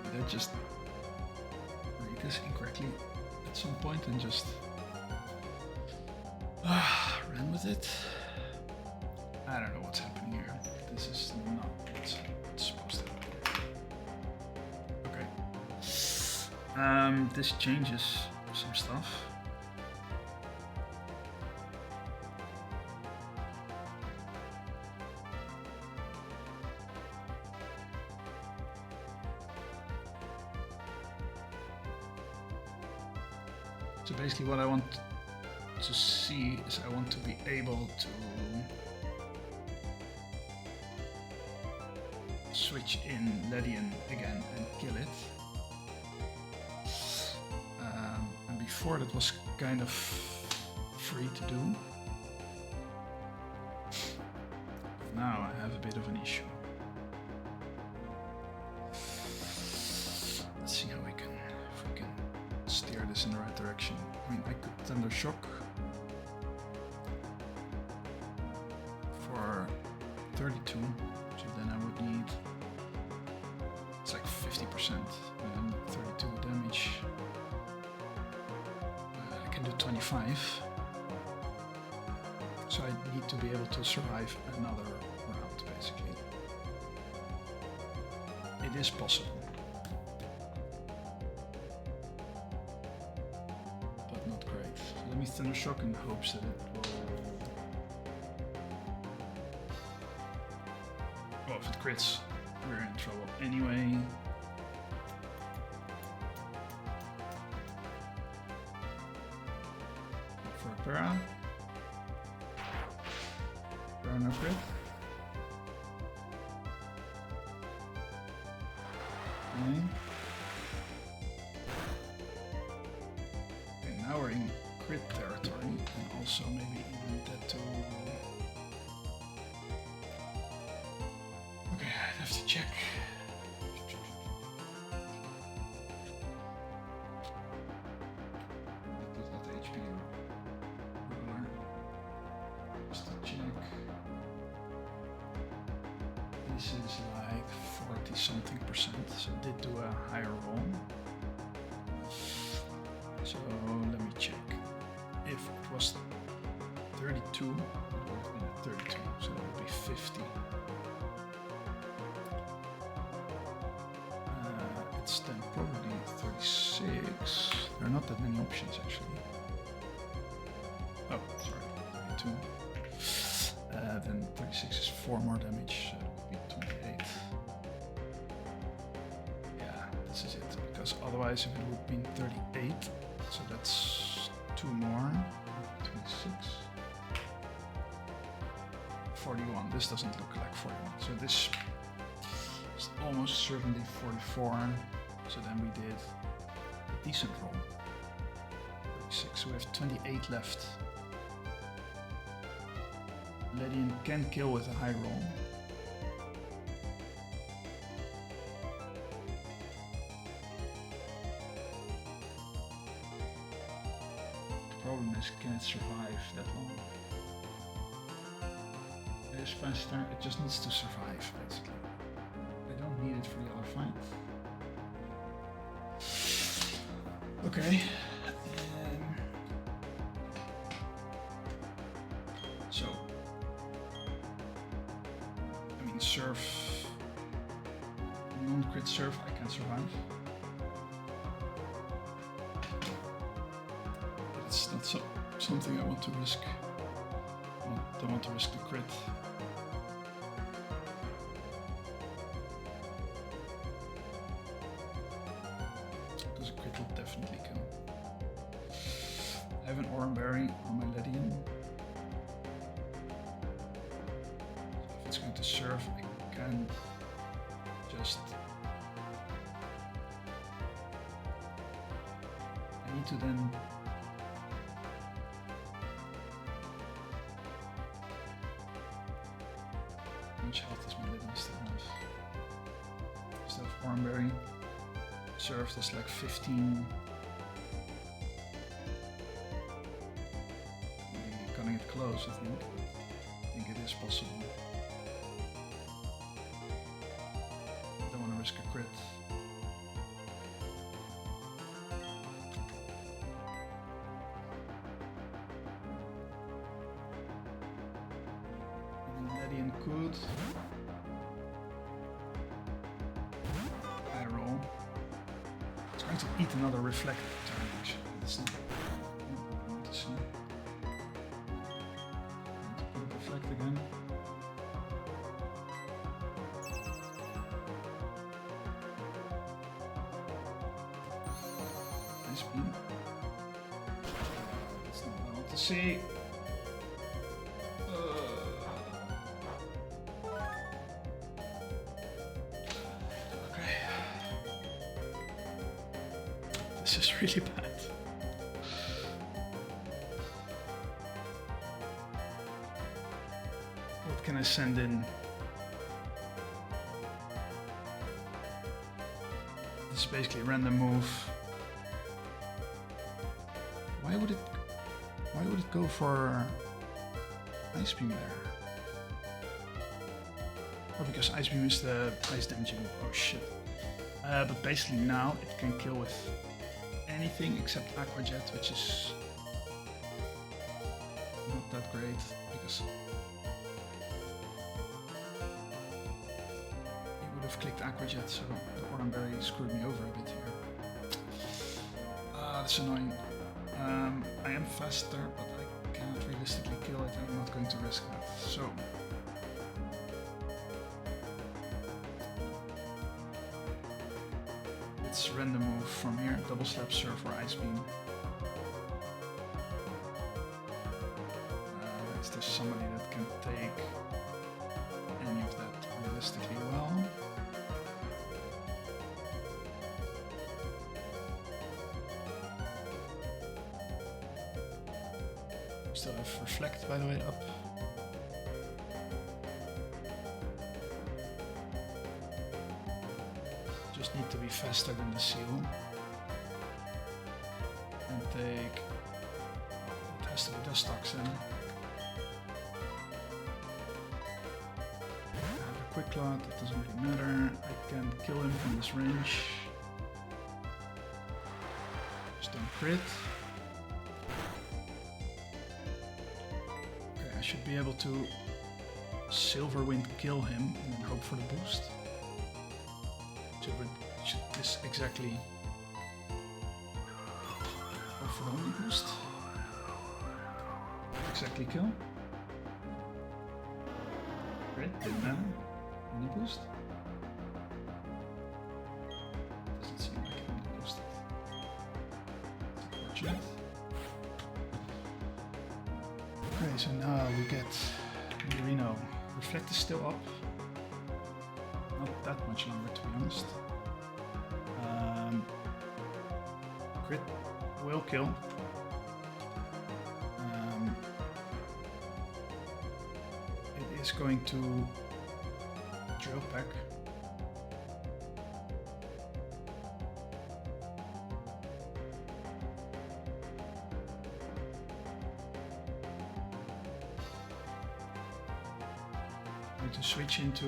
Did I just read this incorrectly at some point and just ran with it? I don't know what's happening here. This is not what's supposed to happen. This changes some stuff. So basically what I want to see is I want to be able to switch in Ledian again and kill it. Before that was kind of free to do. Now I have a bit of an issue. Let's see how if we can steer this in the right direction. I mean, I could Thunder Shock for 32, so then I would need it's like 50% and 32 damage. I can do 25. So I need to be able to survive another round, basically. It is possible. But not great. So let me Thundershock in hopes that it will... Well, if it crits, we're in trouble anyway. For a para. Para no crit. Okay. Okay, now we're in crit territory, and also maybe even that too. Okay, I'd have to check. Put that HP ruler. Just to check. This is like 40 something %, so it did do a higher roll. So let me check. If it was 32, it would have been 32, so that would be 50. It's then probably 36. There are not that many options actually. Oh, sorry, 32. Then 36 is 4 more damage, so it would be 28. Yeah, this is it, because otherwise if it would be 38, so that's 2 more, 26. 41, this doesn't look like 41, so this is almost certainly 44, so then we did a decent roll. 36, so we have 28 left. Ledian can kill with a high roll. The problem is, can it survive that long? It is faster, it just needs to survive basically. I don't need it for the other fight. Okay. So surf, non-crit surf, I can survive. But it's not something I want to risk. I don't want to risk the crit. Because a crit will definitely kill. I have an Oranberry on my Ledian. It's going to serve, I can just... I need to then... How much health does my Ledian still have? Still have Oranberry. Served as like 15. Maybe cutting it close, I think. I think it is possible. Risk a crit. Ledian could. I roll. It's going to eat another reflect turn actually. That's not what I want to see. Put a reflect again. That's not what I want to see. Okay. This is really bad. What can I send in? This is basically a random move. Why would it go for Ice Beam there? Oh, because Ice Beam is the ice damaging. Oh shit. But basically now it can kill with anything except Aqua Jet, which is not that great because he would have clicked Aqua Jet, so the Oranberry screwed me over a bit here. That's annoying. I am faster, but I cannot realistically kill it, and I'm not going to risk that. So let's random move from here. Double slap surf or ice beam. Is there somebody that can take any of that realistically well? Still have Reflect, by the way, up. Just need to be faster than the seal. And take... It has to be Dust Toxin. I have a Quick Clot, it doesn't really matter. I can kill him from this range. Just don't crit. I should be able to Silver Wind kill him and then hope for the boost. Should this exactly hope for the only boost? Exactly kill? Great, didn't matter. Only boost? Doesn't seem like it only boosted. Unfortunate. Okay, so now we get Reno. Reflect is still up. Not that much longer, to be honest. Crit will kill. It is going to drill pack. To switch into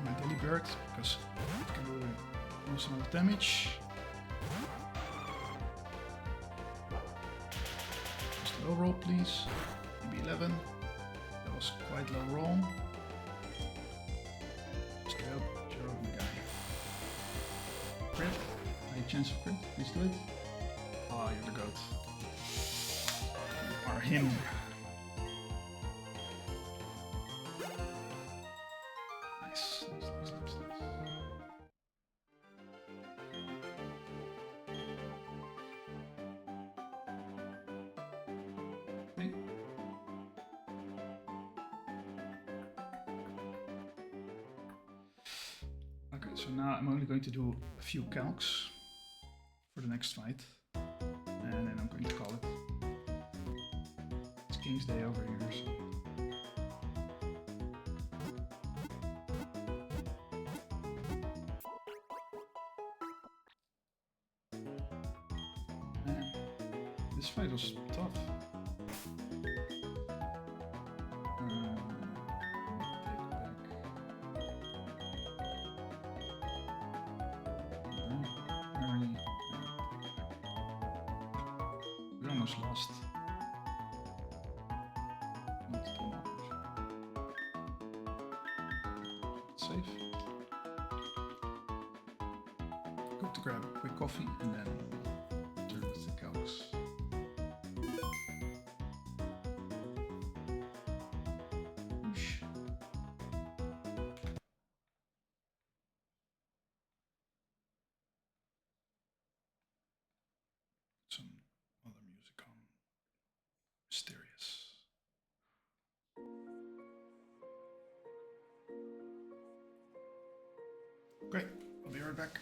my Delibird because it can do most amount of damage. Just low roll, please. Maybe 11. That was quite low roll. Straight up, zero the guy. Crit. High chance of crit. Please do it. Ah, you're the goat. You are him. Okay, so now I'm only going to do a few calcs for the next fight, and then I'm going to call it. It's King's Day over here, so. Man, this fight was tough. Lost multiple markers. Safe. Go to grab a quick coffee and then turn with the calcs. Whoosh. Some other music on. Mysterious. Great, I'll be right back.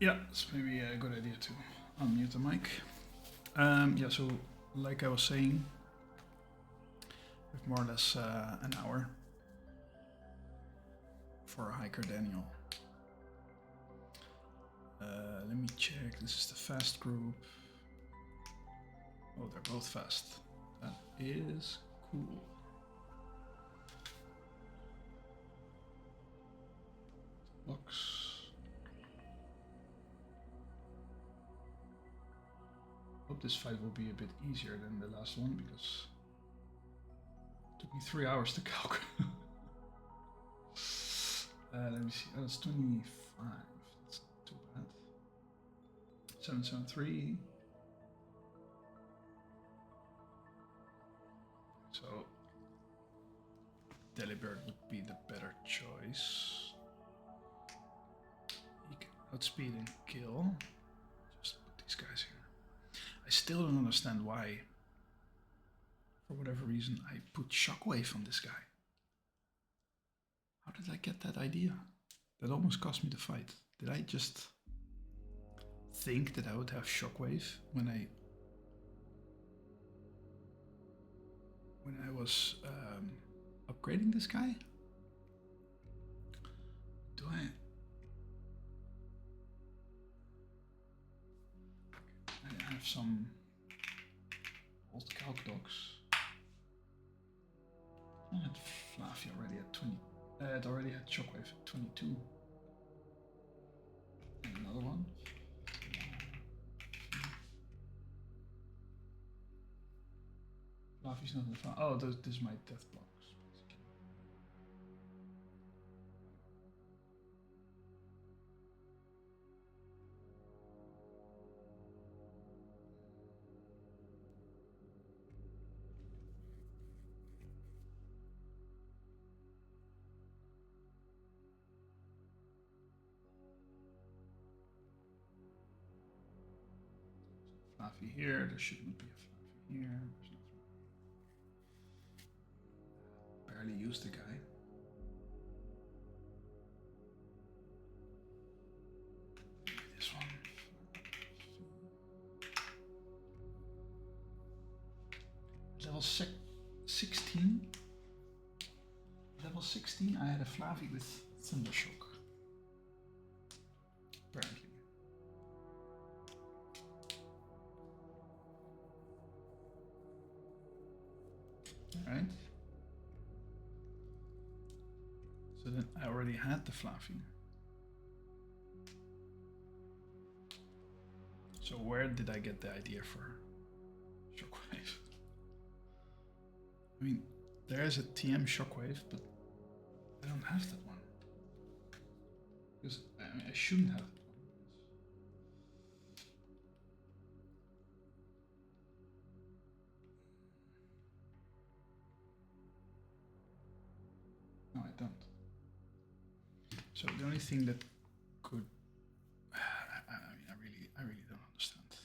Yeah, it's maybe a good idea to unmute the mic. Yeah, so like I was saying, we have more or less an hour for Hiker Daniel. Let me check. This is the fast group. Oh, they're both fast. That is cool. Box. Hope this fight will be a bit easier than the last one because it took me 3 hours to calc. Let me see. Oh, it's 25. That's not too bad. 773. So Delibird would be the better choice. He can outspeed and kill. Just put these guys here. I still don't understand why, for whatever reason, I put Shockwave on this guy. How did I get that idea? That almost cost me the fight. Did I just think that I would have Shockwave when I was upgrading this guy? Do I have some old calc docs? I had Fluffy already at 20. It already had Shockwave at 22. And another one. Fluffy's not the fun. Oh, this is my death blocks. Basically. Fluffy here. There shouldn't be a Fluffy here. Barely used the guy. Maybe this one. Level 16. Level 16. I had a Flavi with Thundershock. Apparently. Alright. So then I already had the Fluffy. So where did I get the idea for Shockwave? I mean, there is a TM Shockwave, but I don't have that one. Because I mean, I shouldn't have that one. No, I don't. So the only thing that could, I really don't understand.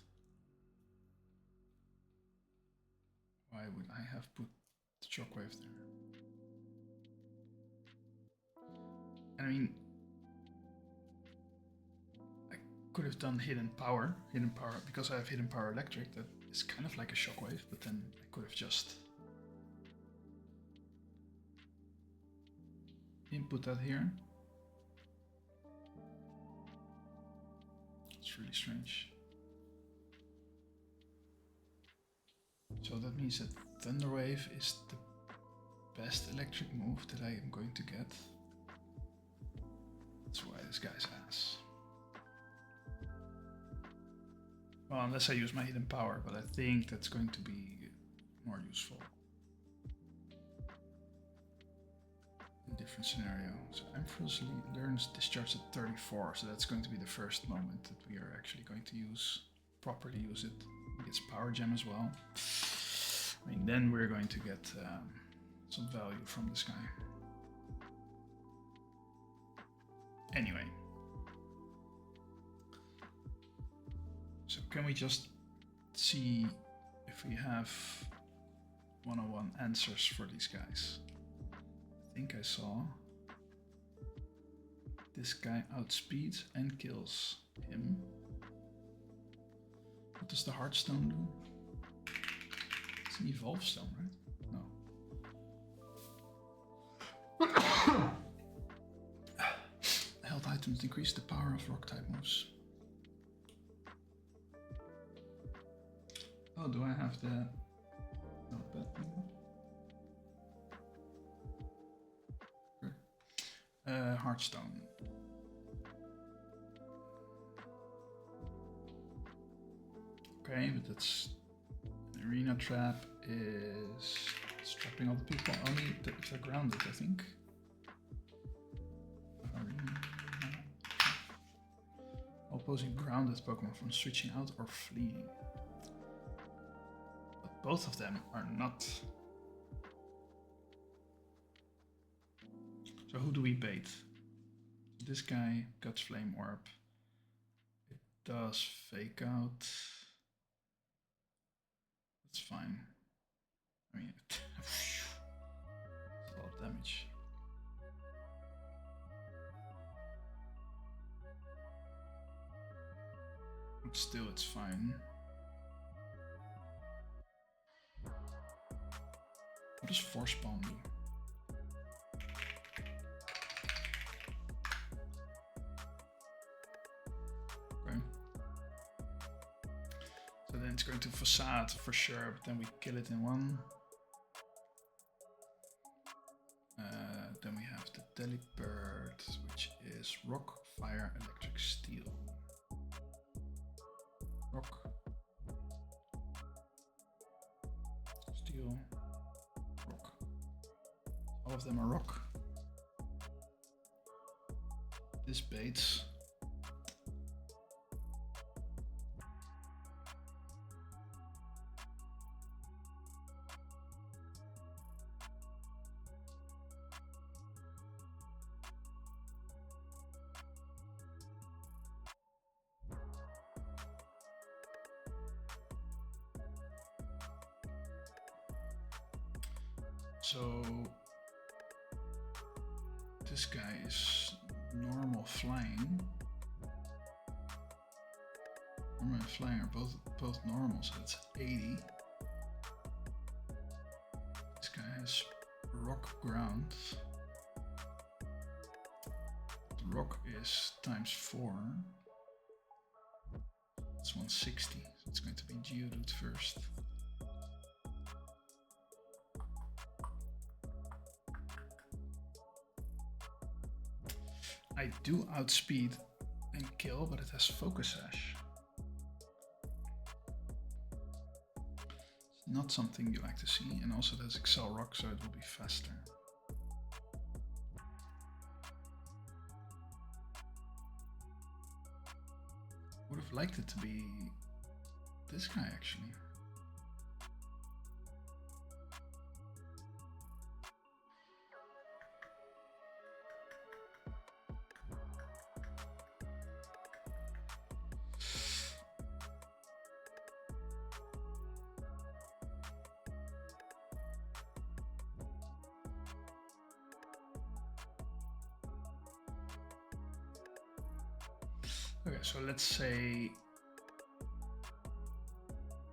Why would I have put the Shockwave there? And I mean, I could have done hidden power, because I have hidden power electric. That is kind of like a Shockwave, but then I could have just input that here. It's really strange. So that means that Thunderwave is the best electric move that I am going to get. That's why this guy's ass. Well, unless I use my hidden power, but I think that's going to be more useful. In different scenario. So Empress learns discharge at 34, so that's going to be the first moment that we are actually going to properly use it. It gets power gem as well. I mean, then we're going to get some value from this guy. Anyway. So can we just see if we have one-on-one answers for these guys? I think I saw this guy outspeeds and kills him. What does the Heartstone do? It's an Evolve Stone, right? No. Held items decrease the power of rock type moves. Oh, do I have the notepad thing? Heartstone. Okay, but that's an arena trap is trapping other people only if they're grounded, I think. Opposing grounded Pokemon from switching out or fleeing. But both of them are not. So who do we bait? This guy, Guts Flame Orb. It does Fake Out. That's fine. I mean, it's a lot of damage. But still, it's fine. What does Force Palm do? So then it's going to Facade for sure, but then we kill it in one. Then we have the Delibird, which is Rock, Fire, Electric, Steel. Rock. Steel. Rock. All of them are rock. This baits. So this guy is normal flying. Normal and flying are both normal, so that's 80. This guy has rock ground. The rock is times 4. That's 160. So it's going to be Geodude first. I do outspeed and kill, but it has Focus Sash. It's not something you like to see, and also it has Excel Rock, so it will be faster. Would have liked it to be this guy actually. Okay, so let's say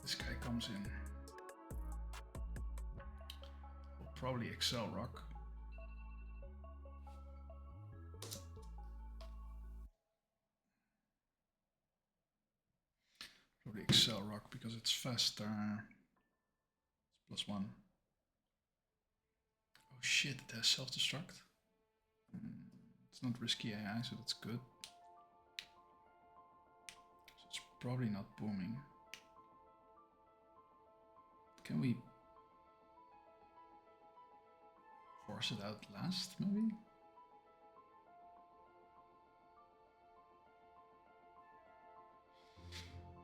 this guy comes in. We'll probably Excel Rock. Probably Excel Rock because it's faster. It's +1. Oh shit, it has self-destruct. It's not risky AI, so that's good. Probably not booming. Can we force it out last, maybe?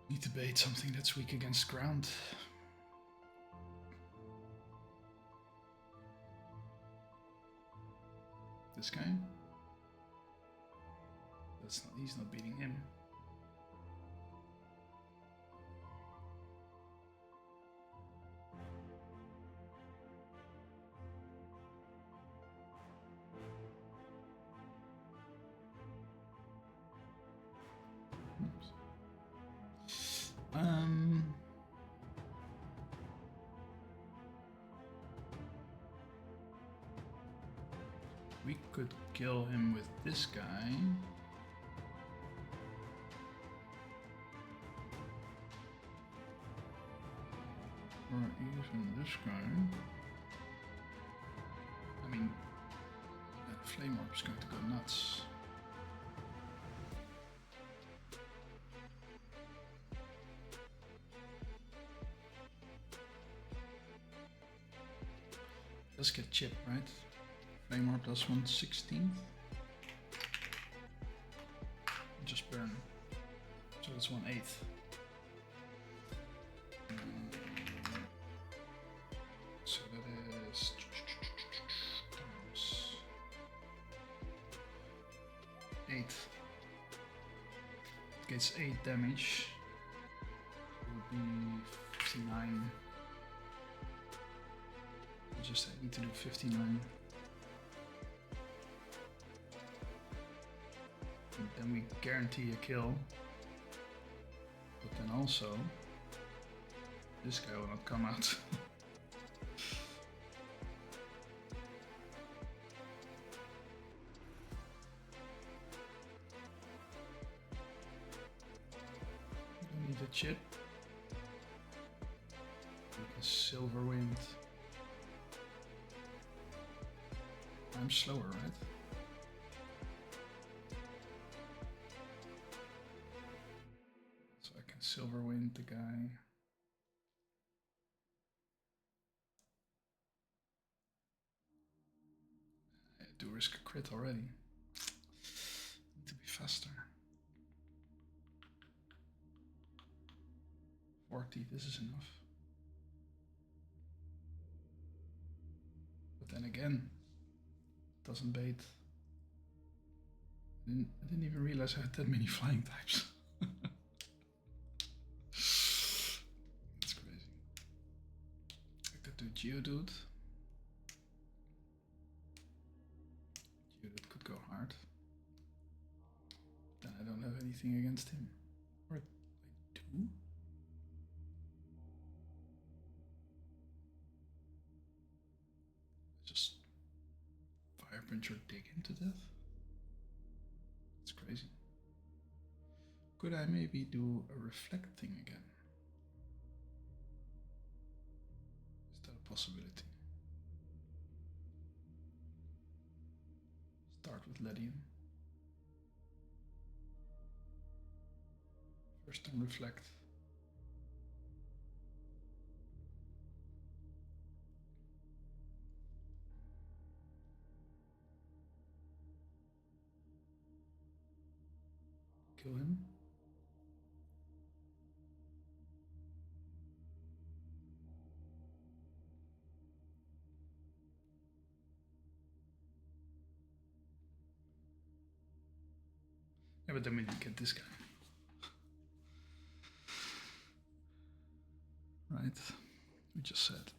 Need to bait something that's weak against ground. This guy? That's not, he's not beating him. could kill him with this guy. Or even this guy. I mean, that flame orb is going to go nuts. Let's get chip, right? Flame orb does 1/16. Just burn. So that's 1/8. So that is times 8. It gets 8 damage. It would be 59. Just I need to do 59. And then we guarantee a kill. But then also, this guy will not come out. We need a chip. A silver wind. I'm slower, right? So I can silver wind the guy. I do risk a crit already. Need to be faster. 40, this is enough. But then again, doesn't bait. I didn't even realize I had that many flying types. That's crazy. I could do Geodude. Geodude could go hard. Then I don't have anything against him. Or I do? Just Fire Punch or dig him to death? It's crazy. Could I maybe do a reflect thing again? Is that a possibility? Start with Ledium. First turn reflect. Kill him. Yeah, but then we get this guy. Right? We just said.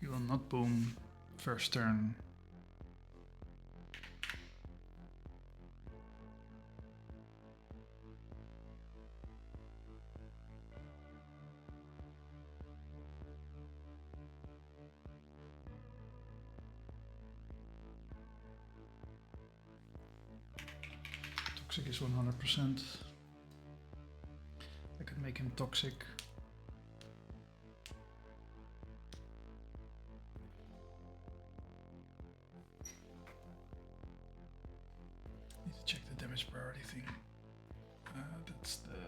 You will not boom first turn. Toxic is 100%. I could make him toxic. Need to check the damage priority thing. That's the...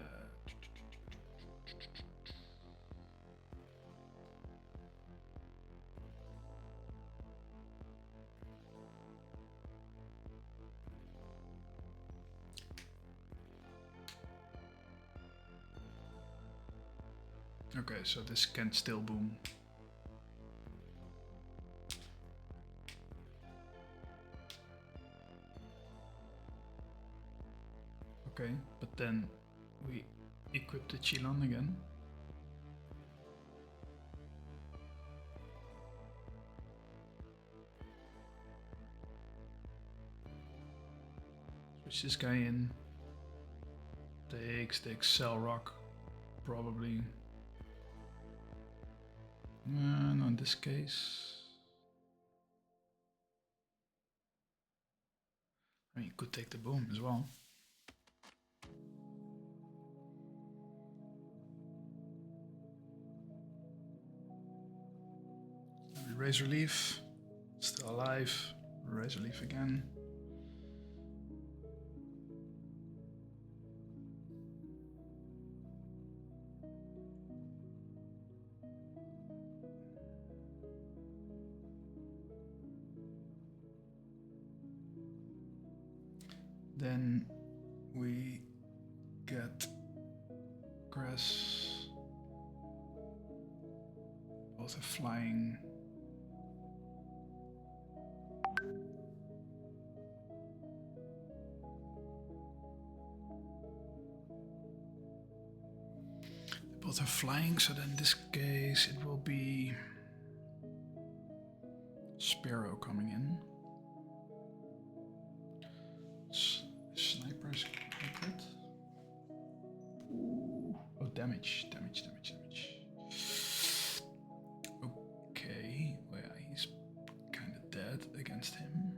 Okay, so this can still boom. Okay, but then we equip the Chilon again. Switch this guy in. Takes Cell Rock, probably. No, in this case. I mean, you could take the boom as well. Razor Leaf, still alive. Razor Leaf again. Then we get grass. Both are flying. Both are flying, so then in this case it will be Sparrow coming in. Snipers hit. Oh, damage. Okay, well, yeah, he's kind of dead against him.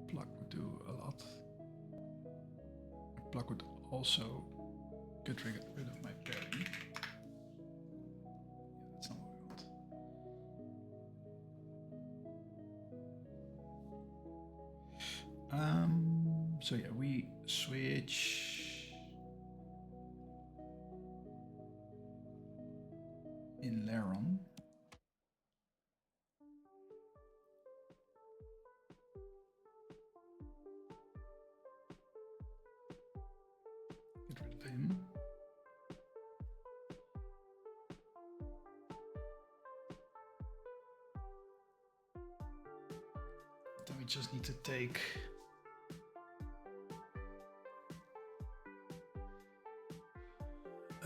Pluck would do a lot. Pluck would also get rid of my berry. Yeah, that's not what we want. So yeah, we switch in Laron. Get rid of him. Then we just need to take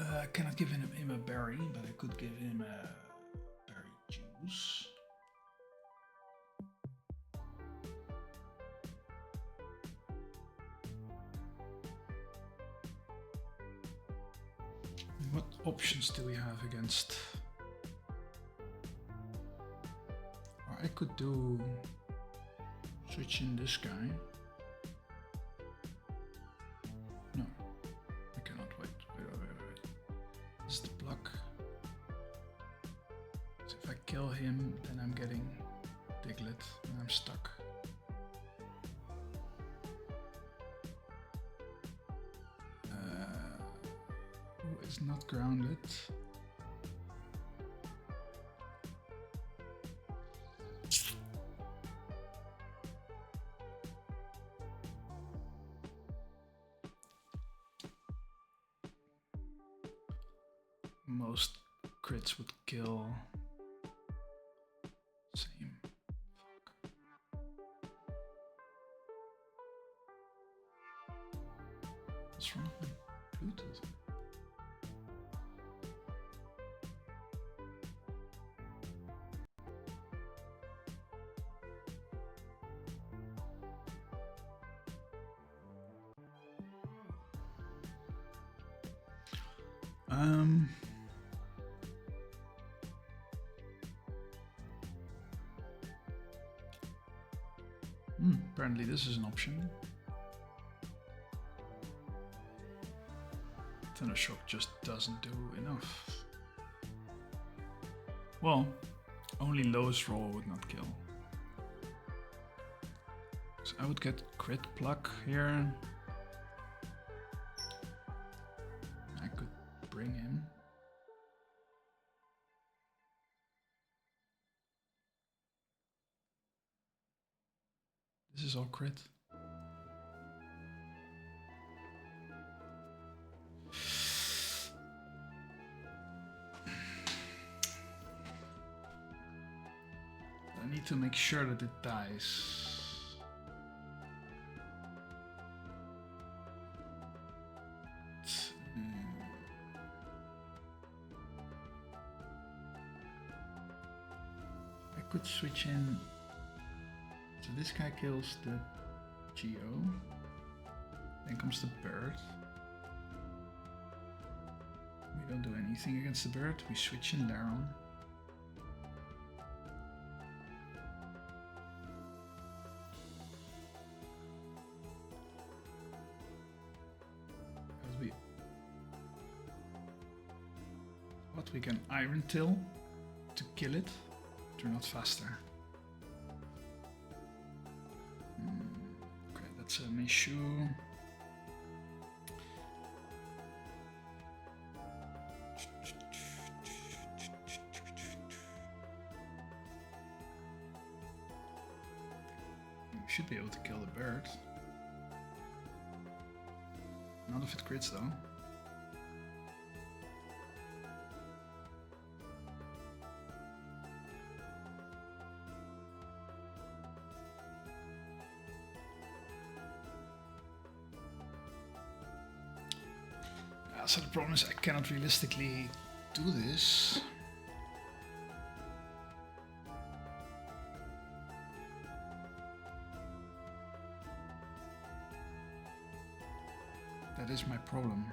I cannot give him a berry, but I could give him a berry juice. What options do we have against? Or I could do switch in this guy. No, I cannot wait. Wait. This is the pluck. So if I kill him, then I'm getting Diglett and I'm stuck. Who is not grounded? Most crits would kill. Same. Fuck. What's wrong with Bluetooth? Apparently this is an option. Thundershock just doesn't do enough. Well, only lowest roll would not kill. So I would get crit pluck here. I could bring him. This is all crit. I need to make sure that it dies. I could switch in. So this guy kills the Geo. Then comes the bird. We don't do anything against the bird. We switch in Laron. We can Iron Tail to kill it. Turn out faster. Okay, that's a Meshu. We should be able to kill the bird. Not if it crits though. So the problem is I cannot realistically do this. That is my problem.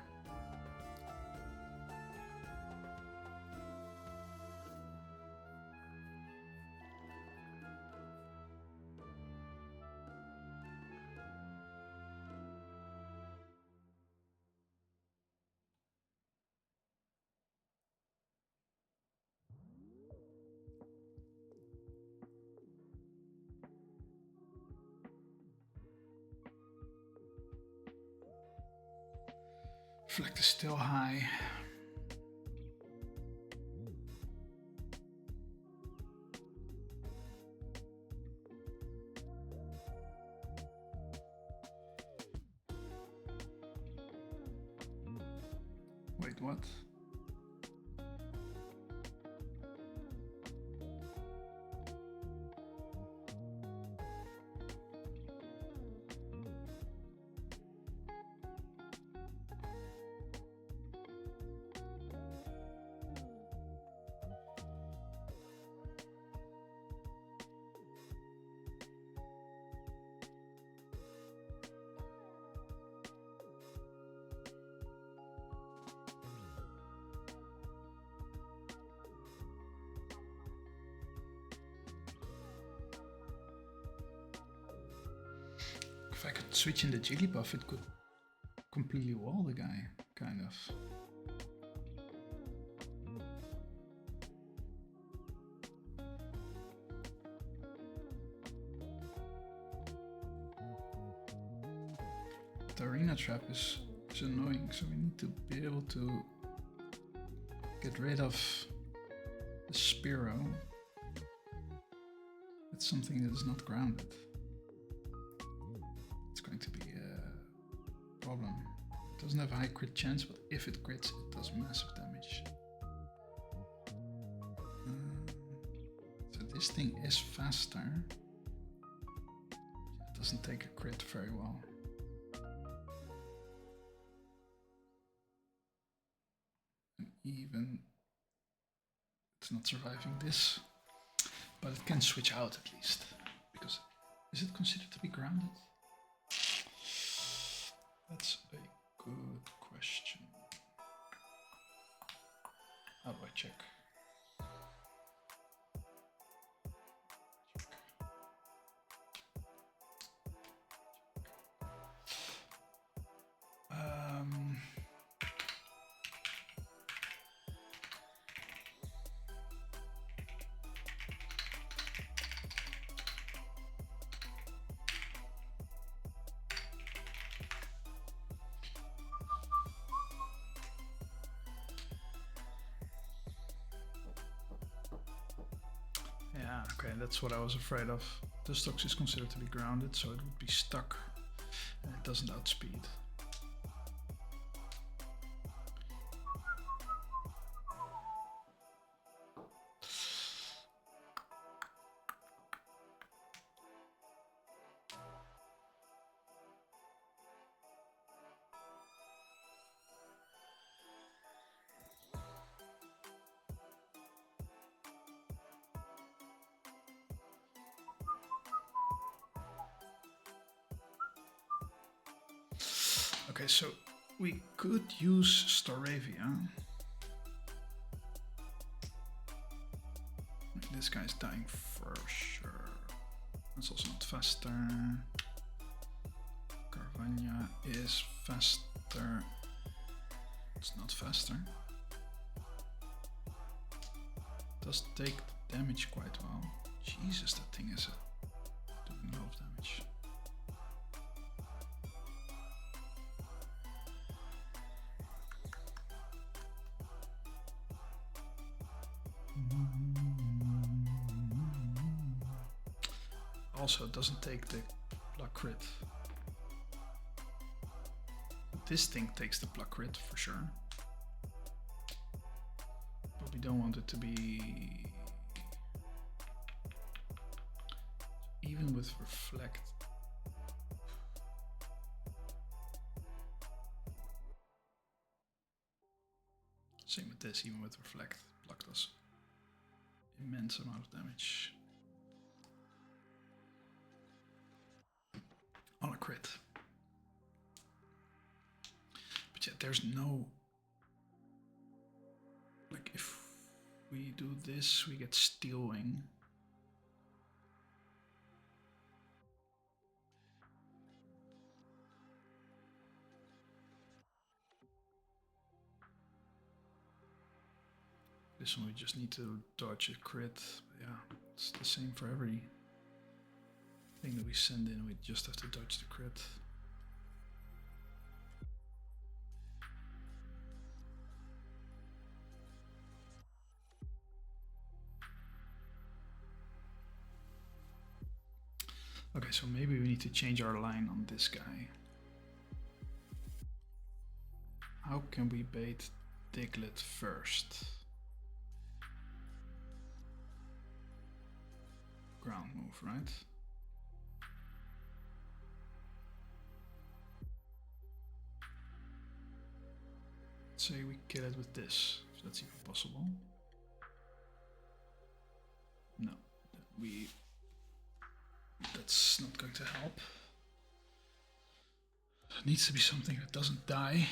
Reflect is still high. Wait, what? If I could switch in the Jigglypuff, it could completely wall the guy, kind of. The arena trap is annoying, so we need to be able to get rid of the Spearow. It's something that is not grounded. Going to be a problem. It doesn't have a high crit chance, but if it crits, it does massive damage. So this thing is faster. It doesn't take a crit very well. And even it's not surviving this, but it can switch out at least. Because is it considered to be grounded? That's a good question. How do I check? Okay, that's what I was afraid of. Nuzlocke is considered to be grounded, so it would be stuck and it doesn't outspeed. Okay, so we could use Staravia. This guy's dying for sure. That's also not faster. Carvania is faster. It's not faster. Does take damage quite well. Jesus, that thing is doing a lot of damage. Also, it doesn't take the pluck crit. This thing takes the pluck crit for sure. But we don't want it to be... Even with reflect. Same with this, even with reflect. Pluck does immense amount of damage. On a crit. But yeah, there's no... Like, if we do this, we get Steel Wing. This one we just need to dodge a crit. But yeah, it's the same for every thing that we send in, we just have to dodge the crit. Okay, so maybe we need to change our line on this guy. How can we bait Diglett first? Ground move, right? Let's say we kill it with this, if that's even possible. No, that's not going to help. It needs to be something that doesn't die.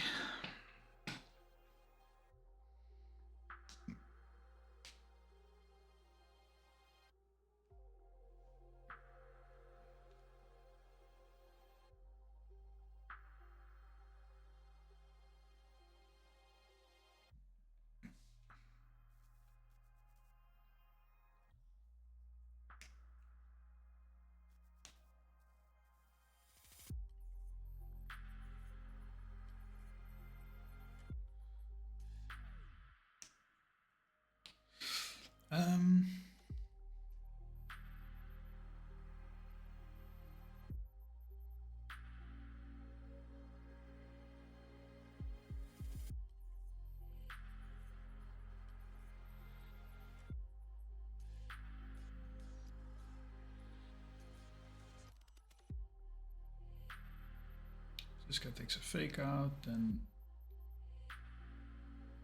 This guy takes a fake out, then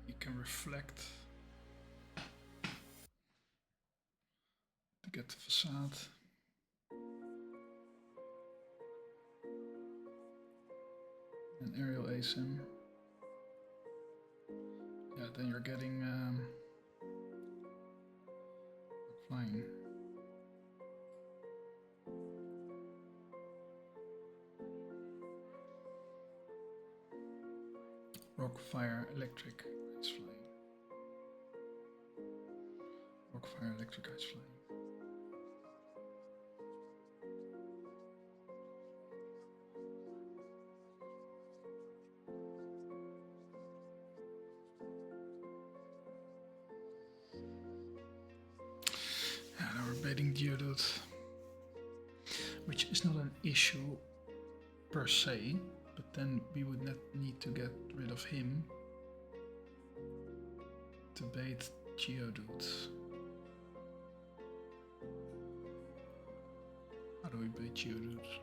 you can reflect to get the facade. And aerial ace him. Yeah, then you're getting flying. Rock, fire, electric, ice flying. Rock, fire, electric, ice flying. Yeah, now we're baiting Geodude. which is not an issue per se, but then we would not need to get rid of him to bait Geodude. How do we bait Geodude?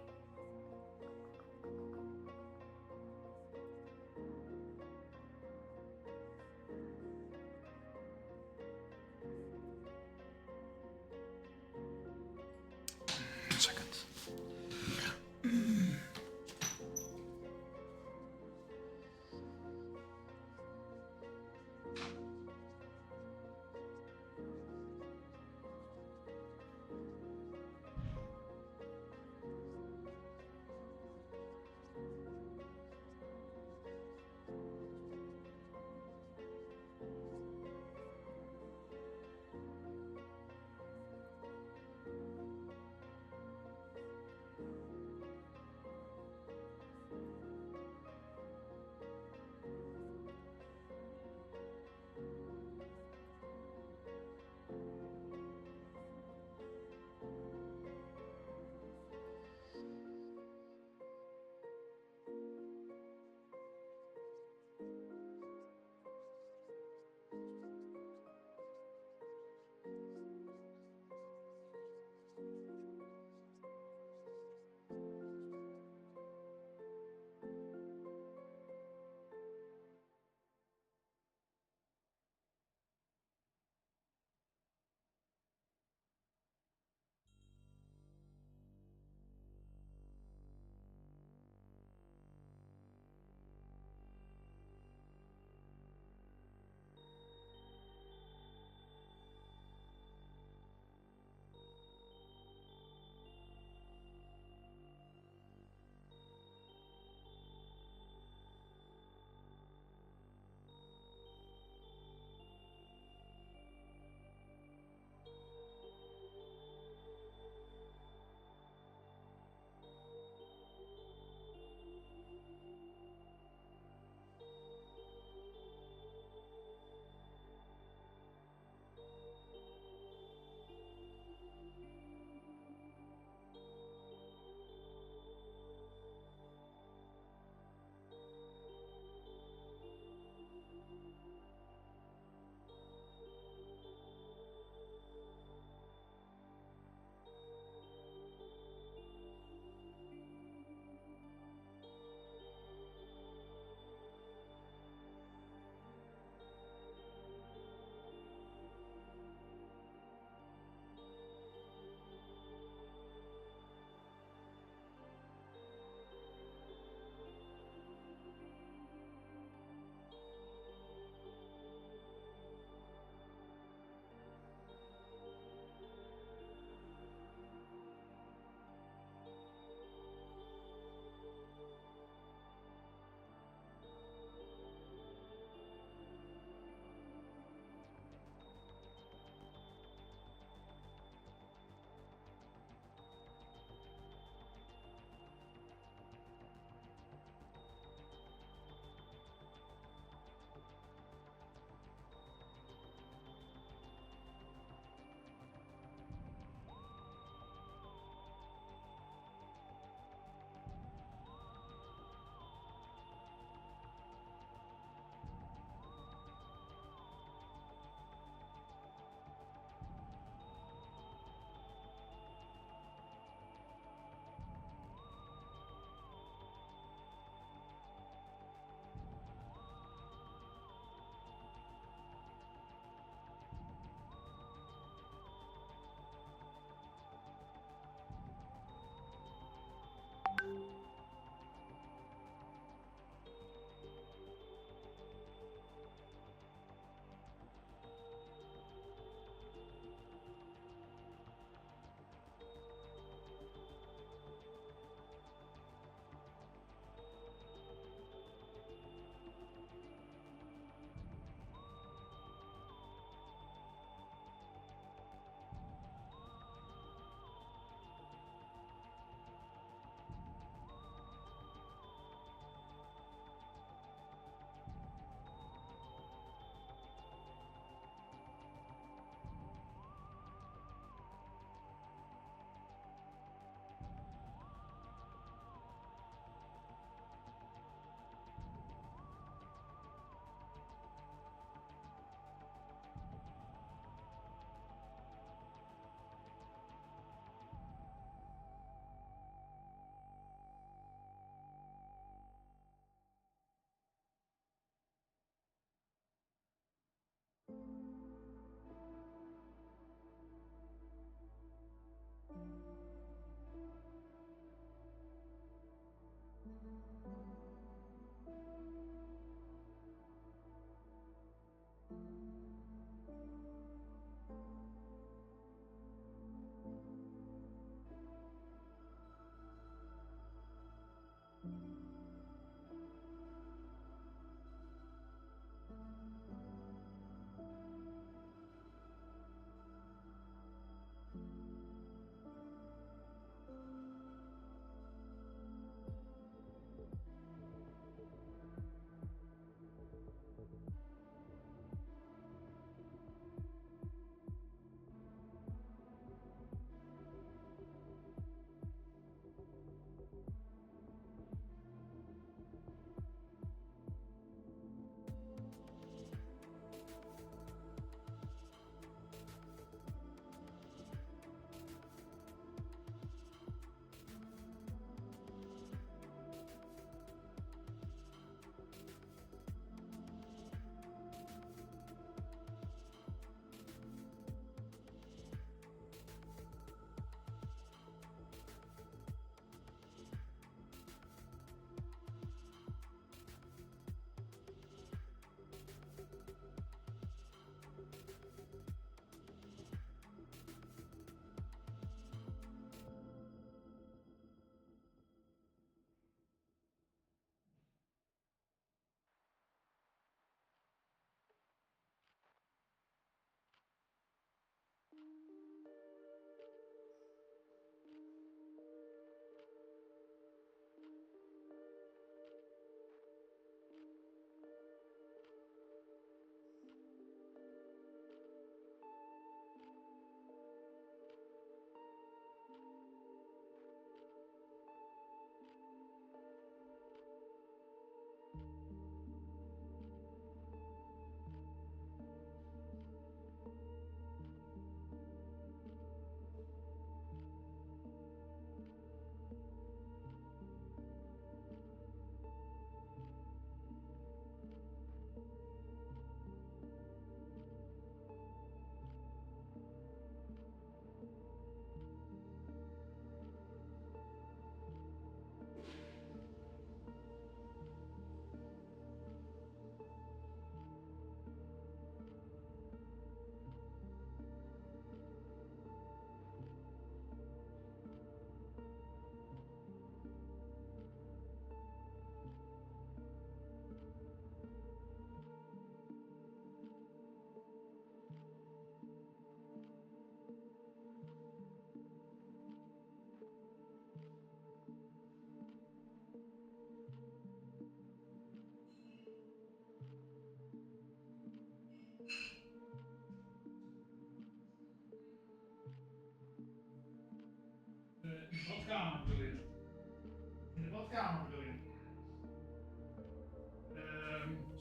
kamer bedoel je?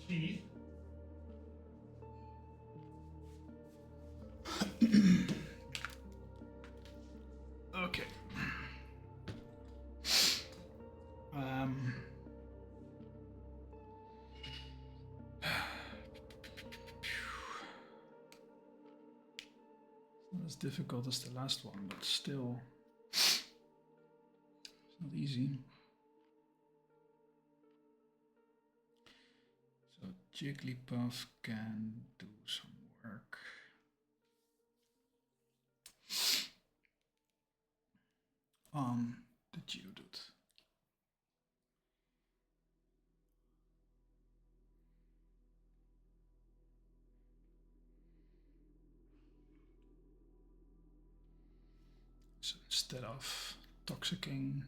Steve? Okay. Not as difficult as the last one, but still, it's not easy. So Jigglypuff can do some work. On the Geodude. So instead of Toxicking,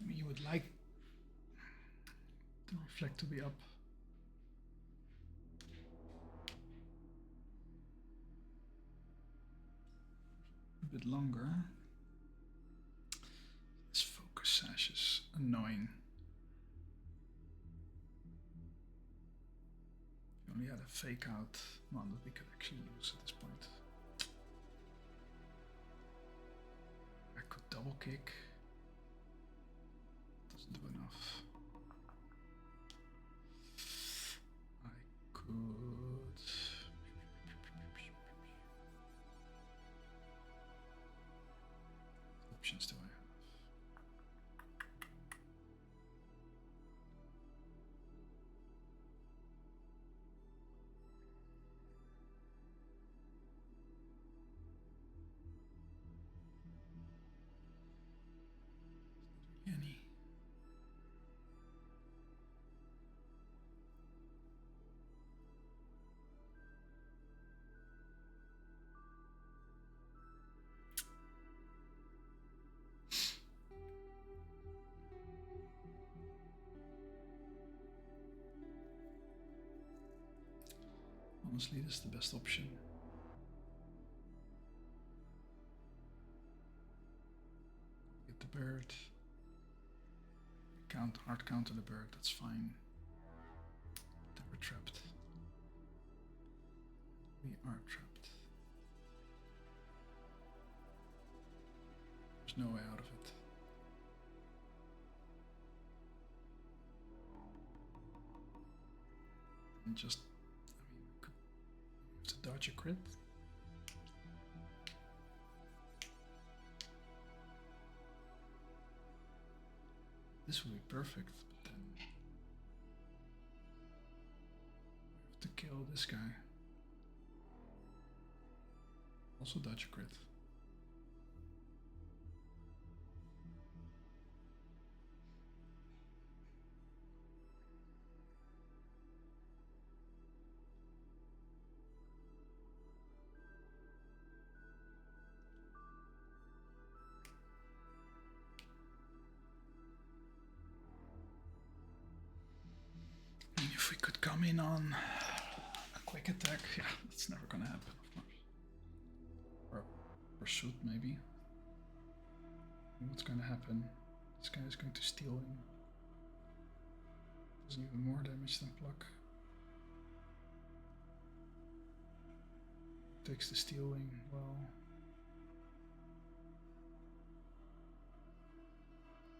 you would like the Reflect to be up. A bit longer. This focus sash is annoying. If you only had a fake out one that we could actually use at this point. I could double kick. Doesn't do enough. I could. What options do I have? Any? Honestly, this is the best option. Get the bird. Hard counter the bird, that's fine. Then we're trapped. We are trapped. There's no way out of it. And just, I mean, could have to dodge a crit. This would be perfect, but then we have to kill this guy. Also dodge a crit. If we could come in on a quick attack, yeah, that's never gonna happen, of course. Or pursuit, maybe. What's gonna happen? This guy is going to steal him. Does even more damage than pluck. Takes the stealing, well.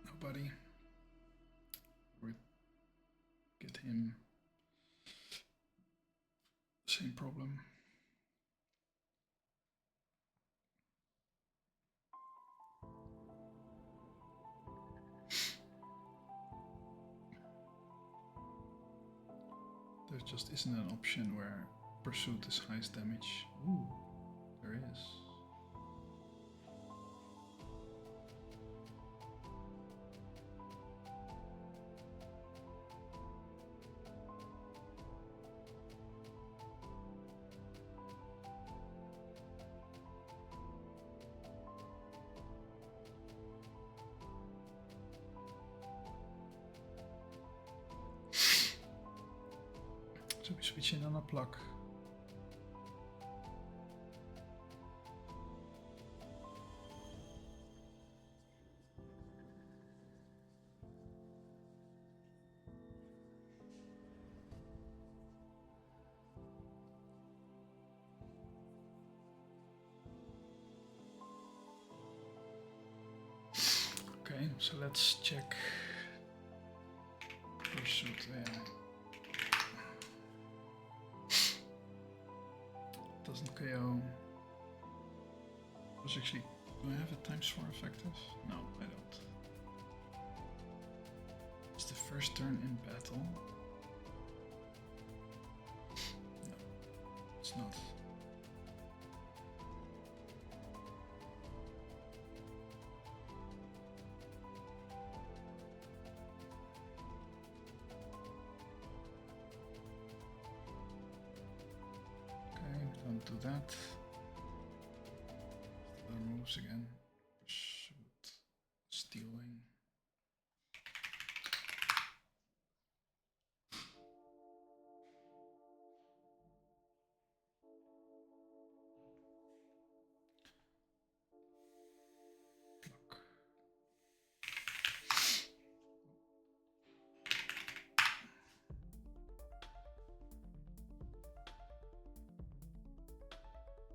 Nobody. We get him. Same problem. There just isn't an option where pursuit is highest damage. Ooh, there is. So we switch in on a plug. Okay, so let's check pursuit there. Doesn't KO. Was actually, do I have a ×4 effective? No, I don't. It's the first turn in battle. No, it's not. Don't do that. Other moves again. Pursuit. Stealing. Block.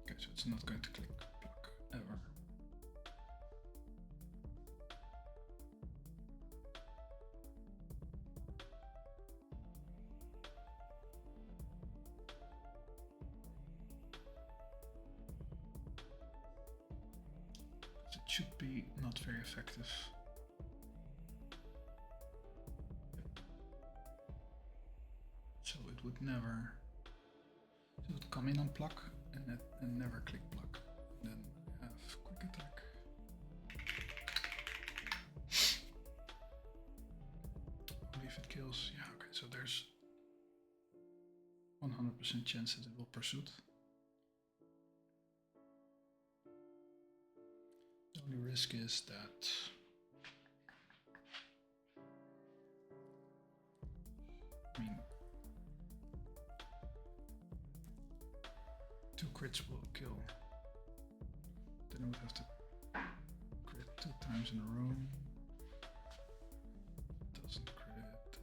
Okay, so it's not going to click block ever. It should be not very effective. So it would never. It would come in on block and never click block. And then have quick attack. Only if it kills. Yeah, okay, so there's 100% chance that it will pursuit. The only risk is that I mean 2 crits will kill. Then I would have to crit 2 times in a row. Doesn't crit.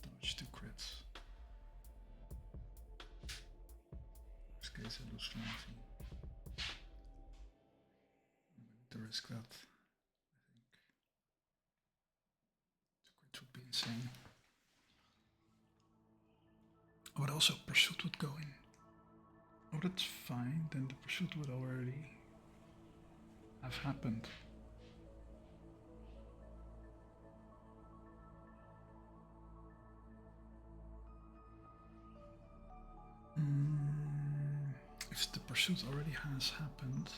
And dodge 2 crits. Worst case I lose 20. I'm going to risk that. Would be insane. Oh, but also pursuit would go in. Oh, that's fine. Then the pursuit would already have happened. If the pursuit already has happened.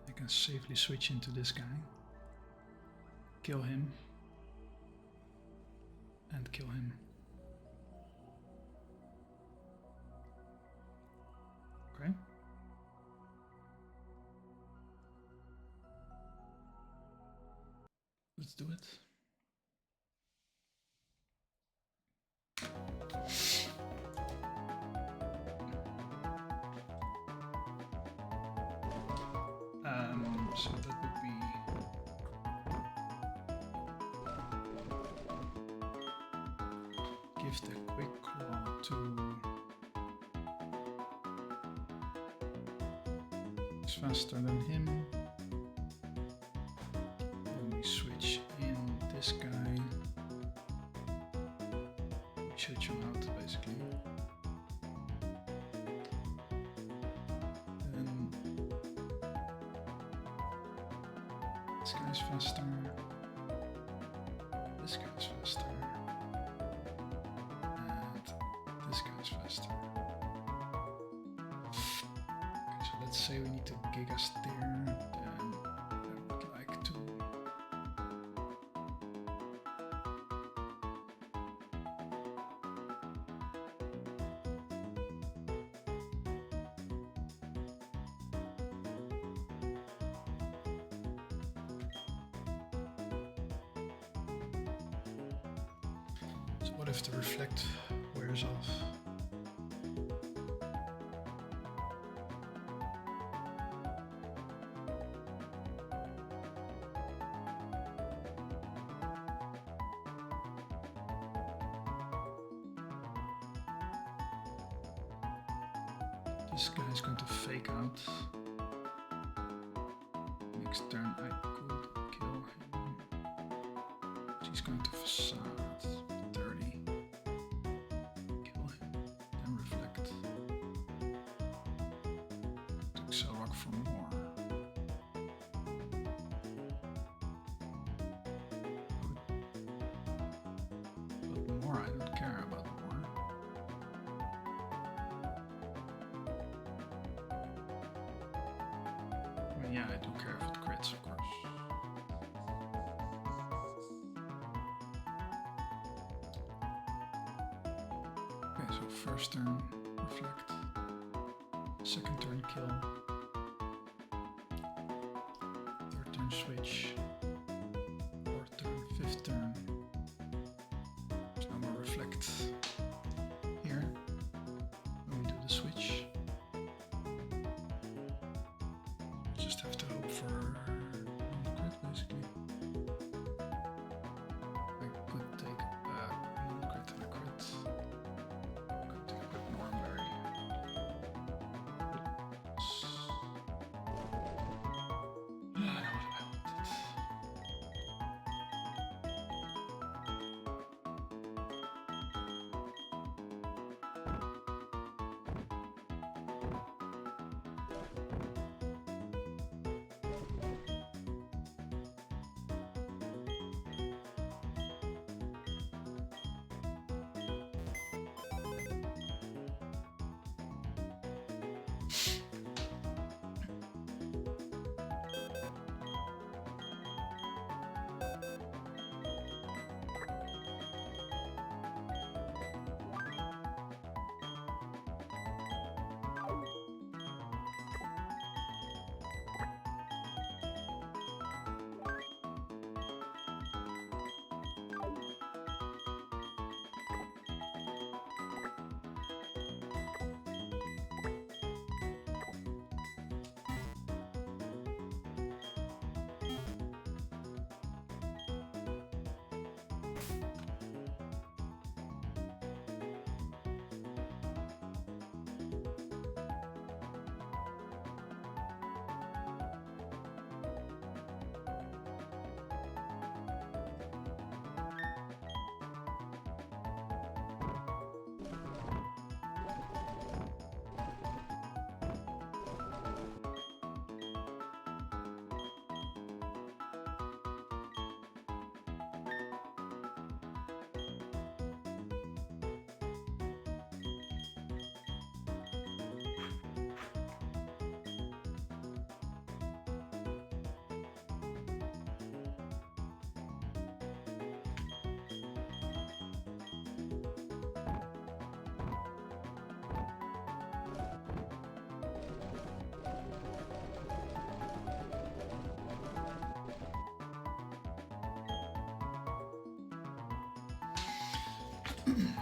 I can safely switch into this guy, kill him, and kill him. Okay. Let's do it. So that would be give the quick claw to it's faster than him. Then we switch in this guy. We shoot him out basically. This guy's faster. This guy's faster. And this guy's faster. Okay, so let's say we need to Giga Steer. Then I would like to What if the reflect wears off? This guy's going to fake out. Next turn I could kill him. He's going to facade 30. Kill him. Then reflect. Took Nuzlocke for more. But more I don't care about more. Yeah, I do care if it crits, of course. Okay, so first turn, reflect. Second turn, kill. Third turn, switch. Fourth turn, fifth turn. There's no more reflect. Here, when we do the switch. Just have to hope for one crit, basically. I could take a non-crit and a crit. Could take a crit Nornberry. I know what I wanted.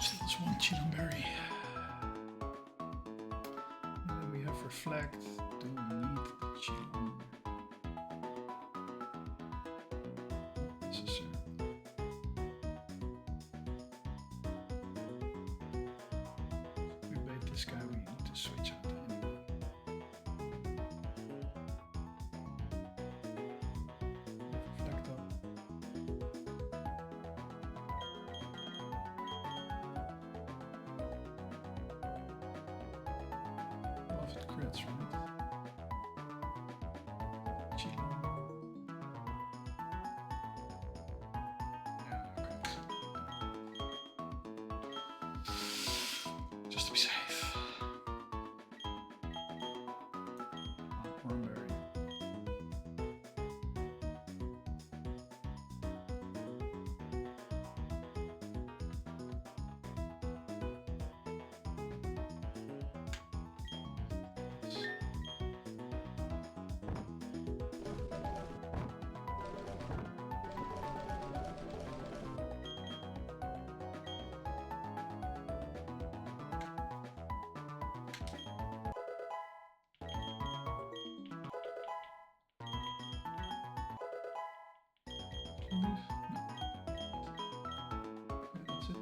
Still is one Chillenberry. And then we have reflect. Do we need the Chillen? Necessary. We bait this guy, we need to switch out the enemy. Reflect up. If it crits, right? Chillen. Yeah, okay. Just to be safe. Wormberry. believe? No. Okay, that's it.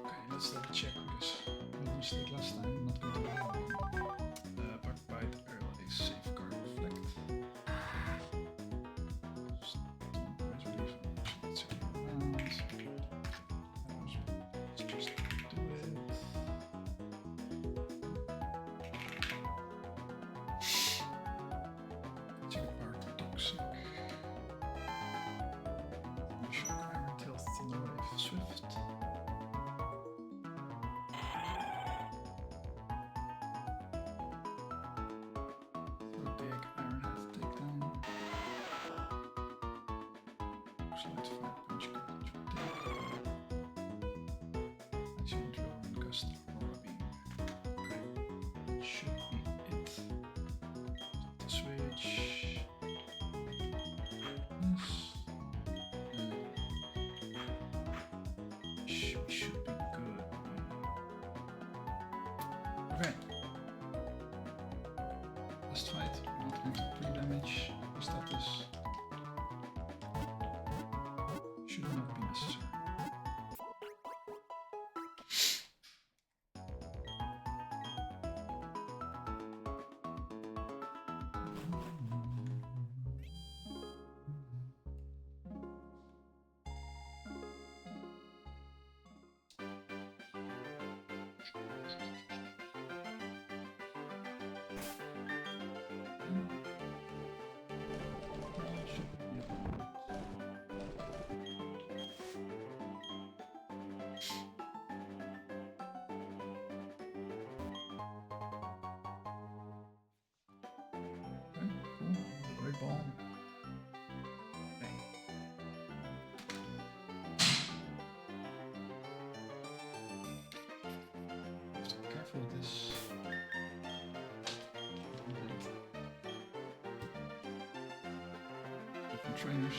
Okay, let's double check because I made a mistake last time. I'm not going to do it again. Bug bite, aerial ace, safeguard, reflect. Let's just do it. Secret power toxic. Shock hammer, tilt, thunder wave, swift. Throw dig, iron half takedown. Slide fire punch, coverage for dig. Ice and drill and gust aurora beam. Okay, that should be it. The switch. Should be good. Okay. Last fight. Not going to pre-damage. Status. Should not be necessary. Great ball. Bang. Have to be careful with this. Different trainers.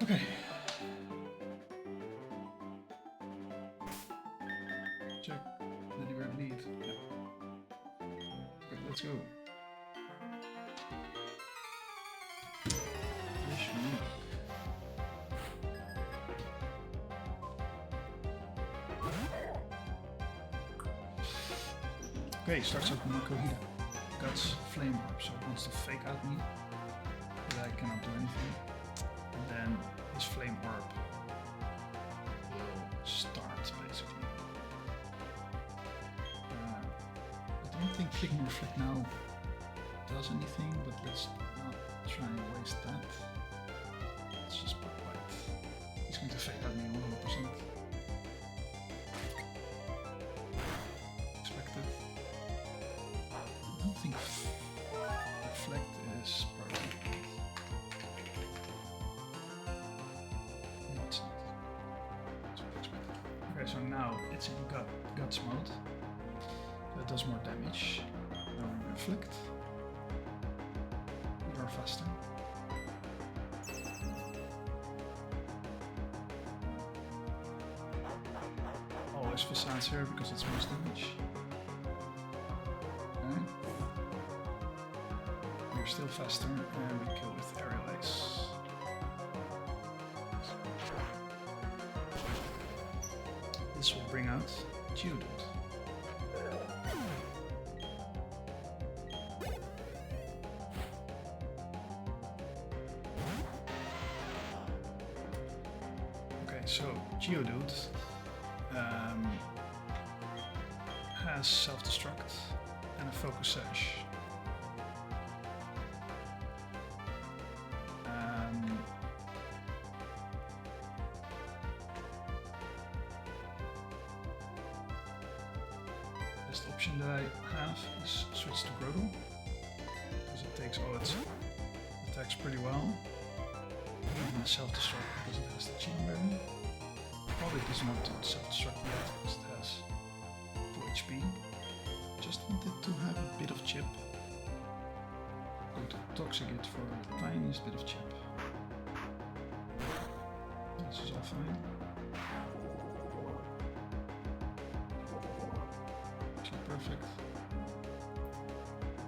Okay. Check. Did he grab lead? Yeah. Okay, let's go. Okay, starts up with Makohida. Guts, flame orb, so it wants to fake out me. But I cannot do anything. And then his flame orb will start basically. I don't think Flick and Reflect now does anything, but let's not try and waste that. Let's just put white. He's going to fake out me 100%. Expected. I don't think Reflect is part of it. No, it's not. That's what I expected. Okay, so now it's in guts mode. That does more damage. Now we reflect. We are faster. Always facades here because it's most damage. Okay. We're still faster and we kill with aerial ace. This will bring out Geodude. So Geodude has self-destruct and a focus sash. Best option that I have is switch to Grotle because it takes all its attacks pretty well. And self-destruct because it has the chain berry. Probably does not do self-destruct yet because it has wanted to have a bit of chip. Go to Toxicate for the tiniest bit of chip. This is all fine. Actually perfect.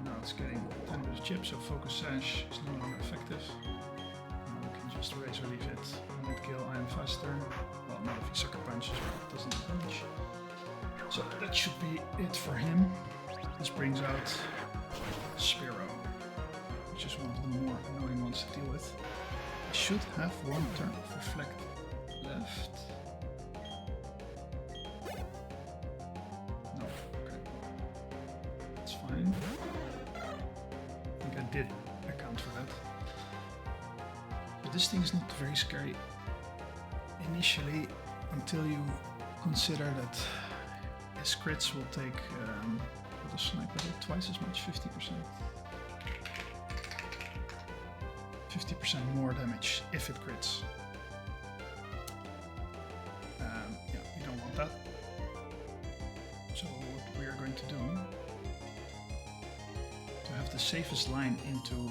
Now it's getting 10 bit of chip, so Focus Sash is no longer effective. Now we can just Razor Leaf it. When it kill, I am faster. Well, not if he Sucker Punches, but it doesn't punch. So that should be it for him. This brings out Spearow, which is one of the more annoying ones to deal with. I should have one turn of Reflect left. No, okay. That's fine. I think I did account for that. But this thing is not very scary initially until you consider that his crits will take with a sniper twice as much, 50%. 50% more damage if it crits. Yeah, we don't want that. So what we are going to do to have the safest line into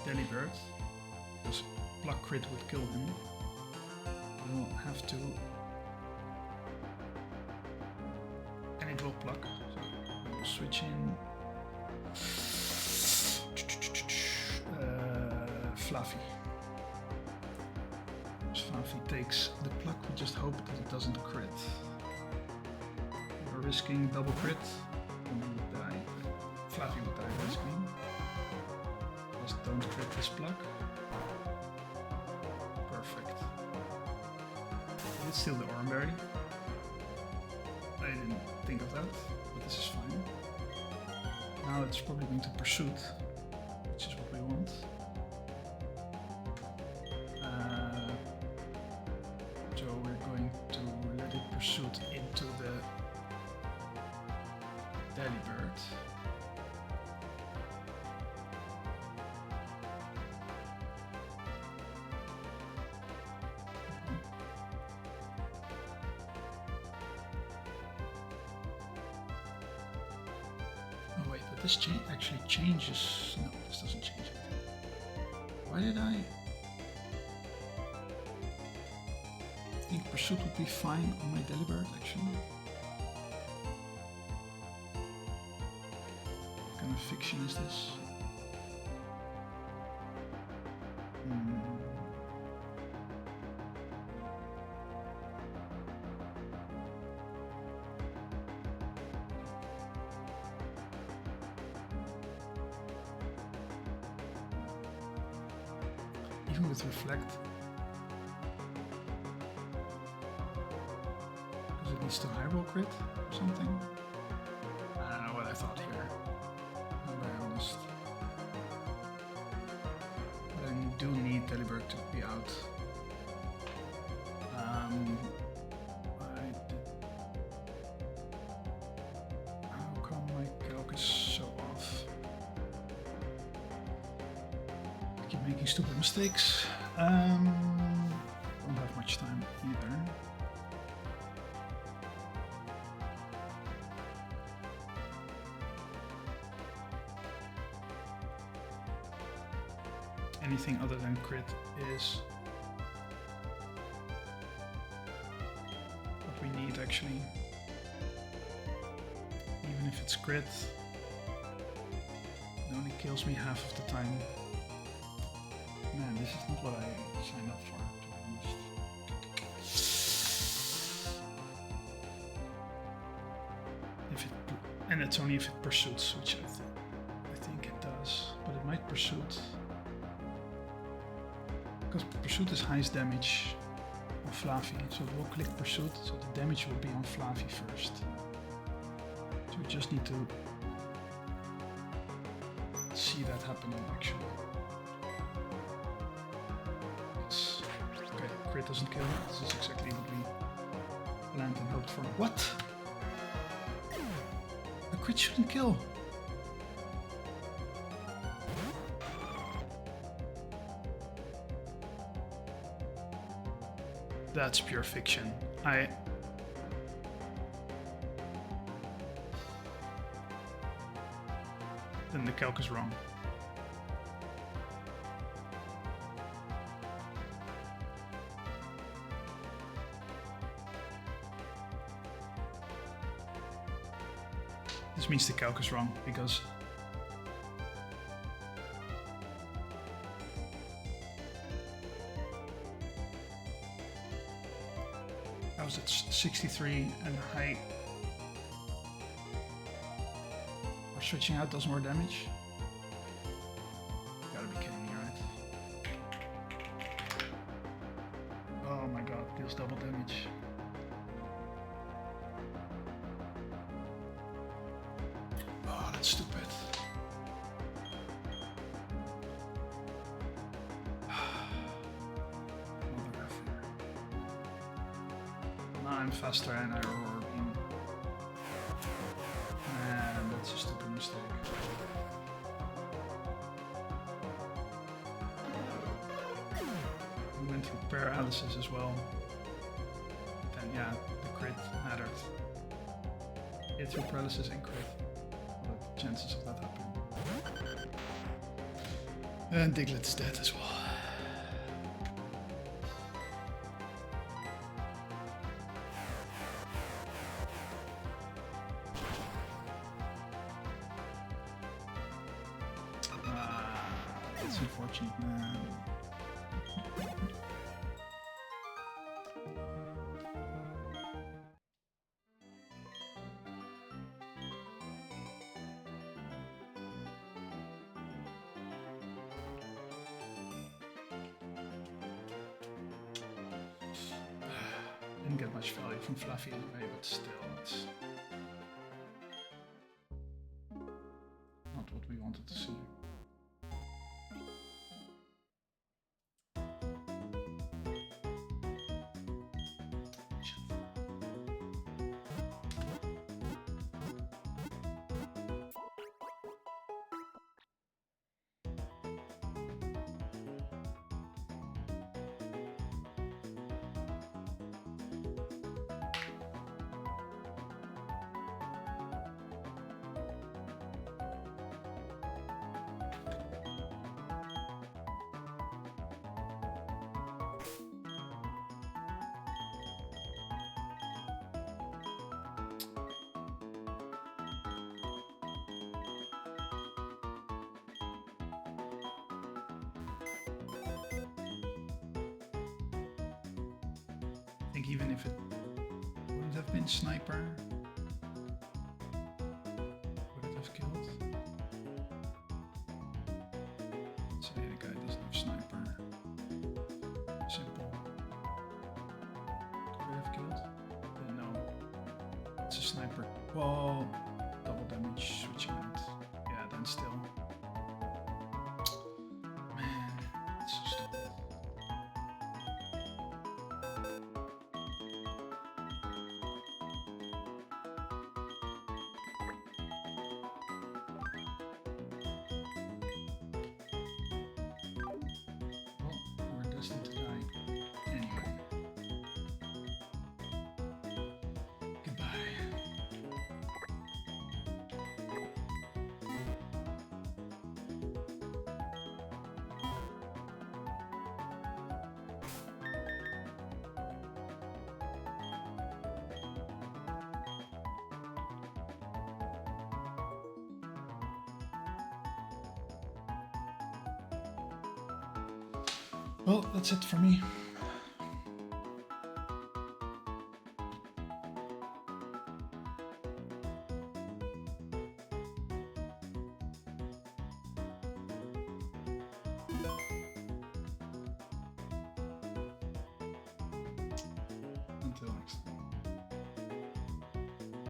Delibird, because Pluck crit would kill him, we'll have to, and it will Pluck, so we'll switch in Fluffy. As Fluffy takes the Pluck, we just hope that it doesn't crit. We're risking double crit, and we would die. Fluffy would die basically. Just don't crit this Pluck. Perfect. It's still the Oranberry. I didn't think of that, but this is fine. Now it's probably going to Pursuit, which is what we want. So we're going to let it Pursuit into the Delibird. Oh wait, but this actually changes. No, this doesn't change it. Why did I think Pursuit would be fine on my Delibird actually? What kind of fiction is this? Even with Reflect, because it needs to high roll crit or something. I don't know what I thought here, I'm very honest. But I do need Delibird to be out. How come my calc is so off? I keep making stupid mistakes. Don't have much time either. Anything other than crit is what we need actually. Even if it's crit, it only kills me half of the time. Man, this is not what I signed up for, to be honest. And it's only if it pursues, which I think it does, but it might pursuit. Because Pursuit is highest damage on Fluffy, so it will click Pursuit, so the damage will be on Fluffy first. So we just need to see that happening actually. Yes. Okay, crit doesn't kill. This is exactly what we planned and hoped for. What? A crit shouldn't kill. That's pure fiction. then the calc is wrong. This means the calc is wrong because how was it 63 and height? Or switching out does more damage? Gotta be kidding me, right? Oh my god, deals double damage. Oh, that's stupid. I'm faster and I roar beam. And that's a stupid mistake. We went through paralysis as well. But then yeah, the crit mattered. Hit through paralysis and crit. What are the chances of that happening? And Diglett's dead as well. That's unfortunate, man. Didn't get much value from Fluffy anyway, but still, it's not what we wanted to see. I think even if it wouldn't have been sniper, would it have killed? Let's say the guy doesn't have sniper. Simple. Could it have killed? No. It's a sniper. Well, double damage switching out. Yeah, then still. Man, it's so stupid. To die anyway. Goodbye. Well, that's it for me. Until next time.